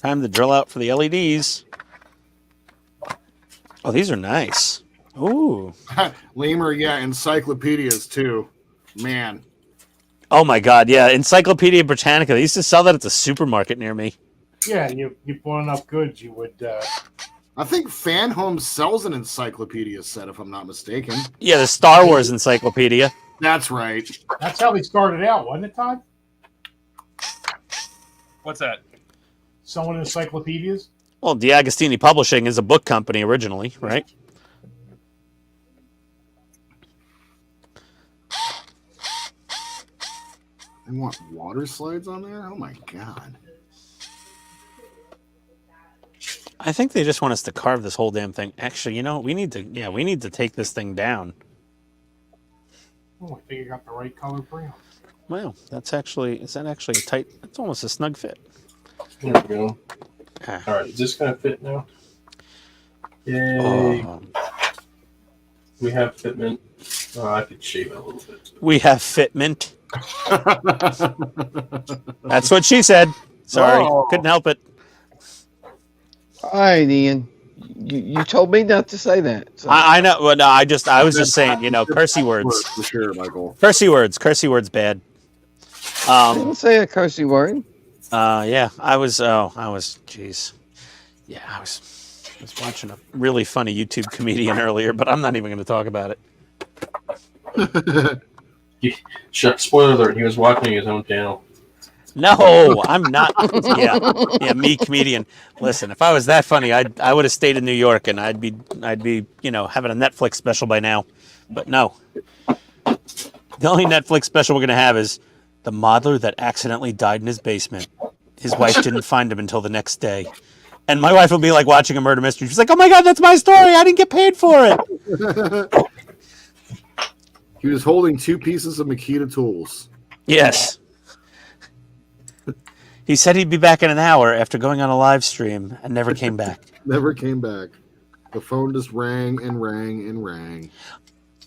Time to drill out for the LEDs. Oh, these are nice. Ooh. Lemur, yeah, encyclopedias too. Man. Oh my God, yeah, Encyclopedia Britannica. They used to sell that at the supermarket near me. Yeah, you bought enough goods, you would. I think Fan Home sells an encyclopedia set, if I'm not mistaken. Yeah, the Star Wars Encyclopedia. That's right. That's how they started out, wasn't it, Todd? What's that? Selling encyclopedias. Well, DeAgostini Publishing is a book company originally, right? They want water slides on there? Oh my God. I think they just want us to carve this whole damn thing. Actually, you know, we need to take this thing down. Oh, I think I got the right color brown. Wow, is that actually a tight? It's almost a snug fit. There we go. Ah. All right, is this gonna fit now? Yay! Oh, We have fitment. Oh, I could shave it a little bit. we have fitment. That's what she said. Sorry, Oh. couldn't help it. All right, Ian. You told me not to say that. So. I know. Well, no, I was just saying, you know, cursey words. For sure, Michael. Cursey words bad. I didn't say a cursey word. Yeah, I was, jeez. Yeah, I was watching a really funny YouTube comedian earlier, but I'm not even going to talk about it. Spoiler alert, he was watching his own channel. No, I'm not. Yeah, me, comedian. Listen, if I was that funny, I would have stayed in New York, and I'd be, you know, having a Netflix special by now. But no. The only Netflix special we're going to have is the modeler that accidentally died in his basement. His wife didn't find him until the next day. And my wife will be like watching a murder mystery. She's like, oh my God, that's my story. I didn't get paid for it. He was holding 2 pieces of Makita tools. Yes. He said he'd be back in an hour after going on a live stream and never came back. Never came back. The phone just rang and rang and rang.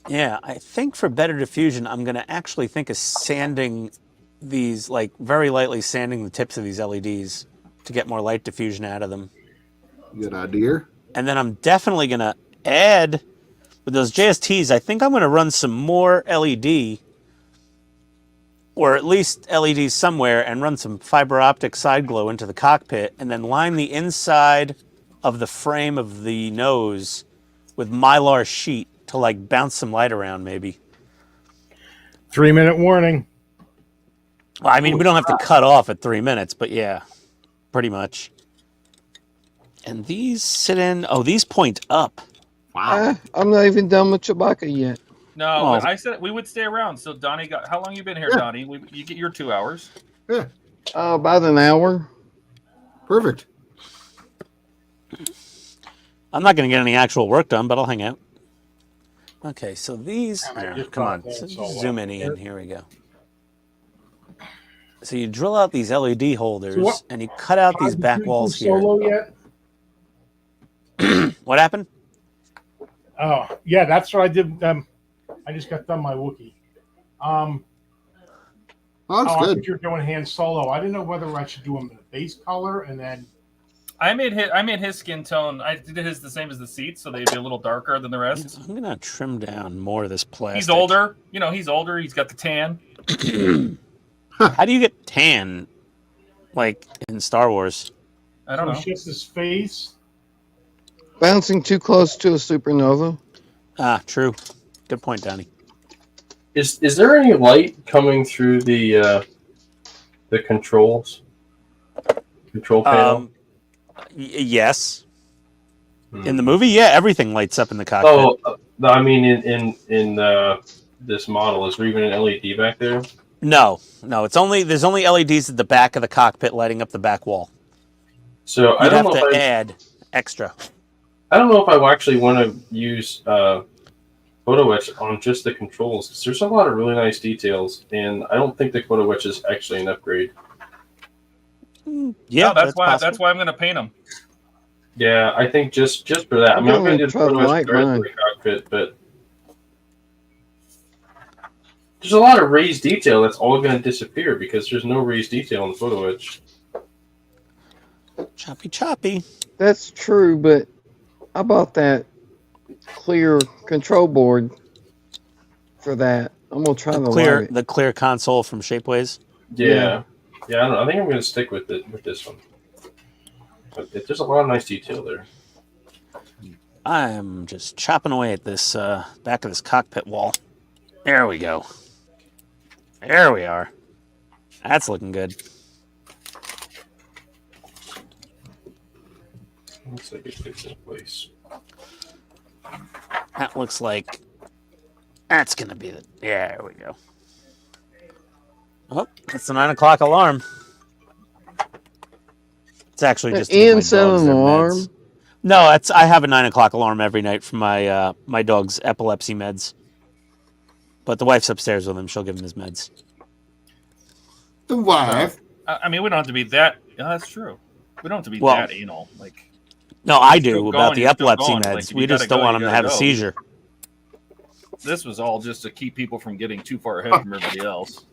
Yeah, I think for better diffusion, I'm going to actually think of sanding these, like very lightly sanding the tips of these LEDs to get more light diffusion out of them. Good idea. And then I'm definitely going to add, with those JSTs, I think I'm going to run some more LED, or at least LEDs somewhere, and run some fiber optic side glow into the cockpit, and then line the inside of the frame of the nose with Mylar sheet to like bounce some light around, maybe. 3-minute warning. Well, I mean, we don't have to cut off at 3 minutes, but yeah, pretty much. And these sit in. Oh, these point up. Wow. I'm not even done with Chewbacca yet. No, Oh. I said we would stay around. So Donnie got. How long you been here, Donnie? You get your 2 hours. Yeah. About an hour. Perfect. I'm not going to get any actual work done, but I'll hang out. Okay, so these. I Here, just come brought on, that zoom solo. in, Ian. Here we go. So you drill out these LED holders, So what- and you cut out these Did you back do walls here. Solo yet? What happened? Oh, yeah, that's what I did. I just got done my Wookiee. Oh, that's I good. thought you were doing hand solo. I didn't know whether I should do them in the base color and then. I made his skin tone. I did his the same as the seats, so they'd be a little darker than the rest. I'm going to trim down more of this plastic. He's older. You know, he's older. He's got the tan. How do you get tan, like in Star Wars? I don't know. It's just his face. Bouncing too close to a supernova. Ah, true. Good point, Donnie. Is there any light coming through the controls? Control panel? Yes. In the movie, yeah, everything lights up in the cockpit. Oh, no, I mean in this model, is there even an LED back there? No, there's only LEDs at the back of the cockpit lighting up the back wall. So I You'd don't have know to if add extra. I don't know if I actually want to use photo etch on just the controls. 'Cause there's a lot of really nice details, and I don't think the photo etch is actually an upgrade. Yeah, No, that's why. possible. That's why I'm going to paint them. Yeah, I think just for that. I mean, I'm going to do the try to photo etch like for the rest mine. of the cockpit, but there's a lot of raised detail that's all going to disappear because there's no raised detail in the photo etch. Choppy. That's true, but I bought that clear control board for that. I'm gonna try to Clear light it. the clear console from Shapeways. Yeah. Yeah, I don't know. I think I'm going to stick with it with this one. But there's a lot of nice detail there. I'm just chopping away at this back of this cockpit wall. There we go. There we are. That's looking good. Looks like it fits in place. That looks like that's gonna be the. Yeah, there we go. Oh, that's the 9 o'clock alarm. It's actually just to give Ian my set dogs an their alarm. meds. No, it's I have a 9 o'clock alarm every night for my my dog's epilepsy meds. But the wife's upstairs with him. She'll give him his meds. The wife. I mean, we don't have to be that. Yeah, that's true. We don't have to be Well, that anal. Like, No, I You're still do about going, the you're still epilepsy going. meds. Like, if We you just gotta don't go, want you him to gotta have a go. seizure. this was all just to keep people from getting too far ahead from everybody else.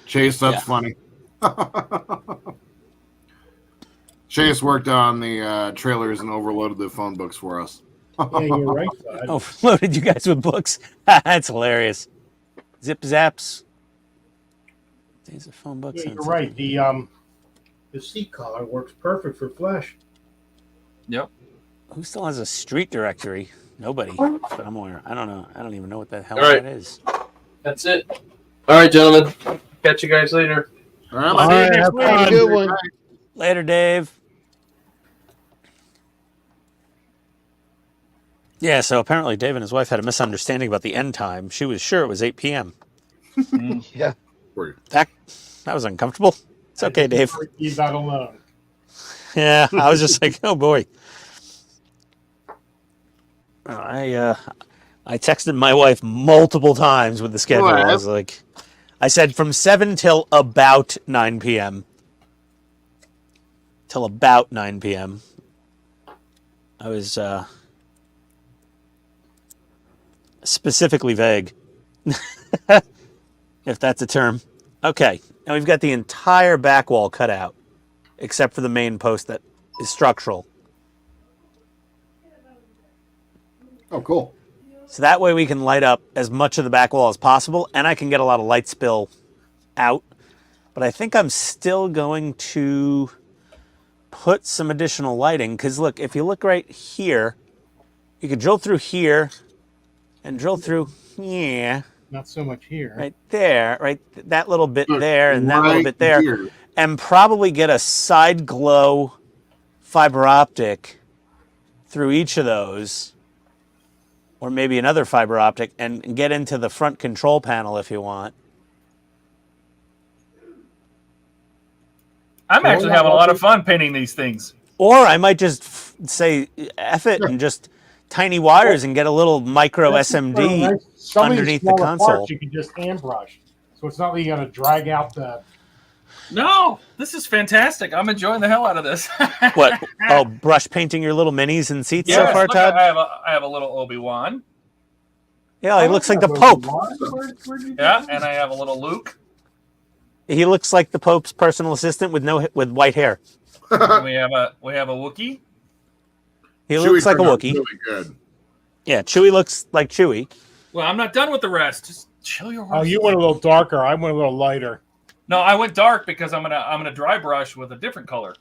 Chase, that's Yeah. funny. Chase worked on the trailers and overloaded the phone books for us. Yeah, you're right. Bud. Overloaded you guys with books. That's hilarious. Zip zaps. These are phone books. Yeah, and you're zip- right. The seat collar works perfect for Flash. Yep. Who still has a street directory? Nobody. But I'm aware. I don't know. I don't even know what the hell All right. that is. That's it. All right, gentlemen. Catch you guys later. All right, All let's right, see you have next fun. week. Good one. Later, Dave. Yeah, so apparently Dave and his wife had a misunderstanding about the end time. She was sure it was 8 p.m. Yeah. That was uncomfortable. It's okay, Dave. He's not alone. Yeah, I was just like, oh boy. I texted my wife multiple times with the schedule. I was like, I said from 7 till about 9 p.m. Till about 9 p.m. I was specifically vague, if that's a term. Okay, now we've got the entire back wall cut out, except for the main post that is structural. Oh, cool. So that way we can light up as much of the back wall as possible, and I can get a lot of light spill out. But I think I'm still going to put some additional lighting, because look, if you look right here, you could drill through here and drill through here, Not so much here. right there, right, that little bit Look, there, and that little right bit there, here. and probably get a side glow fiber optic through each of those, or maybe another fiber optic, and get into the front control panel if you want. I'm actually having a lot of fun painting these things. Or I might just say F it and just tiny wires and get a little micro SMD Some of these underneath the smaller console. parts you can just hand brush, so it's not like you got to drag out the. No, this is fantastic. I'm enjoying the hell out of this. What? Oh, brush painting your little minis and seats Yes, so far, look, Todd? I have a little Obi-Wan. Yeah, he looks like the Pope. Yeah, and I have a little Luke. He looks like the Pope's personal assistant with white hair. And we have a Wookiee. He looks like a turned out Wookiee. Really good. Yeah, Chewie looks like Chewie. Well, I'm not done with the rest. Just chill your horse. Oh, you went a little darker. I went a little lighter. No, I went dark because I'm gonna dry brush with a different color.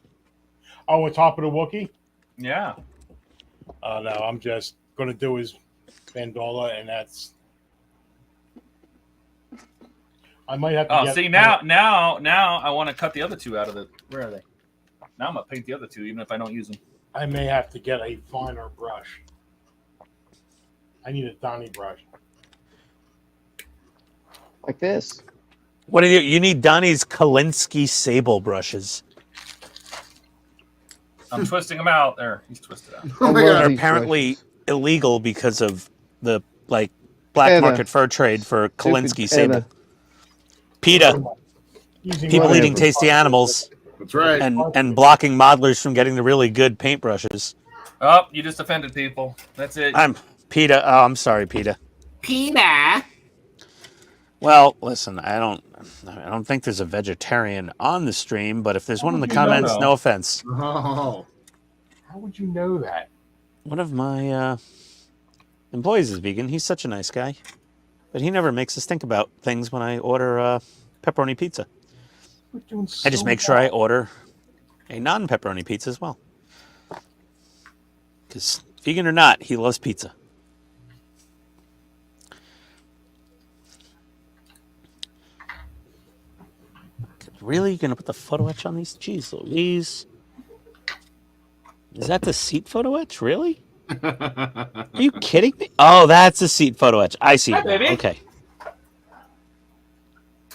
Oh, on top of the Wookiee? Yeah. Oh, no, I'm just going to do his Bandola, and that's. I might have to. Oh, get see now I want to cut the other two out of the. Where are they? Now I'm gonna paint the other two, even if I don't use them. I may have to get a finer brush. I need a Donnie brush. Like this. What do you need? Donnie's Kolinsky sable brushes. I'm twisting them out. There, he's twisted out. Oh my I love God. Are these apparently illegal because of the black PETA. market fur trade for Kolinsky Stupid sable. PETA. Using People whatever. eating tasty animals That's right. and blocking modelers from getting the really good paintbrushes. Oh, you just offended people. That's it. I'm PETA. Oh, I'm sorry, PETA. PETA. Well, listen, I don't think there's a vegetarian on the stream, but if there's one in the you know comments, that? no offense. Oh. How would you know that? One of my employees is vegan. He's such a nice guy. But he never makes us think about things when I order pepperoni pizza. We're doing I just so make sure I well. order a non-pepperoni pizza as well. Because vegan or not, he loves pizza. Really? You're going to put the photo etch on these? Jeez Louise. Is that the seat photo etch? Really? Are you kidding me? Oh, that's a seat photo etch. I see Hi, it now. baby. Okay.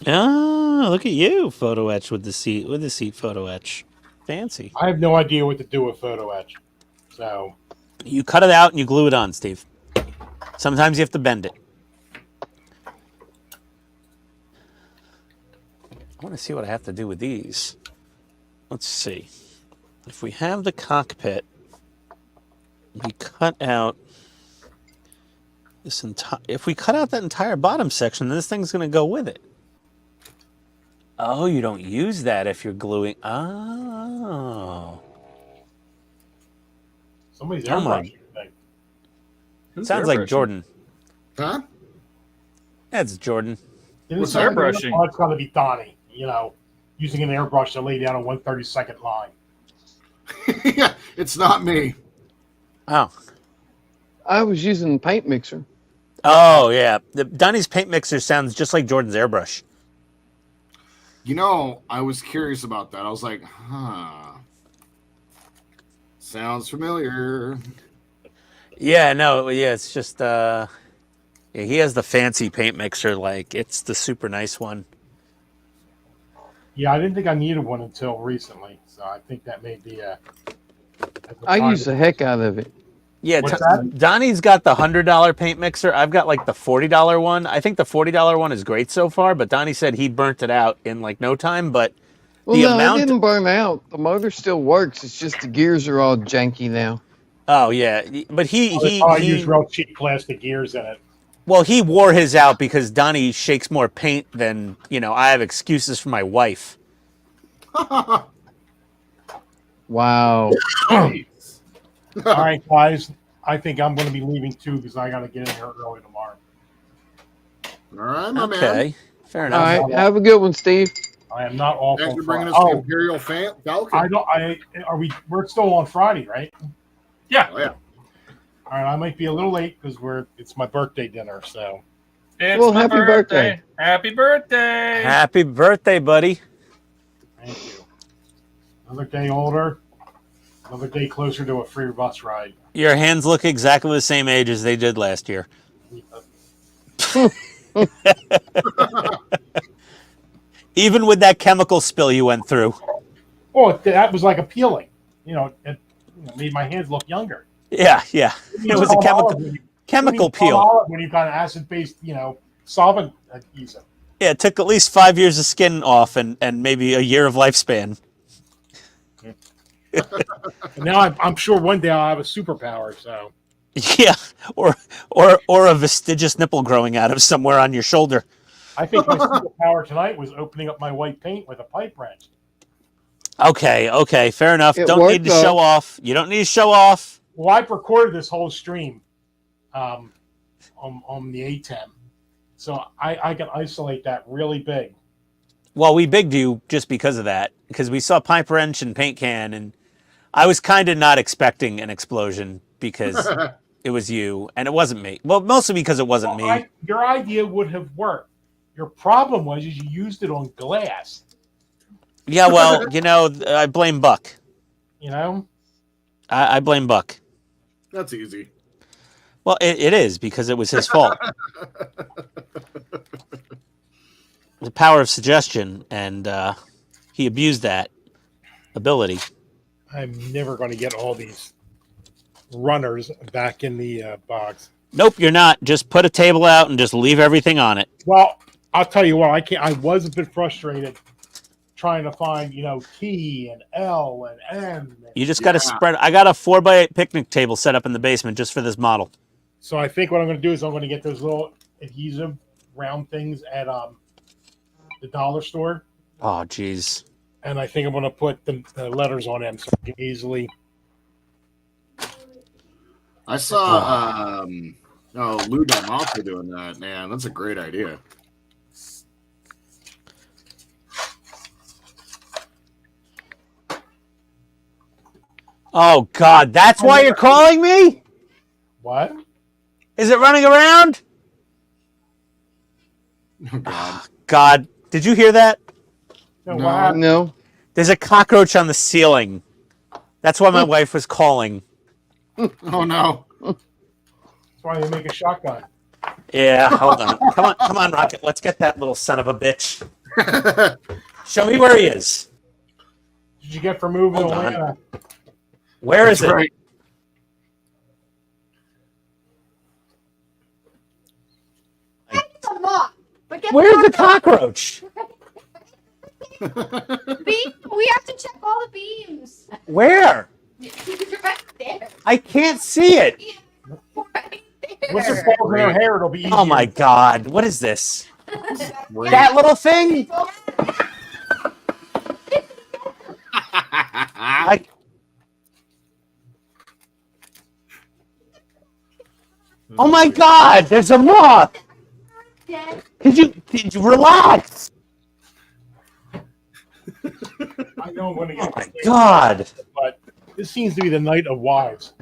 Oh, look at you, photo etch with the seat photo etch. Fancy. I have no idea what to do with photo etch. So You cut it out and you glue it on, Steve. Sometimes you have to bend it. I want to see what I have to do with these. Let's see. If we have the cockpit, we cut out this entire. If we cut out that entire bottom section, then this thing's going to go with it. Oh, you don't use that if you're gluing. Oh. somebody's Oh my- airbrushing the thing. Who's Sounds like airbrushing? Jordan. Huh? That's Jordan. Didn't What's somebody go, airbrushing? Oh, it's got to be Donnie. You know, using an airbrush to lay down a 132nd line. Yeah, it's not me. Oh. I was using the paint mixer. Oh, yeah. Donnie's paint mixer sounds just like Jordan's airbrush. You know, I was curious about that. I was like, huh. Sounds familiar. Yeah, no, yeah, it's just, yeah, he has the fancy paint mixer, like, it's the super nice one. Yeah, I didn't think I needed one until recently, so I think that may be a. I use the heck out of it. Yeah, What's that? Donnie's got the $100 paint mixer. I've got, like, the $40 one. I think the $40 one is great so far, but Donnie said he burnt it out in, like, no time, but Well, the no, amount... it didn't burn out. The motor still works. It's just the gears are all janky now. Oh, yeah, but I use real cheap plastic gears in it. well, he wore his out because Donnie shakes more paint than, you know, I have excuses for my wife. Wow. All right, guys. I think I'm going to be leaving too because I got to get in here early tomorrow. All right, my man. Okay, fair All enough. right. Have a good one, Steve. I am not off Thanks on for bringing Friday. us the Imperial Falcon. We're still on Friday, right? Yeah. Oh, yeah. All right, I might be a little late because it's my birthday dinner. So It's Well, my happy birthday. Happy birthday. Happy birthday, buddy. thank you. Another day older, another day closer to a free bus ride. Your hands look exactly the same age as they did last year. Even with that chemical spill you went through. Oh, that was like appealing. You know, it made my hands look younger. Yeah, yeah. It was a chemical peel. When you've got an acid-based, solvent adhesive. Yeah, it took at least 5 years of skin off and maybe a year of lifespan. And now I'm sure one day I'll have a superpower. So Yeah, or a vestigious nipple growing out of somewhere on your shoulder. I think my superpower tonight was opening up my white paint with a pipe wrench. Okay, fair enough. It Don't worked, need to though. show off. You don't need to show off. Well, I recorded this whole stream on the HTM, so I can isolate that really big. Well, we bigged you just because of that, because we saw pipe wrench and paint can, and I was kind of not expecting an explosion because it was you and it wasn't me. Well, mostly because it wasn't me. Your idea would have worked. Your problem was you used it on glass. Yeah, well, I blame Buck. You know. I blame Buck. That's easy. Well, it is because it was his fault. The power of suggestion, and he abused that ability. I'm never going to get all these runners back in the box. Nope, you're not. Just put a table out and just leave everything on it. Well, I'll tell you what. I was a bit frustrated trying to find, T and L and M. You just got to spread. I got a 4x8 picnic table set up in the basement just for this model. So I think what I'm going to do is I'm going to get those little adhesive round things at the dollar store, Oh, jeez. and I think I'm going to put the letters on them so I can easily. I saw Oh, Lou Dalmau doing that, man. That's a great idea. Oh God, that's why you're calling me? What? Is it running around? Oh, God. God, did you hear that? No, No. what happened? No. There's a cockroach on the ceiling. That's why my wife was calling. Oh, no. That's why they make a shotgun. Yeah, hold on. Come on, Rocket. Let's get that little son of a bitch. Show me where he is. Did you get for moving Hold on. Atlanta? Where is That's it? right. It's a moth. But get Where's the the cockroach? beam. We have to check all the beams. Where? You're right there. I can't see it. Right there. Once it falls in her hair, it'll be easier. Oh my God, what is this? That little thing? I, oh my God, there's a moth. Dead. Did you relax? I know I'm going to Oh get my God. but this seems to be the night of wives.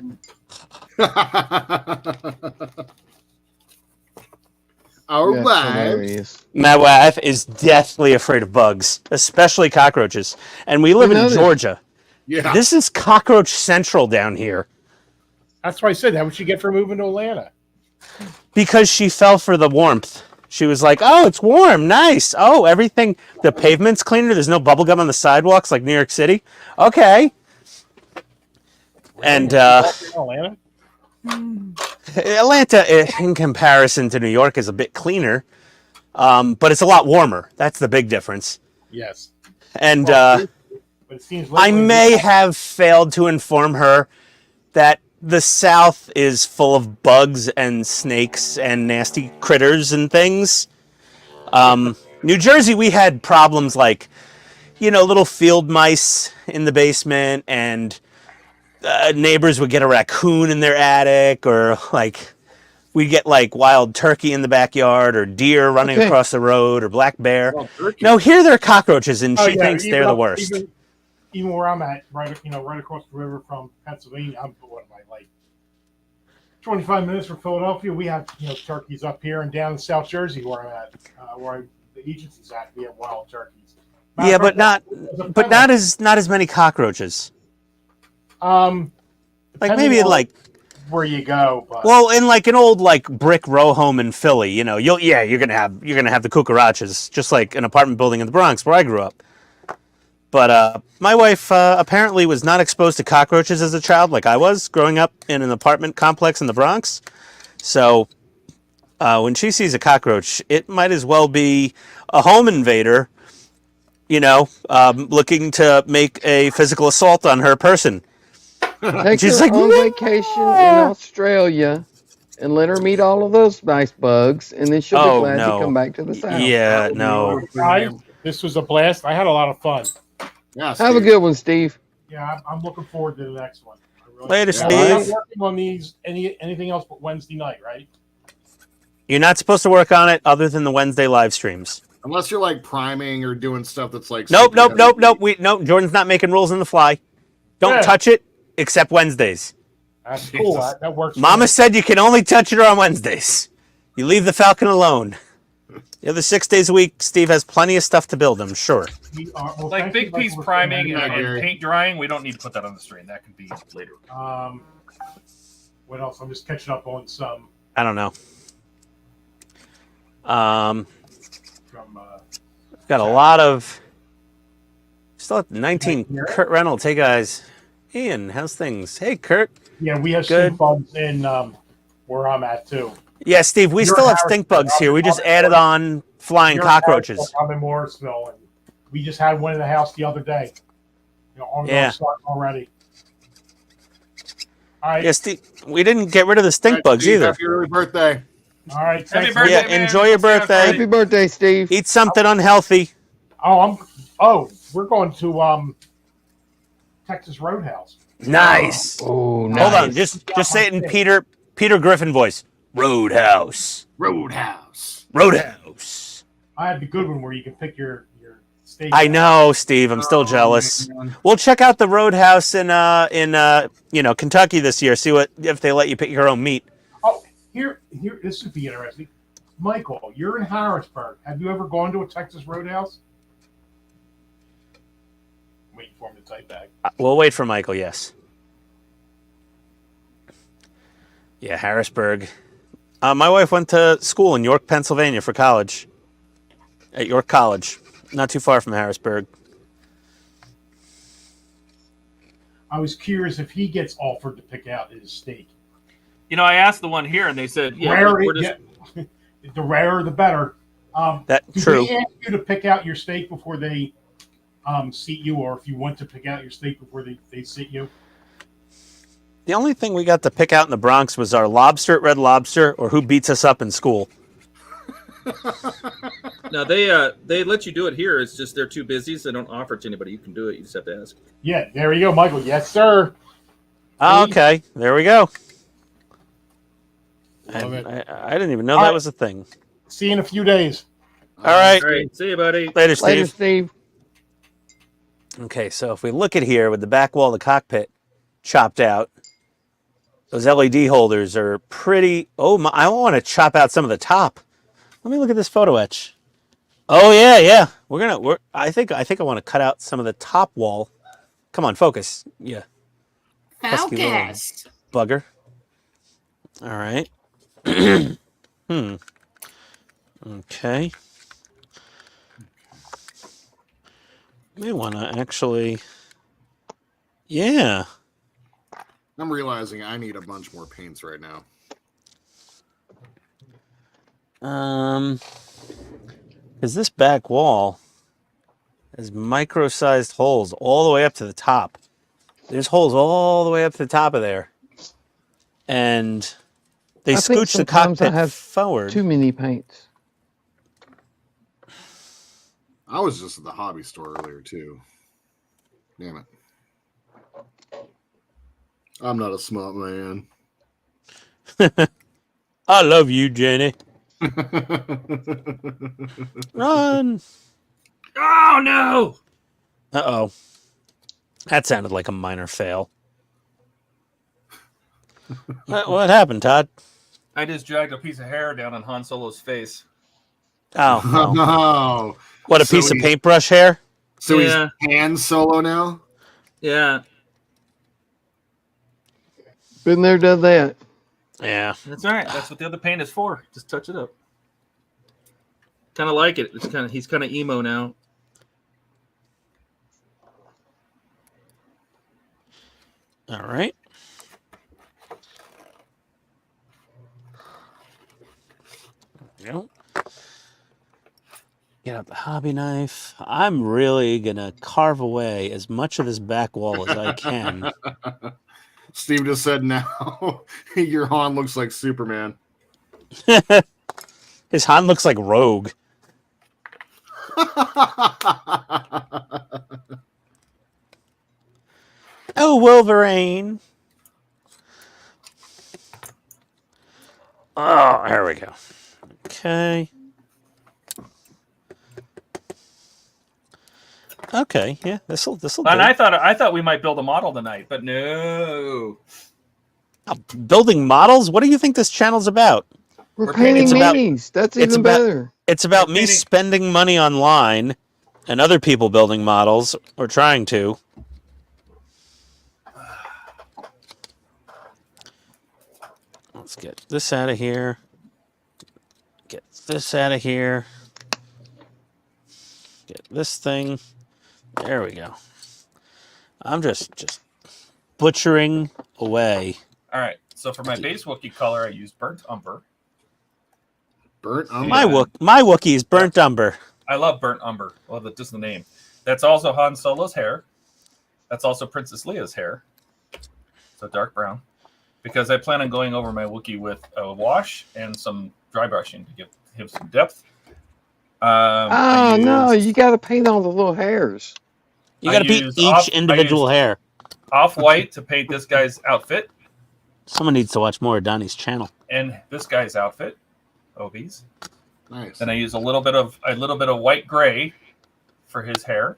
All That's right. hilarious. My wife is deathly afraid of bugs, especially cockroaches. And we live in noticed. Georgia. Yeah. This is cockroach central down here That's why I said that. What you get for moving to Atlanta? because she fell for the warmth. She was like, "Oh, it's warm, nice. Oh, everything, the pavement's cleaner. There's no bubble gum on the sidewalks like New York City. Okay." And Atlanta? Atlanta, in comparison to New York, is a bit cleaner, but it's a lot warmer. That's the big difference. Yes. And But it seems I lately- may have failed to inform her that the South is full of bugs and snakes and nasty critters and things. New Jersey, we had problems like, little field mice in the basement, and neighbors would get a raccoon in their attic, or like we'd get like wild turkey in the backyard, or deer running Okay. across the road, or black bear. Well, turkey. No, here they're cockroaches, and Oh, she yeah, thinks even they're the up- worst. Even where I'm at, right across the river from Pennsylvania. I'm what am I like? 25 minutes from Philadelphia. We have turkeys up here, and down in South Jersey where I'm at, the agency's at, we have wild turkeys. Matter Yeah, of but fact, not as many cockroaches. like Like maybe like where you go. But well, in like an old like brick row home in Philly, you're gonna have the cucarachas, just like an apartment building in the Bronx where I grew up. But my wife apparently was not exposed to cockroaches as a child, like I was growing up in an apartment complex in the Bronx. So when she sees a cockroach, it might as well be a home invader, looking to make a physical assault on her person. Take She's her like, on "No." vacation in Australia and let her meet all of those nice bugs, and then she'll Oh, be glad no. to come back to the South. Yeah, no. guys, this was a blast. I had a lot of fun. Yeah, Have a Steve. good one, Steve. Yeah, I'm looking forward to the next one. I really Later, am. Steve. I'm not working on these anything else but Wednesday night, right? You're not supposed to work on it other than the Wednesday live streams. Unless you're like priming or doing stuff that's like. Nope. super heavy. Jordan's not making rules on the fly. Don't Yeah. touch it except Wednesdays. That's cool. Jesus. That works. for Mama me. said you can only touch it on Wednesdays. You leave the Falcon alone. The other 6 days a week, Steve has plenty of stuff to build, I'm sure. We are- well, Like thank big you, piece for priming saying and, that. Gary. paint drying, we don't need to put that on the stream. That could be later. What else? I'm just catching up on some I don't know. from. Got a lot of. Still at 19. Right here. Kurt Reynolds. Hey, guys. Ian, how's things? Hey, Kurt. Yeah, we have Good. stink bugs in where I'm at too. Yeah, Steve, we You're still have Harrisburg. stink bugs here. We just I'm in added on flying You're in cockroaches. Harrisburg, I'm in Morrisville, and we just had one in the house the other day. On Yeah. already. All right. Yeah, Steve, we didn't get rid of the stink All right, bugs Steve, either. Happy early birthday. All right. Happy thanks. birthday, Yeah, man. enjoy your We'll see you on birthday. Friday. Happy birthday, Steve. Eat something unhealthy. We're going to Texas Roadhouse. Nice. Oh, Hold on, nice. just say it in Peter Griffin voice. Roadhouse. Roadhouse. Roadhouse. I have the good one where you can pick your steak. I know, Steve. I'm still jealous. Man. We'll check out the Roadhouse in Kentucky this year. See if they let you pick your own meat. Oh, here. This would be interesting. Michael, you're in Harrisburg. Have you ever gone to a Texas Roadhouse? I'm waiting for him to type back. We'll wait for Michael. Yes. Yeah, Harrisburg. My wife went to school in York, Pennsylvania for college. At York College, not too far from Harrisburg. I was curious if he gets offered to pick out his steak. You know, I asked the one here, and they said, "Yeah, the rarer the better." That's true. Did they ask you to pick out your steak before they seat you, or if you want to pick out your steak before they seat you? The only thing we got to pick out in the Bronx was our lobster at Red Lobster, or who beats us up in school. No, they let you do it here. It's just they're too busy, so they don't offer it to anybody. You can do it. You just have to ask. Yeah, there you go, Michael. Yes, sir. Oh, okay, there we go. Love it. I didn't even know that was a thing. See you in a few days. All right. All right, see you, buddy. Later, Steve. Later, Steve. Okay, so if we look at here with the back wall of the cockpit chopped out, those LED holders are pretty. Oh my! I want to chop out some of the top. Let me look at this photo etch. Oh yeah. I think I want to cut out some of the top wall. Come on, focus. Yeah. Focus. Bugger. All right. Okay. May want to actually. Yeah. I'm realizing I need a bunch more paints right now. Because this back wall has micro-sized holes all the way up to the top. There's holes all the way up to the top of there, and they I think scooch the sometimes cockpit I have forward. Too many paints. I was just at the hobby store earlier too. Damn it. I'm not a smart man. I love you, Jenny. Run! Oh no! Uh-oh. That sounded like a minor fail. What happened, Todd? I just dragged a piece of hair down on Han Solo's face. Oh, no. No. What, a So piece of he's- paintbrush hair? So Yeah. he's Han Solo now? Yeah, Been there, done that. Yeah. That's all right. That's what the other paint is for. Just touch it up. kind of like it. He's kind of emo now. All right. There we go. Get out the hobby knife. I'm really going to carve away as much of this back wall as I can. Steve just said now your Han looks like Superman. His Han looks like Rogue. Oh, Wolverine. Oh, there we go. Okay. Okay, yeah, this'll do. And I thought we might build a model tonight, but no. Building models? What do you think this channel's about? We're We're painting painting- minis. That's it's even about- better. It's about We're me painting- spending money online and other people building models, or trying to. Let's get this out of here. Get this out of here. Get this thing. There we go. I'm just butchering away. All right. So for my base Wookiee color, I used burnt umber. Burnt umber. My Wookiee is burnt umber. I love burnt umber. Well, that's just the name. That's also Han Solo's hair. That's also Princess Leia's hair. So dark brown. Because I plan on going over my Wookiee with a wash and some dry brushing to give him some depth. Oh no, you got to paint all the little hairs. You got to beat each individual hair. Off-white to paint this guy's outfit. Someone needs to watch more of Donnie's channel. and this guy's outfit, Hobbies. Nice. Then I use a little bit of white gray for his hair.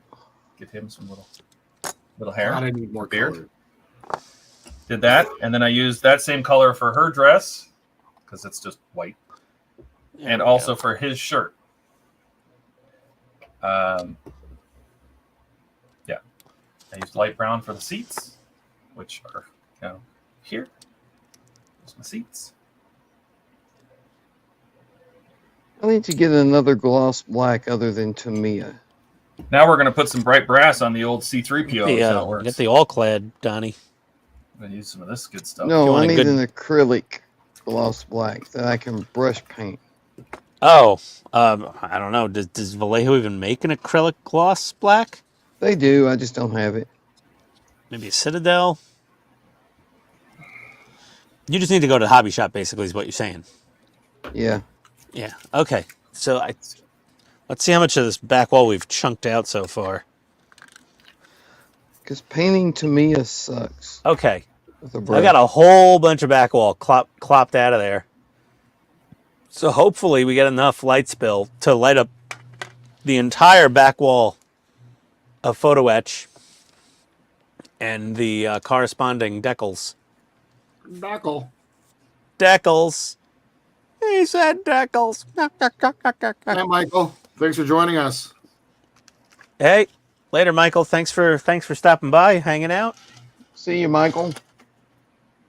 Give him some little hair. God, I need more beard. color. Did that, and then I used that same color for her dress because it's just white, and also for his shirt. Yeah, I used light brown for the seats, which are here. There's my seats. I need to get another gloss black other than Tamiya. Now we're going to put some bright brass on the old C-3PO. Get the all-clad, Donnie. I'm going to use some of this good stuff. No, I need an acrylic gloss black that I can brush paint. Oh, I don't know. Does Vallejo even make an acrylic gloss black? They do. I just don't have it. Maybe a Citadel? You just need to go to the hobby shop, basically, is what you're saying. Yeah. Yeah. Okay. So let's see how much of this back wall we've chunked out so far. Because painting Tamiya sucks. Okay. I got a whole bunch of back wall clopped out of there. So hopefully we get enough light spill to light up the entire back wall of photo etch and the corresponding decals. Decals. He said decals. Hi, Michael. Thanks for joining us. Hey, later, Michael. Thanks for stopping by, hanging out. See you, Michael.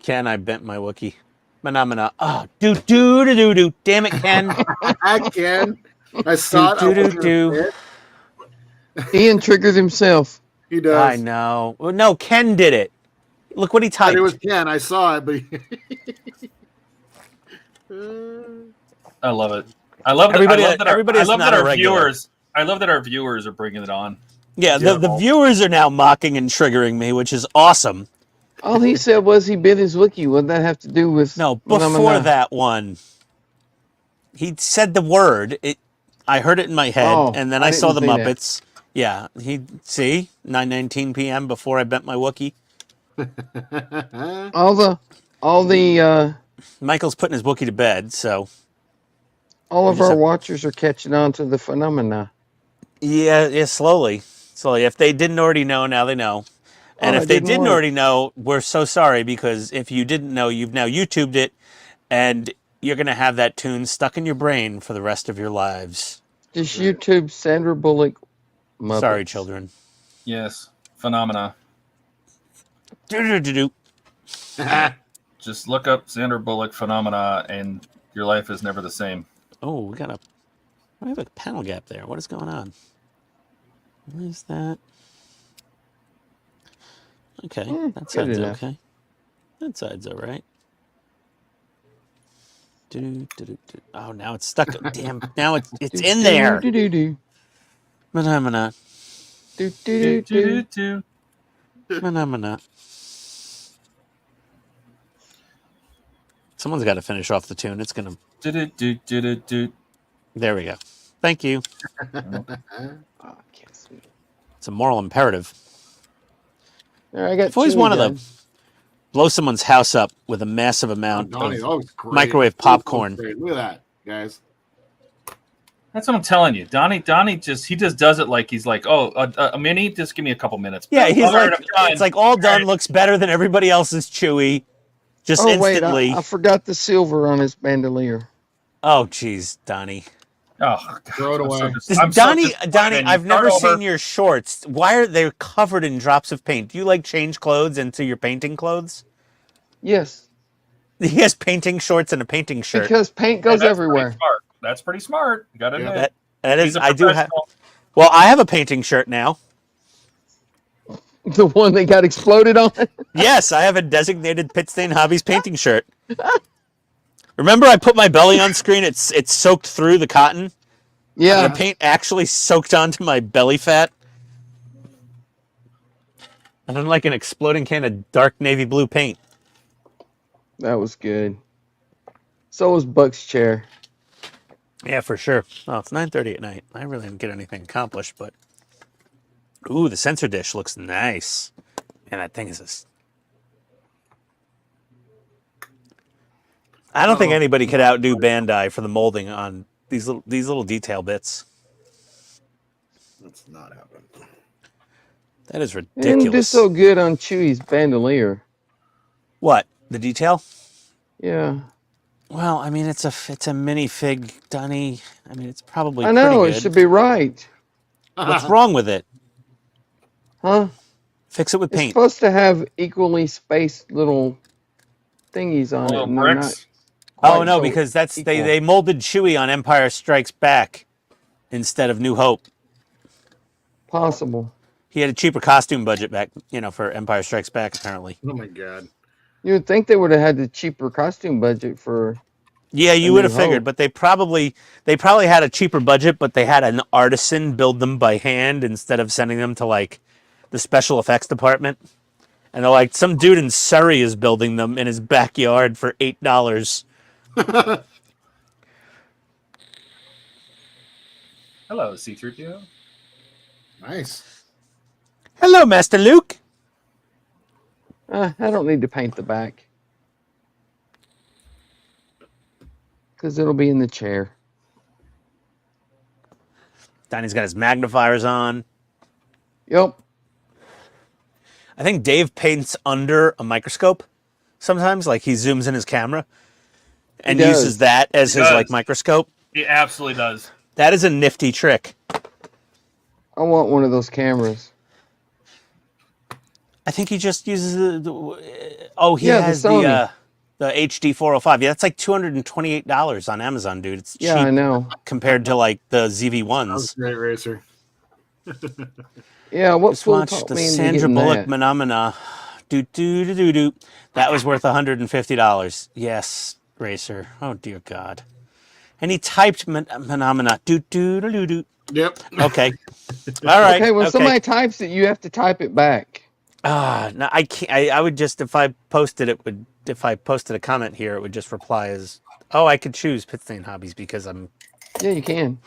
Ken, I bent my Wookiee. Phenomena. Oh, do. Damn it, Ken. Ken. I saw it. Ian triggered himself. He does. I know. Well, no, Ken did it. Look what he typed. It was Ken. I saw it, but I love it. I love that our viewers are bringing it on. Yeah, the viewers are now mocking and triggering me, which is awesome. All he said was he bit his Wookiee. What did that have to do with... No, before that one, he said the word. I heard it in my head, and then I saw the Muppets. That. Yeah, 9:19 p.m. before I bent my Wookiee. all the Michael's putting his Wookiee to bed, so all of our watchers are catching on to the phenomena. Yeah, slowly. If they didn't already know, now they know. And if they didn't already know, we're so sorry, because if you didn't know, you've now YouTubed it, and you're going to have that tune stuck in your brain for the rest of your lives. Just YouTube Sandra Bullock Muppets. Sorry, children. Yes. Phenomena. Do. Just look up Sandra Bullock Phenomena, and your life is never the same. Oh, we have a panel gap there. What is going on? What is that? Okay, that side's okay. That side's all right. Oh, now it's stuck. Damn, now it's in there. Phenomena. Phenomena. Someone's got to finish off the tune. It's gonna. There we go. Thank you. It's a moral imperative. I've always wanted to blow someone's house up with a massive amount of microwave popcorn. Look at that, guys. That's what I'm telling you. Donnie just does it like he's like, oh, a mini, just give me a couple minutes. Yeah, he's like, it's like all done, looks better than everybody else's Chewy. Just instantly. Wait, I forgot the silver on his bandolier. Oh, jeez, Donnie. Oh, God. Throw it away. Donnie, I've never seen your shorts. Why are they covered in drops of paint? Do you like change clothes into your painting clothes? Yes. He has painting shorts and a painting shirt. Because paint goes everywhere. That's pretty smart. You gotta admit. That is, I do have. Well, I have a painting shirt now. The one that got exploded on? Yes, I have a designated Pitstain Hobbies painting shirt. Remember I put my belly on screen? It's soaked through the cotton? Yeah. The paint actually soaked onto my belly fat. And I'm like an exploding can of dark navy blue paint. That was good. So was Buck's chair. Yeah, for sure. Well, it's 9:30 at night. I really didn't get anything accomplished, but... Ooh, the sensor dish looks nice. Man, that thing is I don't think anybody could outdo Bandai for the molding on these little detail bits. That's not happening. That is They didn't do ridiculous. so good on Chewie's bandolier. What? The detail? Yeah. Well, I mean, it's a minifig, Donnie. I mean, it's probably I know, pretty it good. should be right. What's wrong with it? Huh? Fix it with It's paint. supposed to have equally spaced little thingies on it. Little And they're bricks. not Oh quite no, so because equal. they molded Chewie on Empire Strikes Back instead of New Hope. Possible. He had a cheaper costume budget back, for Empire Strikes Back apparently. Oh my god. You would think they would have had the cheaper costume budget for. Yeah, you A would New have figured, Hope. but they probably had a cheaper budget, but they had an artisan build them by hand instead of sending them to like the special effects department. And they're like, some dude in Surrey is building them in his backyard for $8. Hello, C-3PO. Nice. Hello, Master Luke. I don't need to paint the back. Because it'll be in the chair. Donnie's got his magnifiers on. Yep. I think Dave paints under a microscope sometimes, like he zooms in his camera and He does. uses that as He his does. like microscope. He absolutely does. That is a nifty trick. I want one of those cameras. I think he just uses he Yeah, the has Sony. the HD 405. Yeah, that's like $228 on Amazon, dude. It's cheap Yeah, I know. compared to like the That was ZV1s. great, Racer. Yeah, what Just fool watched taught the me into Sandra getting Bullock that? phenomena. Do. That was worth $150. Yes, Racer. Oh dear God. And he typed phenomena. Do. Yep. Okay. All right. Okay, when somebody types it, you have to type it back. No, I can't. I would just if I posted a comment here, it would just reply as, "Oh, I could choose Pitstain Hobbies because I'm." Yeah, you can.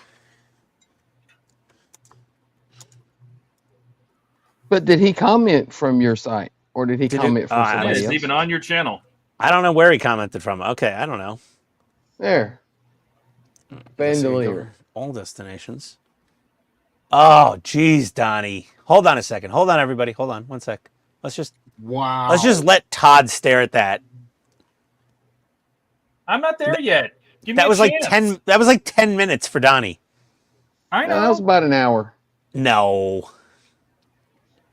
But did he comment from your site, or did he Did it- comment from I And somebody it's else? even on your channel. I don't know where he commented from. Okay, I don't know. There. Let's see, Bandolier. go all destinations. Oh, geez, Donnie. Hold on a second. Hold on, everybody. Hold on 1 sec. Let's just Wow. let Todd stare at that. I'm not there yet. Give me That a was like chance. 10. That was like 10 minutes for Donnie. I No, that was know. about an hour. No.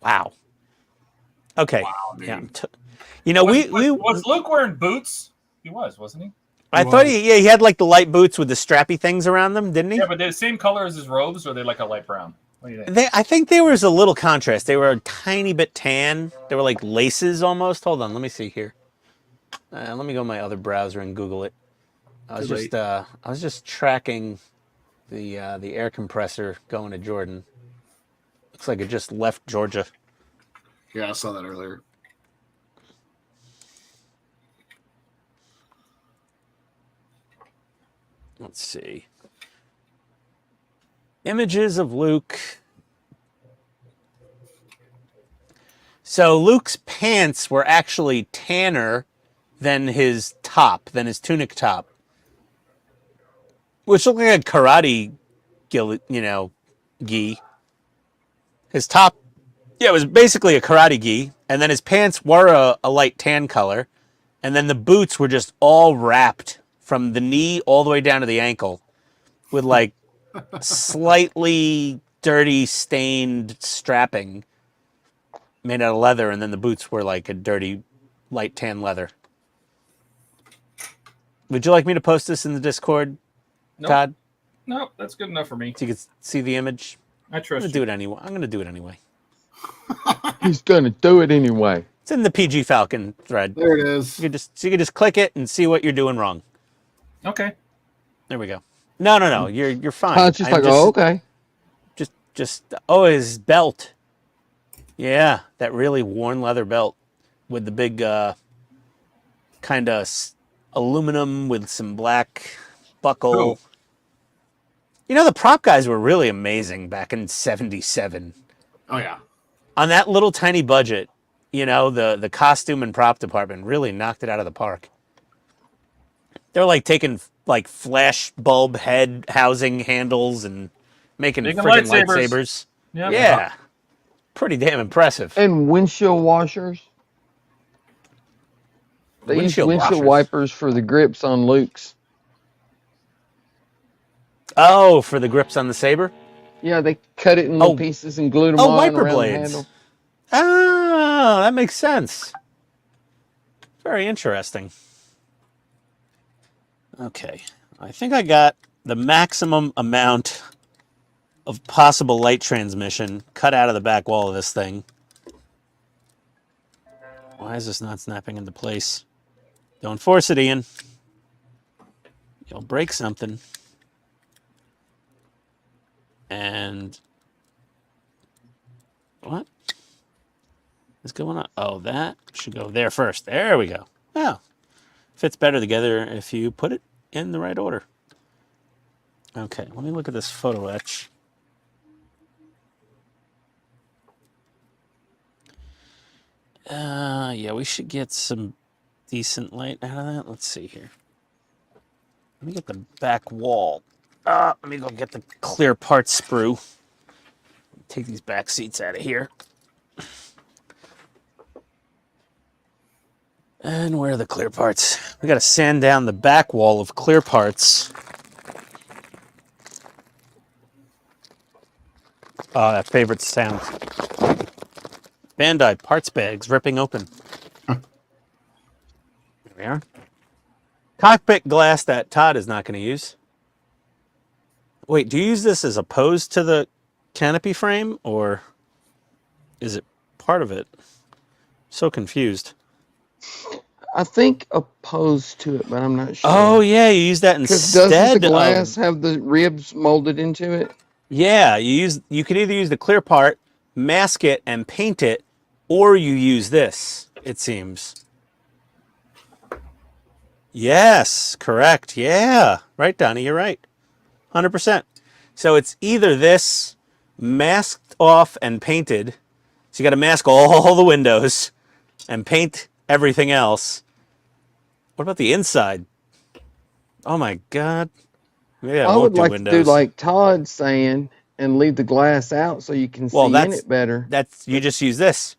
Wow. Okay. dude. Yeah. We Was Luke wearing boots? He was, wasn't he? I thought he had like the light boots with the strappy things around them, didn't he? Yeah, but they're the same color as his robes, or are they like a light brown? What do you think? I think there was a little contrast. They were a tiny bit tan. They were like laces almost. Hold on, let me see here. Let me go to my other browser and Google it. I was just tracking the air compressor going to Jordan. Looks like it just left Georgia. Yeah, I saw that earlier. Let's see. Images of Luke. So Luke's pants were actually tanner than his tunic top, which looked like a karate gi. His top, it was basically a karate gi, and then his pants were a light tan color, and then the boots were just all wrapped from the knee all the way down to the ankle with like slightly dirty stained strapping made out of leather, and then the boots were like a dirty light tan leather. Would you like me to post this in the Discord, Nope. Todd, No, that's good enough for me. so you can see the image? I I'm trust gonna you. do it anyway. I'm gonna do it anyway. He's gonna do it anyway. It's in the PG Falcon thread. There it is. You can just click it and see what you're doing wrong. Okay. There we go. No. You're fine. Todd's just I'm like, oh, okay. His belt. Yeah, that really worn leather belt with the big kind of aluminum with some black buckle. Cool. The prop guys were really amazing back in '77. Oh yeah. On that little tiny budget, the costume and prop department really knocked it out of the park. They're like taking like flash bulb head housing handles and making Making freaking lightsabers. lightsabers. Yep. Yeah. Pretty damn impressive. And windshield washers. They use Windshield windshield washers. wipers for the grips on Luke's. Oh, for the grips on the saber? Yeah, they cut it in little pieces and glued them Oh, on wiper around the blades. handle. Oh, that makes sense. Very interesting. Okay. I think I got the maximum amount of possible light transmission cut out of the back wall of this thing. Why is this not snapping into place? Don't force it, Ian. You'll break something. And what is going on? Oh, that should go there first. There we go. Oh, fits better together if you put it in the right order. Okay, let me look at this photo etch. Yeah, we should get some decent light out of that. Let's see here. Let me get the back wall. Let me go get the clear parts sprue. Take these back seats out of here. And where are the clear parts? We got to sand down the back wall of clear parts. Oh, that favorite sound. Bandai parts bags ripping open. There we are. Cockpit glass that Todd is not going to use. Wait, do you use this as opposed to the canopy frame, or is it part of it? So confused. I think opposed to it, but I'm not sure. Oh, yeah, you use that instead. Doesn't the glass have the ribs molded into it? Yeah, you could either use the clear part, mask it, and paint it, or you use this, it seems. Yes, correct. Yeah, right, Donnie, you're right. 100%. So it's either this masked off and painted. So you got to mask all the windows and paint everything else. What about the inside? Oh my God. Maybe I would like windows. to do like Todd's saying and leave the glass out so you can see in it better. You just use this.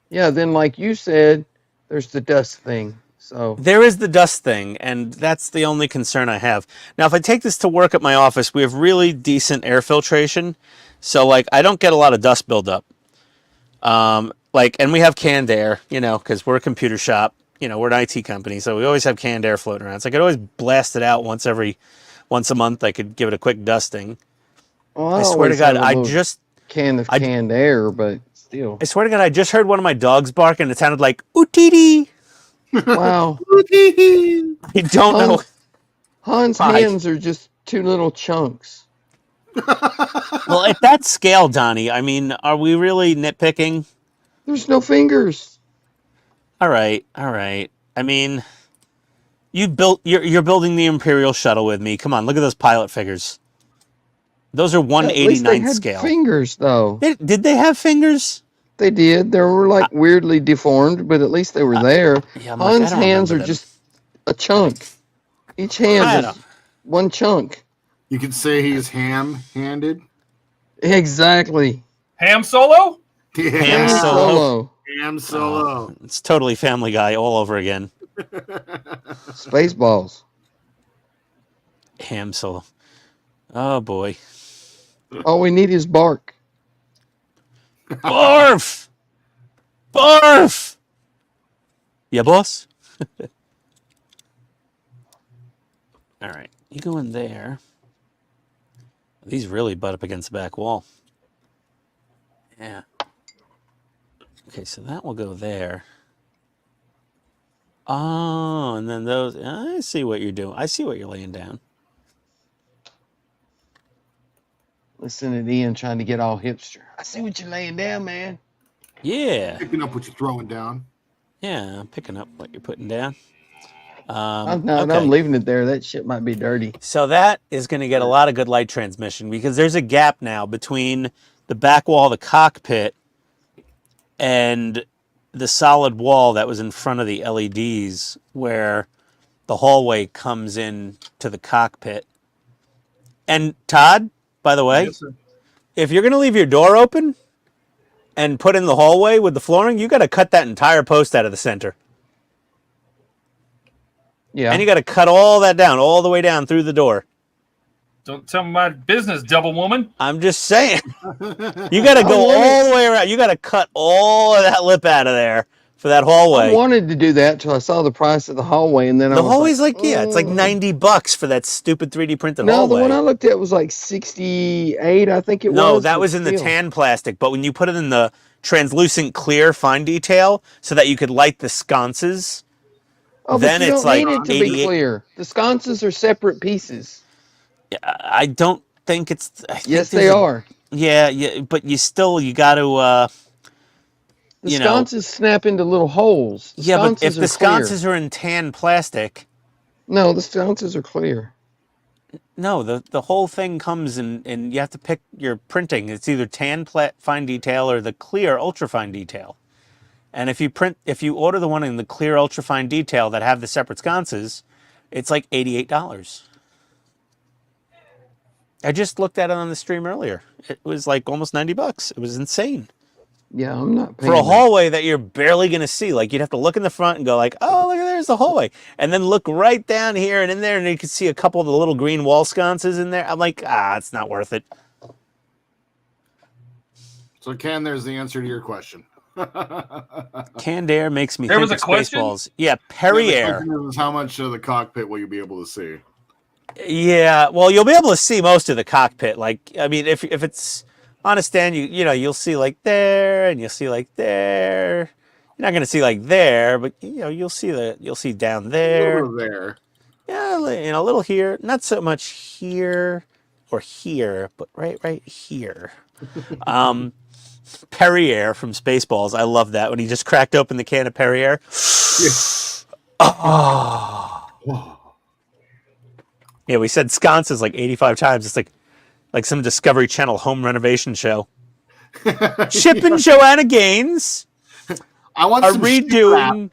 Yeah, then like you said, there's the dust thing. So there is the dust thing, and that's the only concern I have. Now, if I take this to work at my office, we have really decent air filtration, so like I don't get a lot of dust buildup. And we have canned air, because we're a computer shop. We're an IT company, so we always have canned air floating around. So I could always blast it out once a month. I could give it a quick dusting. Well, I swear to God, canned air, but still. I swear to God, I just heard one of my dogs bark, and it sounded like "ootiti." Wow. I don't know. Han's hands are just two little chunks. Well, at that scale, Donnie, I mean, are we really nitpicking? There's no fingers. All right. I mean, you're building the Imperial shuttle with me. Come on, look at those pilot figures. Those are 1/89th scale. Fingers, though. Did they have fingers? They did. They were like weirdly deformed, but at least they were there. Yeah, Han's hands are just a chunk. Each hand is one chunk. You could say he's ham-handed. Exactly. Ham Solo? Yeah. Ham Solo. Ham Solo. It's totally Family Guy all over again. Spaceballs. Ham Solo. Oh, boy. All we need is bark. Barf! Barf! Yeah, boss? All right. You go in there. These really butt up against the back wall. Yeah. Okay, so that will go there. Oh, and then those. I see what you're doing. I see what you're laying down. Listen to Ian trying to get all hipster. I see what you're laying down, man. Yeah. Picking up what you're throwing down. Yeah, I'm picking up what you're putting down. I'm okay. leaving it there. That shit might be dirty. So that is going to get a lot of good light transmission because there's a gap now between the back wall of the cockpit and the solid wall that was in front of the LEDs where the hallway comes in to the cockpit. And Todd, by the way, Yes, sir. if you're going to leave your door open and put in the hallway with the flooring, you got to cut that entire post out of the center. Yeah. And you got to cut all that down, all the way down through the door. Don't tell me my business, double woman. I'm just saying. You got to I go wanted- all the way around. You got to cut all of that lip out of there for that hallway. I wanted to do that till I saw the price of the hallway, and then I The was hallway's like, yeah, it's like "Mm." $90 for that stupid 3D printed No, hallway. the one I looked at was like 68, I think it was. No, that but was in the still. tan plastic. But when you put it in the translucent clear fine detail so that you could light the sconces, Oh, then but you it's don't need like it to be 88. clear. The sconces are separate pieces. I don't think it's. I think Yes, there's they a- are. Yeah, but you got to. The you know, sconces snap into little holes. The yeah, but if sconces the are clear. sconces are in tan plastic, No, the sconces are clear. no, the whole thing comes in, and you have to pick your printing. It's either tan fine detail or the clear ultra fine detail. And if you order the one in the clear ultra fine detail that have the separate sconces, it's like $88. I just looked at it on the stream earlier. It was like almost $90. It was insane. Yeah, I'm not For a hallway that you're barely going to see. Like, you'd have to look in the front and go like, oh, look, there's the hallway. And then look right down here and in there, and you can see a couple of the little green wall sconces in there. I'm like, it's not worth it. So, Ken, there's the answer to your question. Canned air makes me There think was of a question? Spaceballs. Yeah, Perrier. The question is, how much of the cockpit will you be able to see? Yeah, well, you'll be able to see most of the cockpit. Like, I mean, if it's on a stand, you'll see like there, and you'll see like there. You're not gonna see like there, but you'll see down A there. little bit there. Yeah, a little here. Not so much here or here, but right here. Perrier from Spaceballs. I love that when he just cracked open the can of Perrier. Oh. Yeah, we said sconces like 85 times. It's like some Discovery Channel home renovation show. Chip and Joanna Gaines I want are some redoing.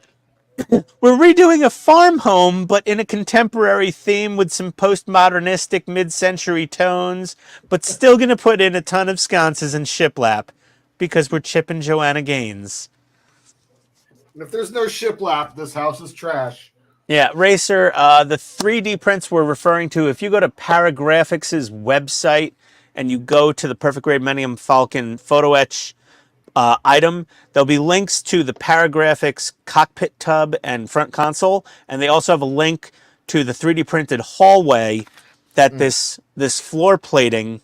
we're redoing a farm home, but in a contemporary theme with some postmodernistic mid-century tones, but still going to put in a ton of sconces and shiplap because we're Chip and Joanna Gaines. If there's no shiplap, this house is trash. Yeah, Racer, the 3D prints we're referring to, if you go to Paragraphics' website and you go to the Perfect Grade Millennium Falcon photo etch item, there'll be links to the Paragraphics cockpit tub and front console, and they also have a link to the 3D printed hallway that this floor plating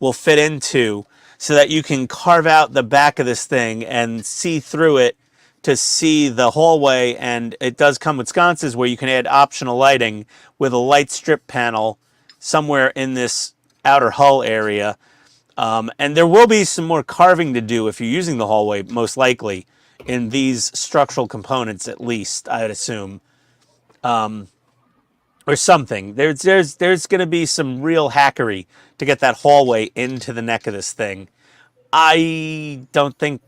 will fit into, so that you can carve out the back of this thing and see through it to see the hallway. And it does come with sconces where you can add optional lighting with a light strip panel somewhere in this outer hull area. And there will be some more carving to do if you're using the hallway, most likely, in these structural components, at least, I would assume. Or something. There's going to be some real hackery to get that hallway into the neck of this thing. I don't think,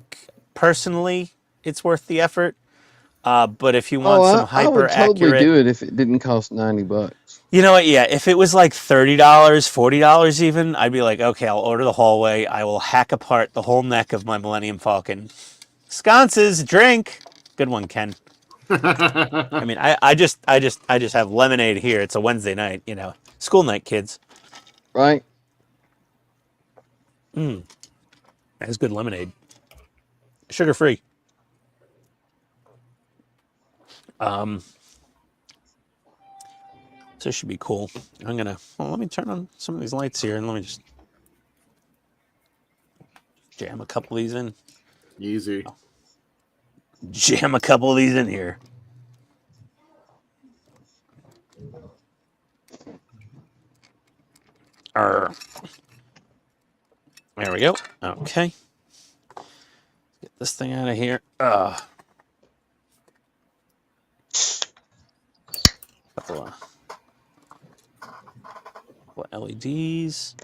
personally, it's worth the effort. But if you want some I would hyper totally accurate, do it if it didn't cost $90. you know what? Yeah, if it was like $30, $40 even, I'd be like, okay, I'll order the hallway. I will hack apart the whole neck of my Millennium Falcon. Sconces, drink. Good one, Ken. I mean, I just have lemonade here. It's a Wednesday night, school night, kids. Right? That's good lemonade. Sugar free. So it should be cool. Let me turn on some of these lights here and let me just jam a couple of these in. Easy. Jam a couple of these in here. There we go. Okay. Get this thing out of here. Couple of LEDs.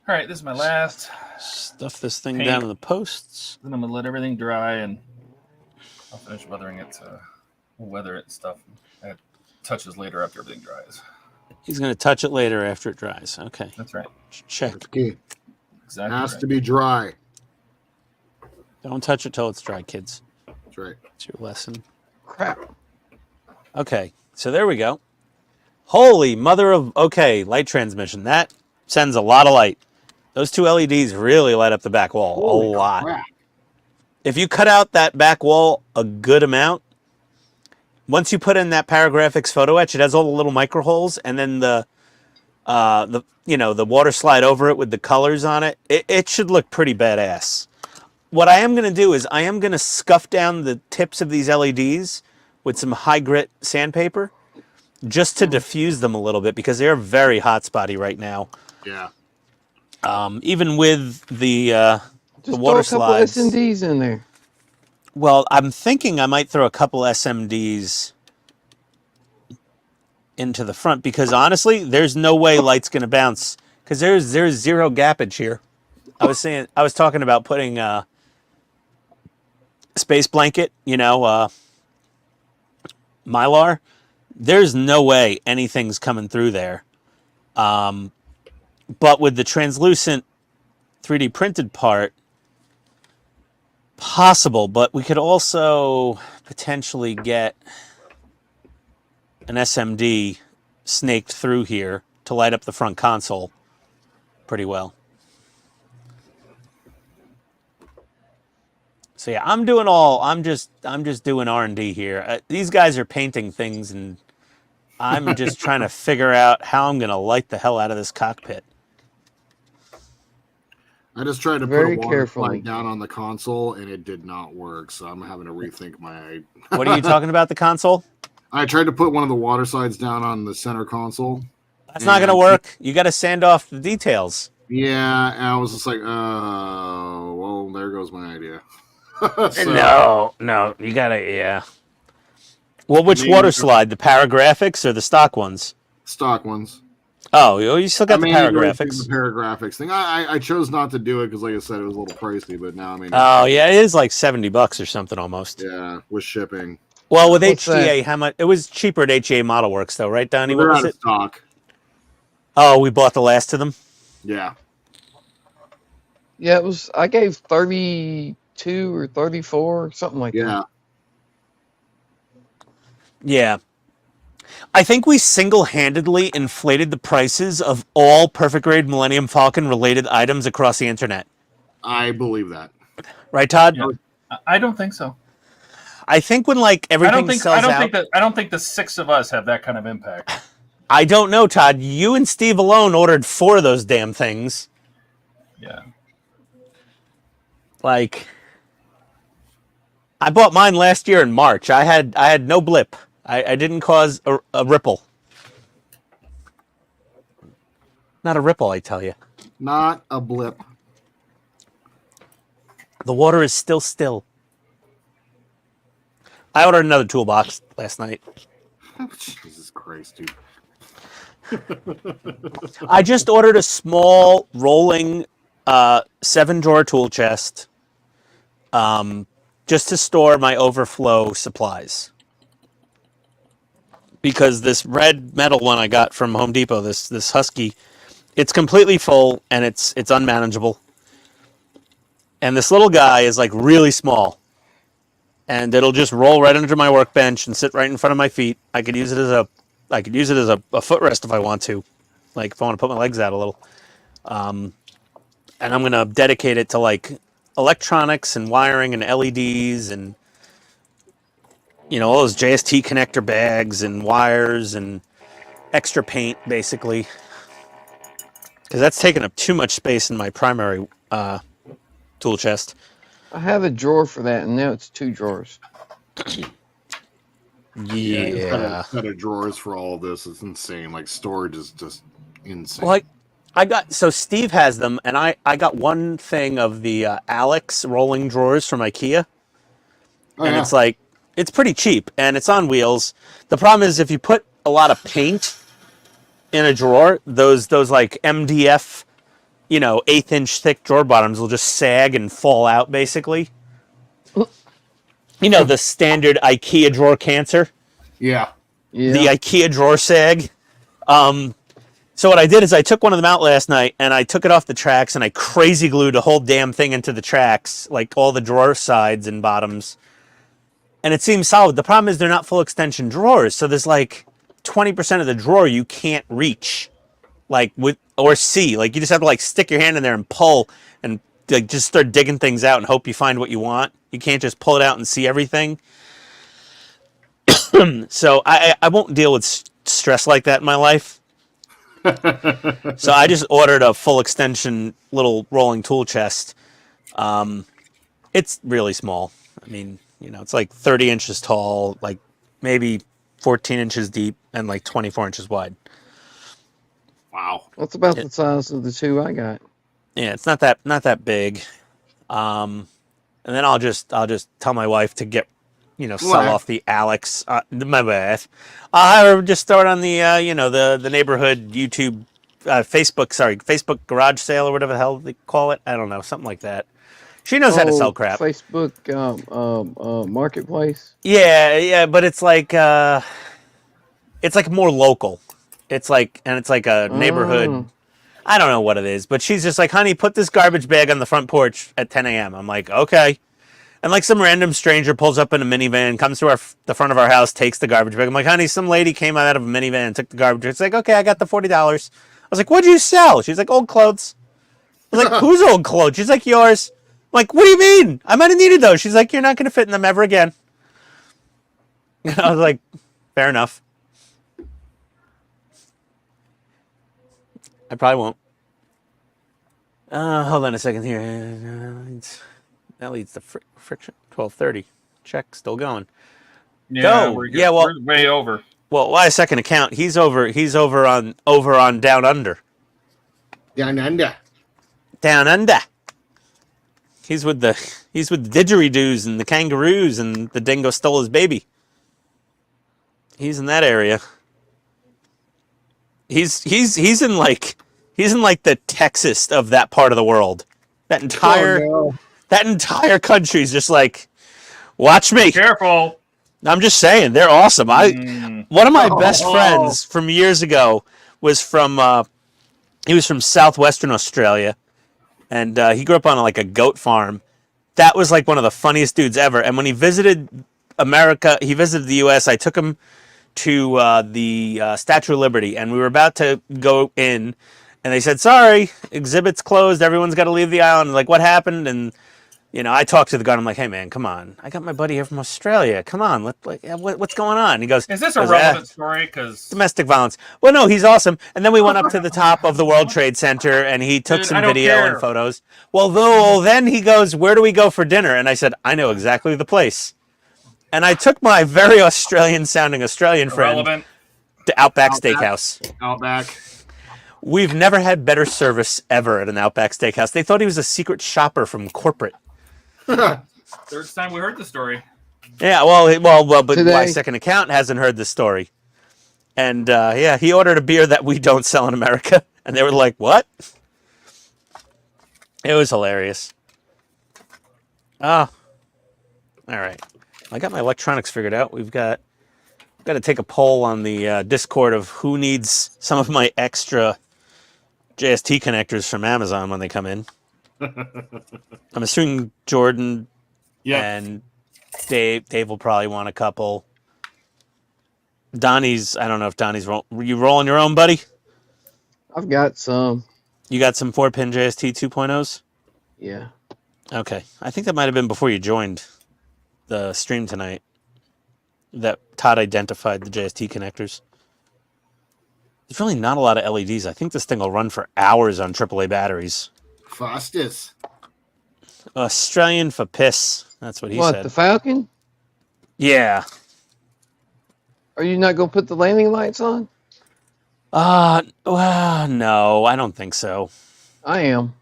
All right, this is my last. Stuff this thing Paint. down in the posts. Then I'm gonna let everything dry, and I'll finish weathering it. We'll weather it and stuff. Add touches later after everything dries. He's going to touch it later after it dries. Okay. That's right. Check. That's key. Exactly. Has right. to be dry. Don't touch it till it's dry, kids. That's right. It's your lesson. Crap. Okay. So there we go. Holy mother of... Okay, light transmission. That sends a lot of light. Those two LEDs really light up the back wall. Holy a lot. crap. If you cut out that back wall a good amount, once you put in that PowerGraphics photo etch, it has all the little micro holes, and then the water slide over it with the colors on it. It should look pretty badass. What I am going to do is I am going to scuff down the tips of these LEDs with some high grit sandpaper just to diffuse them a little bit because they're very hot spotty right now. Yeah. Even with the Just water throw a couple slides. SMDs in there. Well, I'm thinking I might throw a couple SMDs into the front because honestly, there's no way light's going to bounce because there's zero gappage here. I was talking about putting a space blanket, Mylar. There's no way anything's coming through there. But with the translucent 3D printed part, possible, but we could also potentially get an SMD snaked through here to light up the front console pretty well. So yeah, I'm just doing R&D here. These guys are painting things and I'm just trying to figure out how I'm going to light the hell out of this cockpit. I just tried to Very put a water carefully. slide down on the console, and it did not work. So I'm having to rethink my. What are you talking about, the console? I tried to put one of the water slides down on the center console. That's not going to work. You got to sand off the details. Yeah, and I was just like, oh, well, there goes my idea. No, you got to, yeah. Well, which water slide? The PowerGraphics or the stock ones? Stock ones. Oh, you still got the PowerGraphics. The PowerGraphics thing. I chose not to do it because, like I said, it was a little pricey. But now, Oh, yeah, it is like $70 or something almost. Yeah, with shipping. Well, with What's HTA, that? how much? It was cheaper at HTA Model Works, though, right, Donnie? What They're was out of it? stock. Oh, we bought the last of them? Yeah. Yeah, it was. I gave 32 or 34, something like Yeah. that. Yeah. I think we single-handedly inflated the prices of all Perfect Grade Millennium Falcon related items across the internet. I believe that. Right, Todd? Yeah. I don't think so. I think when everything sells out, I don't think the six of us have that kind of impact. I don't know, Todd. You and Steve alone ordered 4 of those damn things. Yeah. I bought mine last year in March. I had no blip. I didn't cause a ripple. Not a ripple, I tell you. Not a blip. The water is still still. I ordered another toolbox last night. Jesus Christ, dude. I just ordered a small rolling 7-drawer tool chest just to store my overflow supplies. Because this red metal one I got from Home Depot, this Husky, it's completely full and it's unmanageable. And this little guy is really small. And it'll just roll right under my workbench and sit right in front of my feet. I could use it as a footrest if I want to. If I want to put my legs out a little. And I'm going to dedicate it to electronics and wiring and LEDs and all those JST connector bags and wires and extra paint, basically. Because that's taking up too much space in my primary tool chest. I have a drawer for that, and now it's 2 drawers. Yeah. Set of drawers for all of this. It's insane. Storage is just insane. Well, so Steve has them, and I got one thing of the Alex rolling drawers from IKEA. Oh, and yeah. it's pretty cheap, and it's on wheels. The problem is if you put a lot of paint in a drawer, those MDF you know, 1/8-inch thick drawer bottoms will just sag and fall out, basically. You know, the standard IKEA drawer cancer, Yeah. the Yeah. IKEA drawer sag. So what I did is I took one of them out last night and I took it off the tracks and I crazy glued the whole damn thing into the tracks, like all the drawer sides and bottoms. And it seems solid. The problem is they're not full extension drawers, so there's like 20% of the drawer you can't reach, like or see. Like you just have to like stick your hand in there and pull and like just start digging things out and hope you find what you want. You can't just pull it out and see everything. So I won't deal with stress like that in my life. So I just ordered a full extension little rolling tool chest. It's really small. I mean, you know, it's like 30 inches tall, like maybe 14 inches deep, and like 24 inches wide. Wow. That's about the size of the two I got. Yeah, it's not that big. And then I'll just tell my wife to get, you know, sell off the Alex. My bad. I'll have her just throw it on the you know, the neighborhood YouTube, Facebook garage sale or whatever the hell they call it. I don't know, something like that. She knows how to sell crap. Facebook marketplace. Yeah, but it's like more local. It's like a neighborhood. I don't know what it is, but she's just like, honey, put this garbage bag on the front porch at 10 a.m. I'm like, okay. And like some random stranger pulls up in a minivan, comes to the front of our house, takes the garbage bag. I'm like, honey, some lady came out of a minivan and took the garbage bag. It's like, okay, I got the $40. I was like, what'd you sell? She's like, old clothes. I was like, whose old clothes? She's like, yours. I'm like, what do you mean? I might have needed those. She's like, you're not going to fit in them ever again. And I was like, fair enough. I probably won't. Hold on a second here. That leads to friction. 12:30. Check. Still going. Yeah, Go. we're way over. Well, why a second account? He's over on Down Under. Down under. Down Under. He's with the didgeridoos and the kangaroos and the dingo stole his baby. He's in that area. He's in like the Texas of that part of the world. That entire country's just like, watch me. Careful. I'm just saying, they're awesome. One of my best friends from years ago was he was from southwestern Australia, and he grew up on like a goat farm. That was like one of the funniest dudes ever. And when he visited America, he visited the U.S. I took him to the Statue of Liberty, and we were about to go in, and they said, sorry, exhibit's closed, everyone's got to leave the island. Like, what happened? And, you know, I talked to the guard, I'm like, hey, man, come on. I got my buddy here from Australia. Come on, what's going on? And he goes, is this a relevant story? Because domestic violence. Well, no, he's awesome. And then we went up to the top of the World Trade Center, and he took some video and photos. Well, then he goes, where do we go for dinner? And I said, I know exactly the place. And I took my very Australian-sounding Australian friend to Outback Steakhouse. Outback. We've never had better service ever at an Outback Steakhouse. They thought he was a secret shopper from corporate. third time we heard the story. Yeah, well, but Today. my second account hasn't heard the story. And yeah, he ordered a beer that we don't sell in America, and they were like, "What?" It was hilarious. Oh, all right. I got my electronics figured out. We've got to take a poll on the Discord of who needs some of my extra JST connectors from Amazon when they come in. I'm assuming Jordan and Dave will probably want a couple. Donnie's, I don't know if Donnie's you rolling your own, buddy? I've got some. You got some 4-pin JST 2.0s? Yeah. Okay. I think that might have been before you joined the stream tonight that Todd identified the JST connectors. There's really not a lot of LEDs. I think this thing will run for hours on AAA batteries. Fastest. Australian for piss. That's what he said. What, the Falcon? Yeah. Are you not going to put the landing lights on? Well, no, I don't think so. I am.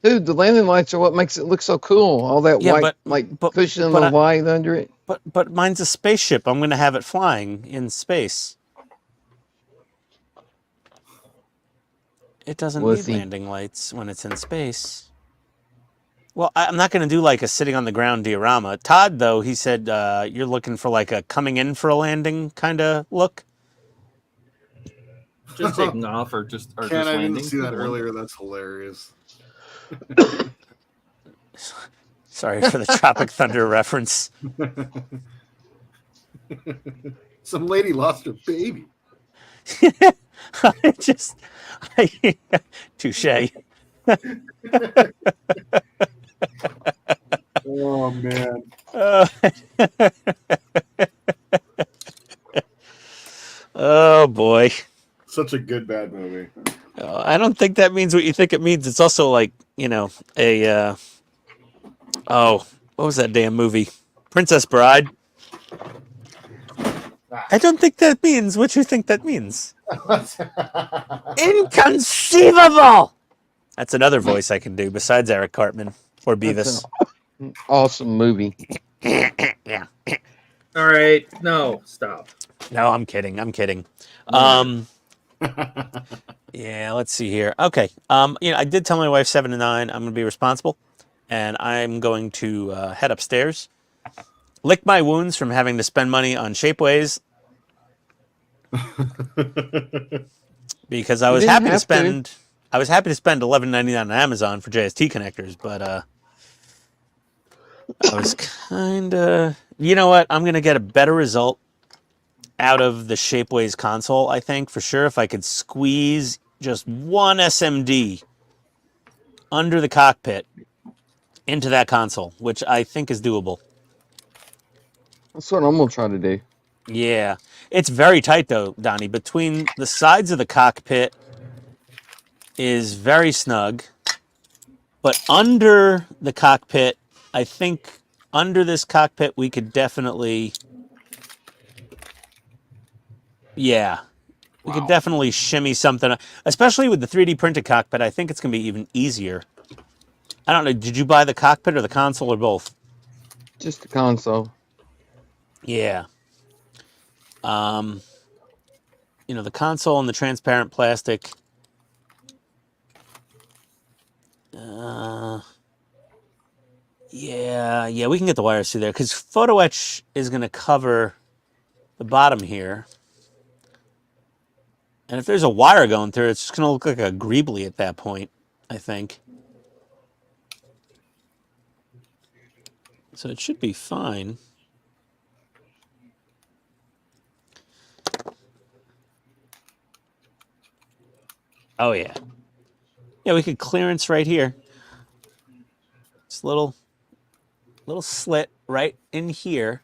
Dude, the landing lights are what makes it look so cool. All that white, cushion of white under it. But mine's a spaceship. I'm going to have it flying in space. It doesn't Was need he? landing lights when it's in space. Well, I'm not going to do like a sitting on the ground diorama. Todd, though, he said you're looking for like a coming in for a landing kind of look. Just taking off or just Ken, just I landing. didn't see that Either one. earlier. That's hilarious. Sorry for the Tropic Thunder reference. Some lady lost her baby. Touche. Oh man. Oh boy. Such a good bad movie. I don't think that means what you think it means. It's also like, a what was that damn movie? Princess Bride. I don't think that means what you think that means. Inconceivable! That's another voice I can do besides Eric Cartman or Beavis. That's an awesome movie. Yeah. All right. No, stop. No, I'm kidding. Yeah, let's see here. Okay. I did tell my wife 7 to 9 I'm going to be responsible, and I'm going to head upstairs, lick my wounds from having to spend money on Shapeways, because I was didn't happy to have to. spend $11.99 on Amazon for JST connectors, but I was kind of, you know what? I'm going to get a better result out of the Shapeways console, I think, for sure, if I could squeeze just one SMD under the cockpit into that console, which I think is doable. That's what I'm gonna try to do. Yeah. It's very tight, though, Donnie. Between the sides of the cockpit is very snug, but under the cockpit, I think under this cockpit we could definitely... Yeah. We could definitely shimmy something, especially with the 3D printed cockpit. I think it's going to be even easier. I don't know. Did you buy the cockpit or the console or both? Just the console. Yeah. The console and the transparent plastic. Yeah, we can get the wires through there because Photo Etch is going to cover the bottom here. And if there's a wire going through, it's just going to look like a greebly at that point, I think. So it should be fine. Oh, yeah. Yeah, we could clearance right here. This little slit right in here.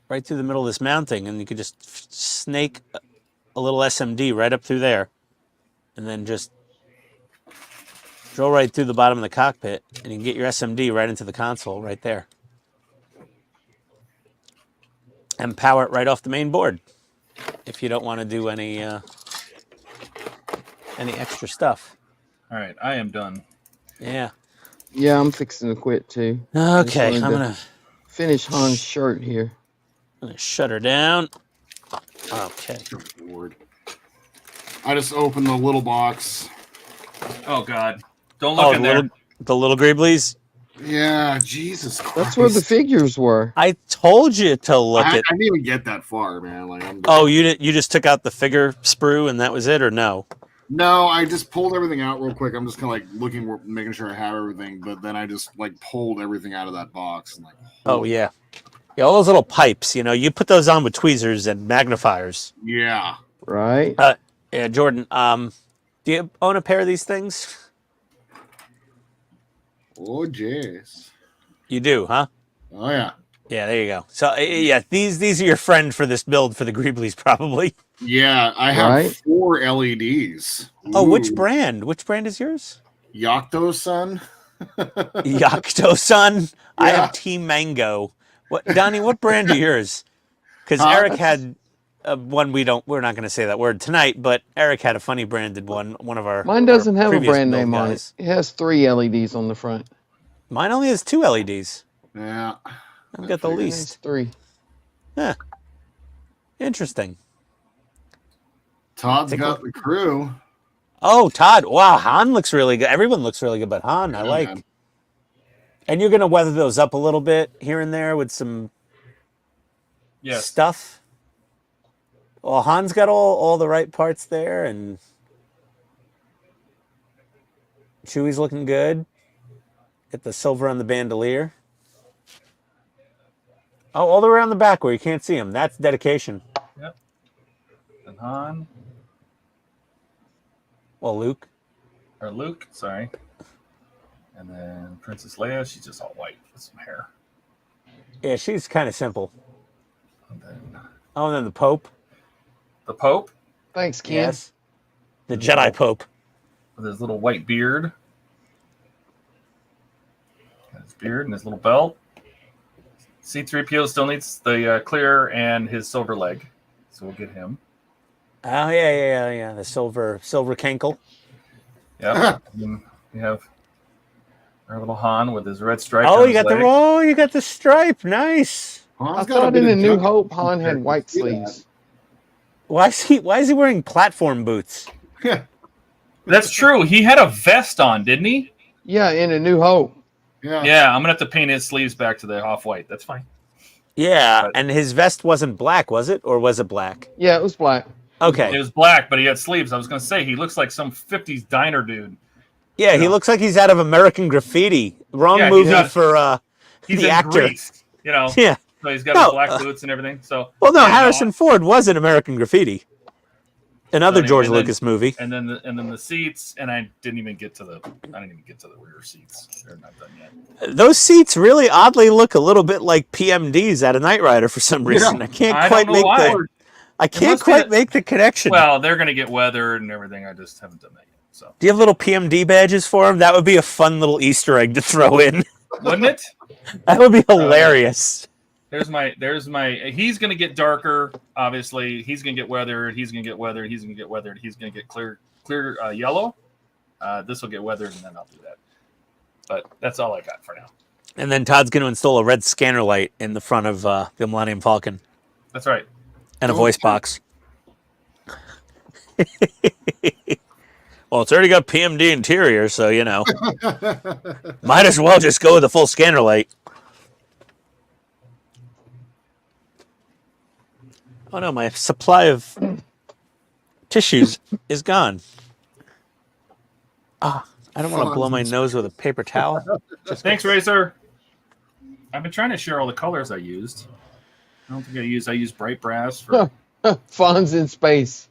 Right through the middle of this mounting, and you could just snake a little SMD right up through there, and then just drill right through the bottom of the cockpit, and you can get your SMD right into the console right there, and power it right off the main board if you don't want to do any extra stuff. All right, I am done. Yeah. Yeah, I'm fixing to quit too. Okay, I'm gonna finish Han's shirt here. I'm gonna shut her down. Okay. Lord. I just opened the little box. Oh God! Don't look in there. The little Greeblies. Yeah, Jesus Christ. That's where the figures were. I told you to look I at. didn't even get that far, man. Like, Oh, you didn't? You just took out the figure sprue and that was it, or no? No, I just pulled everything out real quick. I'm just kind of like looking, making sure I have everything. But then I just like pulled everything out of that box and like. Oh yeah, yeah. All those little pipes. You put those on with tweezers and magnifiers. Yeah. Right. Yeah, Jordan. Do you own a pair of these things? Oh, jeez. You do, huh? Oh yeah. Yeah, there you go. So yeah, these are your friend for this build for the Greeblies, probably. Yeah, I have 4 LEDs. Oh, which brand? Which brand is yours? Yakto-san. Yakto-san. I Yeah. have Team Mango. What, Donnie? What brand are yours? Because Eric had one. We're not going to say that word tonight, but Eric had a funny branded one. One of our Mine doesn't our have a previous brand build name on it. guys. It has 3 LEDs on the front. Mine only has 2 LEDs. Yeah. I've got the It has least. 3. Huh. Interesting. Todd's got the crew. Oh, Todd. Wow, Han looks really good. Everyone looks really good, but Han, I Yeah, like. man. And you're going to weather those up a little bit here and there with some Yes. stuff. Well, Han's got all the right parts there, and Chewie's looking good. Get the silver on the bandolier. Oh, all the way around the back where you can't see him. That's dedication. Yep. And Han. Well, Luke. Or Luke, sorry. And then Princess Leia, she's just all white with some hair. Yeah, she's kind of simple. And then Oh, and then the Pope. the Pope Thanks, Ken. Yes. The Jedi Pope. with his little white beard. Got his beard and his little belt. C-3PO still needs the clear and his silver leg. So we'll get him. Oh, yeah. The silver Cankle. Yep. And then we have our little Han with his red stripe. Oh, on you his got the leg. you got the stripe. Nice. I thought in A New Hope, Han had white sleeves. Why is he wearing platform boots? That's true. He had a vest on, didn't he? Yeah, in A New Hope. Yeah, I'm gonna have to paint his sleeves back to the off-white. That's fine. Yeah, and his vest wasn't black, was it? Or was it black? Yeah, it was black. Okay. It was black, but he had sleeves. I was gonna say he looks like some 50s diner dude. Yeah, he looks like he's out of American Graffiti. Wrong Yeah, movie he's for He's the in actor. Grease, Yeah. So he's got his black boots and everything. So Well, no, Harrison Ford was in American Graffiti. Another George Lucas movie. And then the seats, and I didn't even get to the rear seats. They're not done yet. Those seats really oddly look a little bit like PMDs at a Knight Rider for some reason. I can't quite make the connection. Well, they're gonna get weathered and everything. I just haven't done that yet. So do you have little PMD badges for him? That would be a fun little Easter egg to throw in. wouldn't it? That would be hilarious. There's my. He's gonna get darker. Obviously, he's gonna get weathered. He's gonna get weathered. He's gonna get weathered. He's gonna get clear yellow. This will get weathered, and then I'll do that. But that's all I got for now. And then Todd's going to install a red scanner light in the front of the Millennium Falcon. That's right. And a voice box. Well, it's already got PMD interior, so, might as well just go with the full scanner light. Oh, no, my supply of tissues is gone. I don't want to blow my nose with a paper towel. Thanks, Racer. I've been trying to share all the colors I used. I don't think I used bright brass for Fonz in space.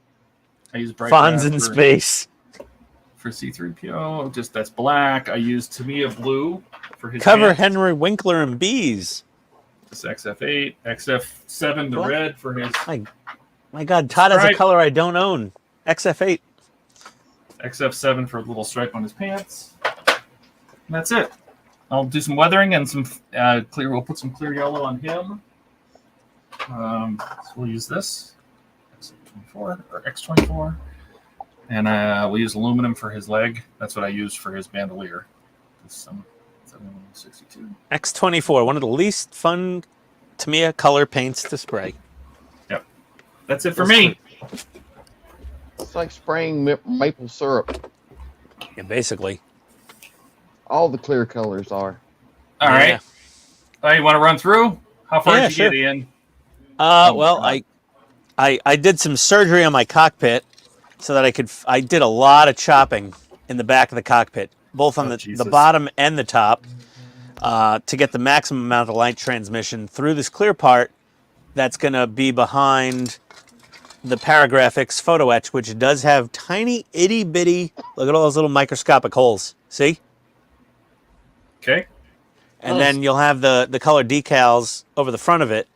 I used bright Fonz brass in space. For C-3PO, just that's black. I used Tamiya blue for his Cover pants. Henry Winkler and Bees. This XF8, XF7, the What? red for his My God, Todd has a Stripe. color I don't own. XF8. XF7 for a little stripe on his pants. And that's it. I'll do some weathering and some clear. We'll put some clear yellow on him. So we'll use this XF24 or X24, and we'll use aluminum for his leg. That's what I used for his bandolier. Just some 762. X24, one of the least fun Tamiya color paints to spray. Yep, that's it for me. It's like spraying maple syrup. Yeah, basically. All the clear colors are. All right. You want to run through? How far Yeah, did you sure. get, Ian? Well, I did some surgery on my cockpit so that I did a lot of chopping in the back of the cockpit, both on the bottom and the top, to get the maximum amount of light transmission through this clear part that's going to be behind the PowerGraphics photo etch, which does have tiny itty bitty, look at all those little microscopic holes. See? Okay. And then you'll have the color decals over the front of it.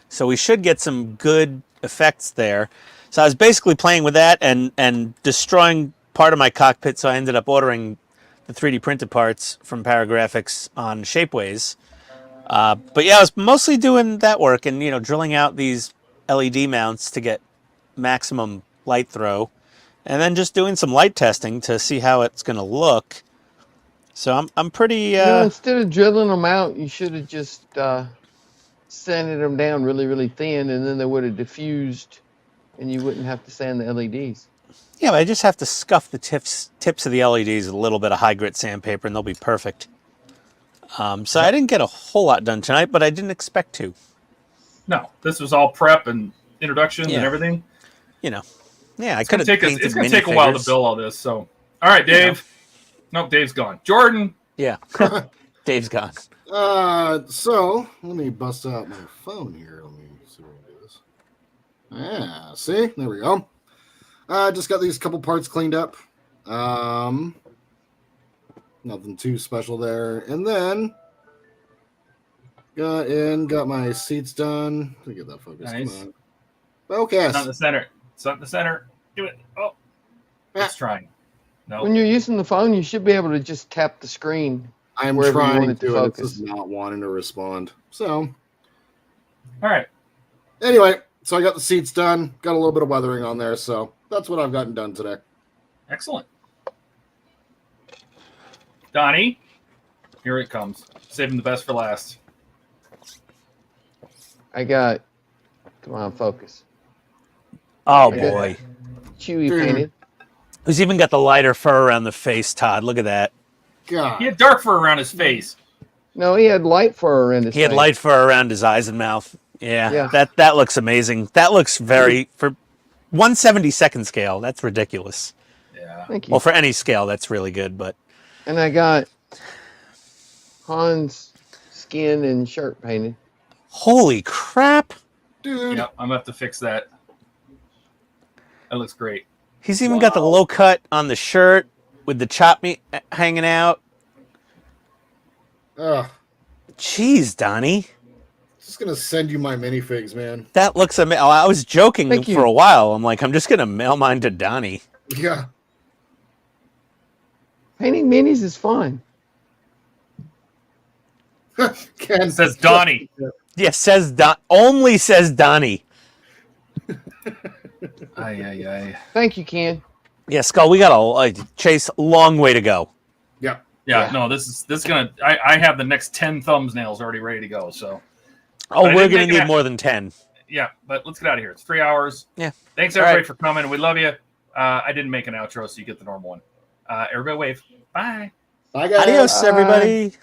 So we should get some good effects there. So I was basically playing with that and destroying part of my cockpit, so I ended up ordering the 3D printed parts from PowerGraphics on Shapeways. But yeah, I was mostly doing that work and, drilling out these LED mounts to get maximum light throw. And then just doing some light testing to see how it's going to look. So I'm pretty... instead of drilling them out, you should have just sanded them down really, really thin, and then they would have diffused, and you wouldn't have to sand the LEDs. Yeah, but I just have to scuff the tips of the LEDs with a little bit of high grit sandpaper, and they'll be perfect. So I didn't get a whole lot done tonight, but I didn't expect to. No, this was all prep and introduction and Yeah. everything. You know, yeah, I It's could gonna have take us. painted It's gonna take a while to minifigures. build all this. So, all right, Dave. Nope, Dave's gone. Jordan. Yeah, Dave's gone. So let me bust out my phone here. Let me see what I do this. Yeah, see, there we go. Just got these couple parts cleaned up. Nothing too special there. And then got my seats done. Let me get that focus. Nice. Come on. Focus. It's not in the center. It's not in the center. Do it. Oh, it's trying. No. When you're using the phone, you should be able to just tap the screen. I'm wherever you want trying it to to. It's focus. just not wanting to respond. So All right. anyway, so I got the seats done. Got a little bit of weathering on there. So that's what I've gotten done today. Excellent. Donnie, here it comes. Saving the best for last. I got. Come on, focus. Oh Okay. boy, Chewy painted. who's even got the lighter fur around the face? Todd, look at that. God. He had dark fur around his face. No, he had light fur around his He had face. light fur around his eyes and mouth. Yeah, Yeah. that looks amazing. That looks very for 1/72nd scale. That's ridiculous. Yeah. Thank you. Well, for any scale, that's really good. But And I got Han's skin and shirt painted. holy crap, Dude. Yep. I'm gonna have to fix that. That looks great. he's even got the low cut on the shirt with the chop meat hanging out. Ugh. Jeez, Donnie. Just gonna send you my minifigs, man. That looks amazing. I was joking Thank you. for a while. I'm like, I'm just going to mail mine to Donnie. Yeah. Painting minis is fun. Ken It says Donnie. Yeah, only says Donnie. Aye. Thank you, Ken. Yeah, Skull, we got a Chase, long way to go. Yeah. Yeah. No, this is gonna. I have the next 10 thumbnails already ready to go. So Oh, But I we're didn't going make to it need more than 10. yeah, but let's get out of here. It's 3 hours. Yeah. Thanks All everybody right. for coming. We love you. I didn't make an outro, so you get the normal one. Everybody wave. Bye. Bye, guys. Adios, everybody.